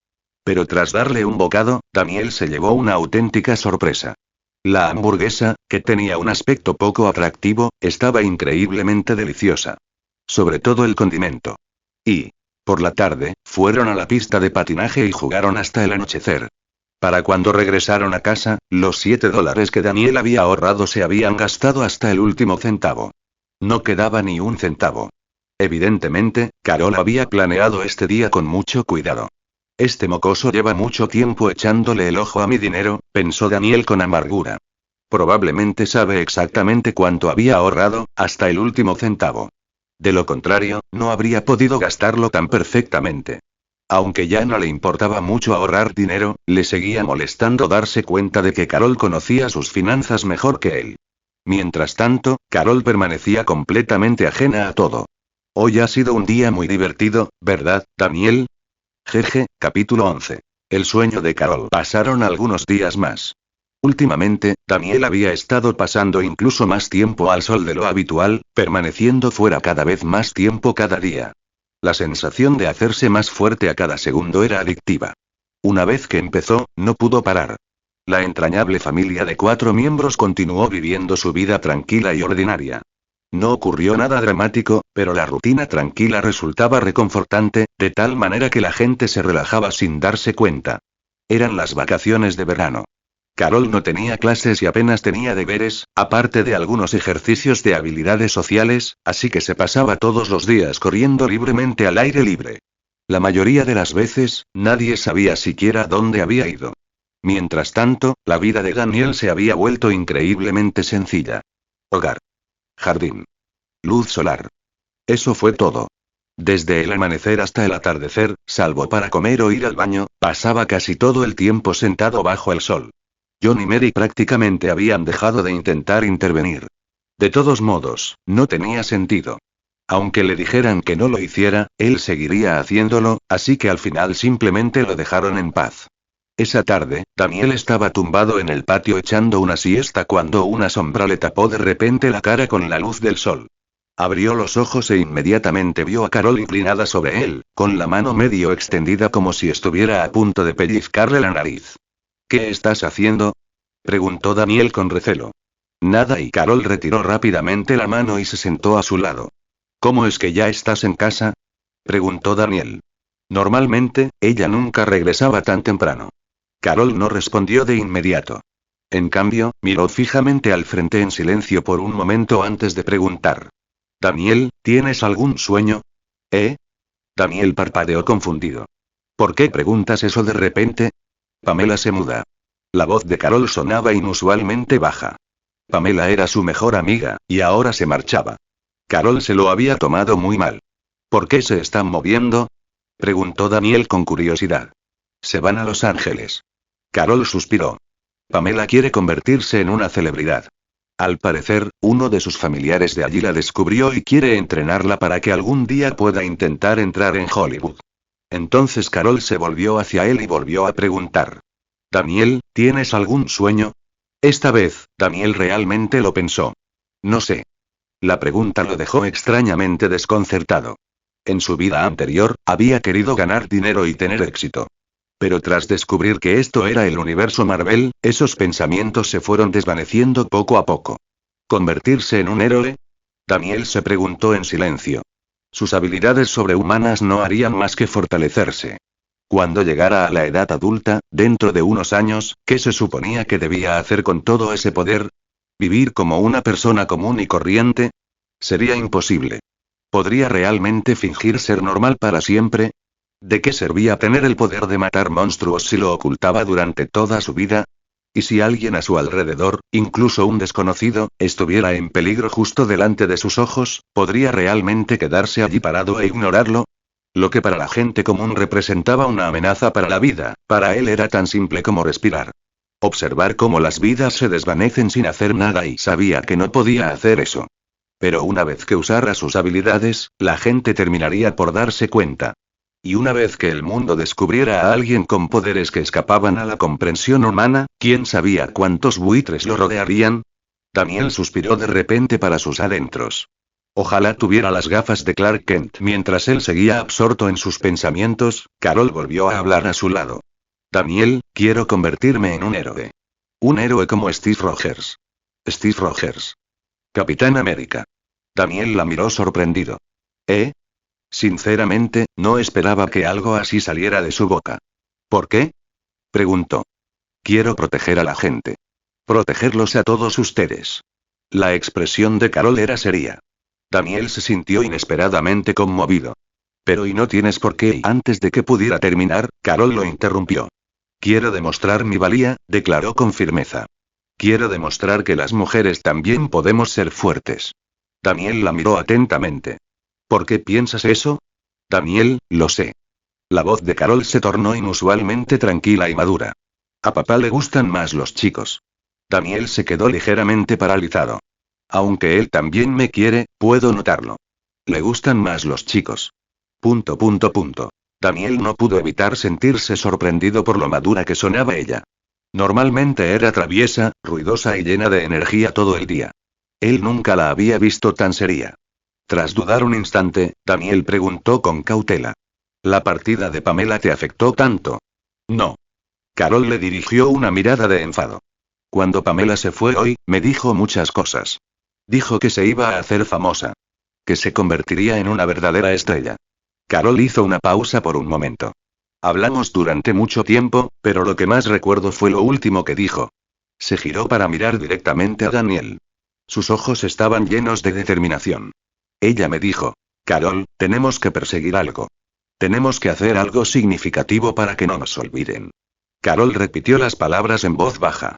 Pero tras darle un bocado, Daniel se llevó una auténtica sorpresa. La hamburguesa, que tenía un aspecto poco atractivo, estaba increíblemente deliciosa. Sobre todo el condimento. Y, por la tarde, fueron a la pista de patinaje y jugaron hasta el anochecer. Para cuando regresaron a casa, los $7 que Daniel había ahorrado se habían gastado hasta el último centavo. No quedaba ni un centavo. Evidentemente, Carol había planeado este día con mucho cuidado. Este mocoso lleva mucho tiempo echándole el ojo a mi dinero, pensó Daniel con amargura. Probablemente sabe exactamente cuánto había ahorrado, hasta el último centavo. De lo contrario, no habría podido gastarlo tan perfectamente. Aunque ya no le importaba mucho ahorrar dinero, le seguía molestando darse cuenta de que Carol conocía sus finanzas mejor que él. Mientras tanto, Carol permanecía completamente ajena a todo. Hoy ha sido un día muy divertido, ¿verdad, Daniel? Jeje, capítulo 11. El sueño de Carol. Pasaron algunos días más. Últimamente, Daniel había estado pasando incluso más tiempo al sol de lo habitual, permaneciendo fuera cada vez más tiempo cada día. La sensación de hacerse más fuerte a cada segundo era adictiva. Una vez que empezó, no pudo parar. La entrañable familia de 4 miembros continuó viviendo su vida tranquila y ordinaria. No ocurrió nada dramático, pero la rutina tranquila resultaba reconfortante, de tal manera que la gente se relajaba sin darse cuenta. Eran las vacaciones de verano. Carol no tenía clases y apenas tenía deberes, aparte de algunos ejercicios de habilidades sociales, así que se pasaba todos los días corriendo libremente al aire libre. La mayoría de las veces, nadie sabía siquiera dónde había ido. Mientras tanto, la vida de Daniel se había vuelto increíblemente sencilla. Hogar. Jardín. Luz solar. Eso fue todo. Desde el amanecer hasta el atardecer, salvo para comer o ir al baño, pasaba casi todo el tiempo sentado bajo el sol. John y Mary prácticamente habían dejado de intentar intervenir. De todos modos, no tenía sentido. Aunque le dijeran que no lo hiciera, él seguiría haciéndolo, así que al final simplemente lo dejaron en paz. Esa tarde, Daniel estaba tumbado en el patio echando una siesta cuando una sombra le tapó de repente la cara con la luz del sol. Abrió los ojos e inmediatamente vio a Carol inclinada sobre él, con la mano medio extendida como si estuviera a punto de pellizcarle la nariz. ¿Qué estás haciendo?, preguntó Daniel con recelo. Nada, y Carol retiró rápidamente la mano y se sentó a su lado. ¿Cómo es que ya estás en casa?, preguntó Daniel. Normalmente, ella nunca regresaba tan temprano. Carol no respondió de inmediato. En cambio, miró fijamente al frente en silencio por un momento antes de preguntar. Daniel, ¿tienes algún sueño? ¿Eh? Daniel parpadeó confundido. ¿Por qué preguntas eso de repente? Pamela se muda. La voz de Carol sonaba inusualmente baja. Pamela era su mejor amiga, y ahora se marchaba. Carol se lo había tomado muy mal. ¿Por qué se están moviendo?, preguntó Daniel con curiosidad. Se van a Los Ángeles. Carol suspiró. Pamela quiere convertirse en una celebridad. Al parecer, uno de sus familiares de allí la descubrió y quiere entrenarla para que algún día pueda intentar entrar en Hollywood. Entonces Carol se volvió hacia él y volvió a preguntar. Daniel, ¿tienes algún sueño? Esta vez, Daniel realmente lo pensó. No sé. La pregunta lo dejó extrañamente desconcertado. En su vida anterior, había querido ganar dinero y tener éxito. Pero tras descubrir que esto era el universo Marvel, esos pensamientos se fueron desvaneciendo poco a poco. ¿Convertirse en un héroe? Daniel se preguntó en silencio. Sus habilidades sobrehumanas no harían más que fortalecerse. Cuando llegara a la edad adulta, dentro de unos años, ¿qué se suponía que debía hacer con todo ese poder? ¿Vivir como una persona común y corriente? Sería imposible. ¿Podría realmente fingir ser normal para siempre? ¿De qué servía tener el poder de matar monstruos si lo ocultaba durante toda su vida? ¿Y si alguien a su alrededor, incluso un desconocido, estuviera en peligro justo delante de sus ojos, podría realmente quedarse allí parado e ignorarlo? Lo que para la gente común representaba una amenaza para la vida, para él era tan simple como respirar. Observar cómo las vidas se desvanecen sin hacer nada y sabía que no podía hacer eso. Pero una vez que usara sus habilidades, la gente terminaría por darse cuenta. Y una vez que el mundo descubriera a alguien con poderes que escapaban a la comprensión humana, ¿quién sabía cuántos buitres lo rodearían? Daniel suspiró de repente para sus adentros. Ojalá tuviera las gafas de Clark Kent. Mientras él seguía absorto en sus pensamientos, Carol volvió a hablar a su lado. Daniel, quiero convertirme en un héroe. Un héroe como Steve Rogers. Steve Rogers. Capitán América. Daniel la miró sorprendido. ¿Eh? Sinceramente, no esperaba que algo así saliera de su boca. ¿Por qué? Preguntó. Quiero proteger a la gente. Protegerlos a todos ustedes. La expresión de Carol era seria. Daniel se sintió inesperadamente conmovido. Pero ¿y no tienes por qué? Y antes de que pudiera terminar, Carol lo interrumpió. Quiero demostrar mi valía, declaró con firmeza. Quiero demostrar que las mujeres también podemos ser fuertes. Daniel la miró atentamente. ¿Por qué piensas eso? Daniel, lo sé. La voz de Carol se tornó inusualmente tranquila y madura. A papá le gustan más los chicos. Daniel se quedó ligeramente paralizado. Aunque él también me quiere, puedo notarlo. Le gustan más los chicos. ... Daniel no pudo evitar sentirse sorprendido por lo madura que sonaba ella. Normalmente era traviesa, ruidosa y llena de energía todo el día. Él nunca la había visto tan seria. Tras dudar un instante, Daniel preguntó con cautela. ¿La partida de Pamela te afectó tanto? No. Carol le dirigió una mirada de enfado. Cuando Pamela se fue hoy, me dijo muchas cosas. Dijo que se iba a hacer famosa. Que se convertiría en una verdadera estrella. Carol hizo una pausa por un momento. Hablamos durante mucho tiempo, pero lo que más recuerdo fue lo último que dijo. Se giró para mirar directamente a Daniel. Sus ojos estaban llenos de determinación. Ella me dijo, Carol, tenemos que perseguir algo. Tenemos que hacer algo significativo para que no nos olviden. Carol repitió las palabras en voz baja.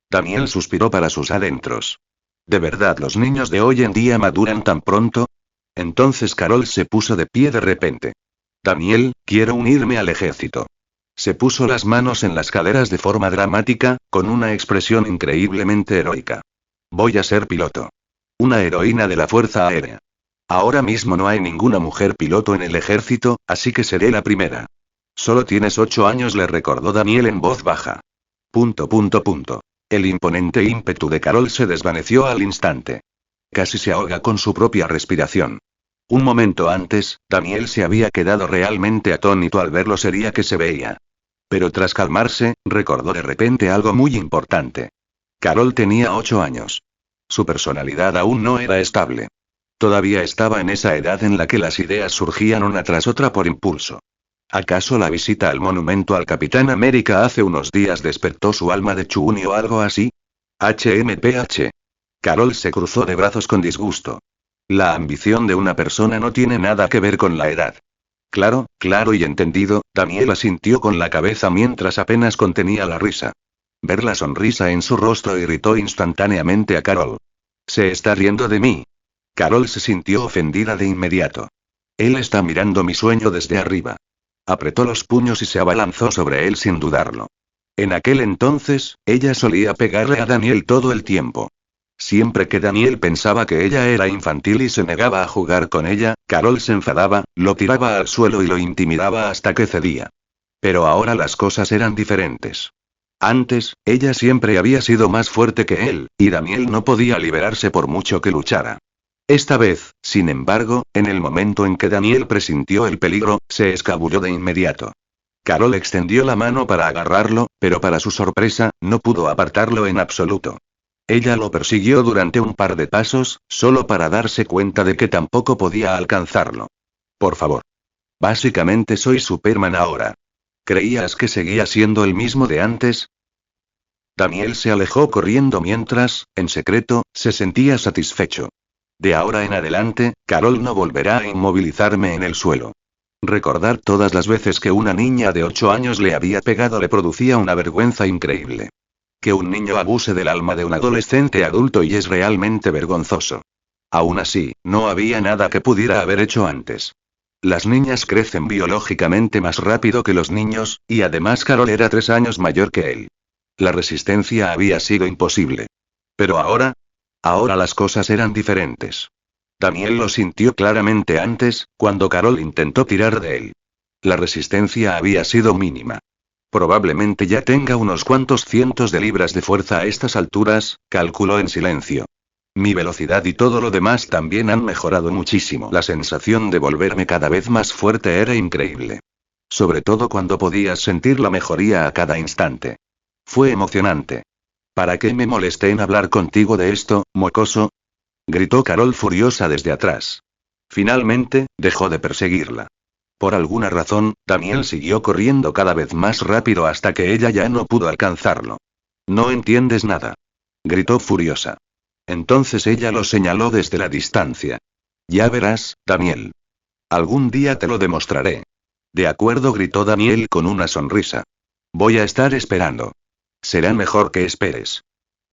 Daniel suspiró para sus adentros. ¿De verdad los niños de hoy en día maduran tan pronto? Entonces Carol se puso de pie de repente. Daniel, quiero unirme al ejército. Se puso las manos en las caderas de forma dramática, con una expresión increíblemente heroica. Voy a ser piloto. Una heroína de la Fuerza Aérea. Ahora mismo no hay ninguna mujer piloto en el ejército, así que seré la primera. Solo tienes 8 años, le recordó Daniel en voz baja. ... El imponente ímpetu de Carol se desvaneció al instante. Casi se ahoga con su propia respiración. Un momento antes, Daniel se había quedado realmente atónito al ver lo seria que se veía. Pero tras calmarse, recordó de repente algo muy importante. Carol tenía 8 años. Su personalidad aún no era estable. Todavía estaba en esa edad en la que las ideas surgían una tras otra por impulso. ¿Acaso la visita al monumento al Capitán América hace unos días despertó su alma de Chuni o algo así? HMPH. Carol se cruzó de brazos con disgusto. La ambición de una persona no tiene nada que ver con la edad. Claro, claro y entendido, Daniel asintió con la cabeza mientras apenas contenía la risa. Ver la sonrisa en su rostro irritó instantáneamente a Carol. ¿Se está riendo de mí? Carol se sintió ofendida de inmediato. Él está mirando mi sueño desde arriba. Apretó los puños y se abalanzó sobre él sin dudarlo. En aquel entonces, ella solía pegarle a Daniel todo el tiempo. Siempre que Daniel pensaba que ella era infantil y se negaba a jugar con ella, Carol se enfadaba, lo tiraba al suelo y lo intimidaba hasta que cedía. Pero ahora las cosas eran diferentes. Antes, ella siempre había sido más fuerte que él, y Daniel no podía liberarse por mucho que luchara. Esta vez, sin embargo, en el momento en que Daniel presintió el peligro, se escabulló de inmediato. Carol extendió la mano para agarrarlo, pero para su sorpresa, no pudo apartarlo en absoluto. Ella lo persiguió durante un par de pasos, solo para darse cuenta de que tampoco podía alcanzarlo. Por favor. Básicamente soy Superman ahora. ¿Creías que seguía siendo el mismo de antes? Daniel se alejó corriendo mientras, en secreto, se sentía satisfecho. De ahora en adelante, Carol no volverá a inmovilizarme en el suelo. Recordar todas las veces que una niña de 8 años le había pegado le producía una vergüenza increíble. Que un niño abuse del alma de un adolescente adulto y es realmente vergonzoso. Aún así, no había nada que pudiera haber hecho antes. Las niñas crecen biológicamente más rápido que los niños, y además Carol era 3 años mayor que él. La resistencia había sido imposible. Pero ahora las cosas eran diferentes. Daniel lo sintió claramente antes, cuando Carol intentó tirar de él. La resistencia había sido mínima. Probablemente ya tenga unos cuantos cientos de libras de fuerza a estas alturas, calculó en silencio. Mi velocidad y todo lo demás también han mejorado muchísimo. La sensación de volverme cada vez más fuerte era increíble. Sobre todo cuando podías sentir la mejoría a cada instante. Fue emocionante. ¿Para qué me molesté en hablar contigo de esto, mocoso? Gritó Carol furiosa desde atrás. Finalmente, dejó de perseguirla. Por alguna razón, Daniel siguió corriendo cada vez más rápido hasta que ella ya no pudo alcanzarlo. No entiendes nada. Gritó furiosa. Entonces ella lo señaló desde la distancia. Ya verás, Daniel. Algún día te lo demostraré. De acuerdo, gritó Daniel con una sonrisa. Voy a estar esperando. Será mejor que esperes.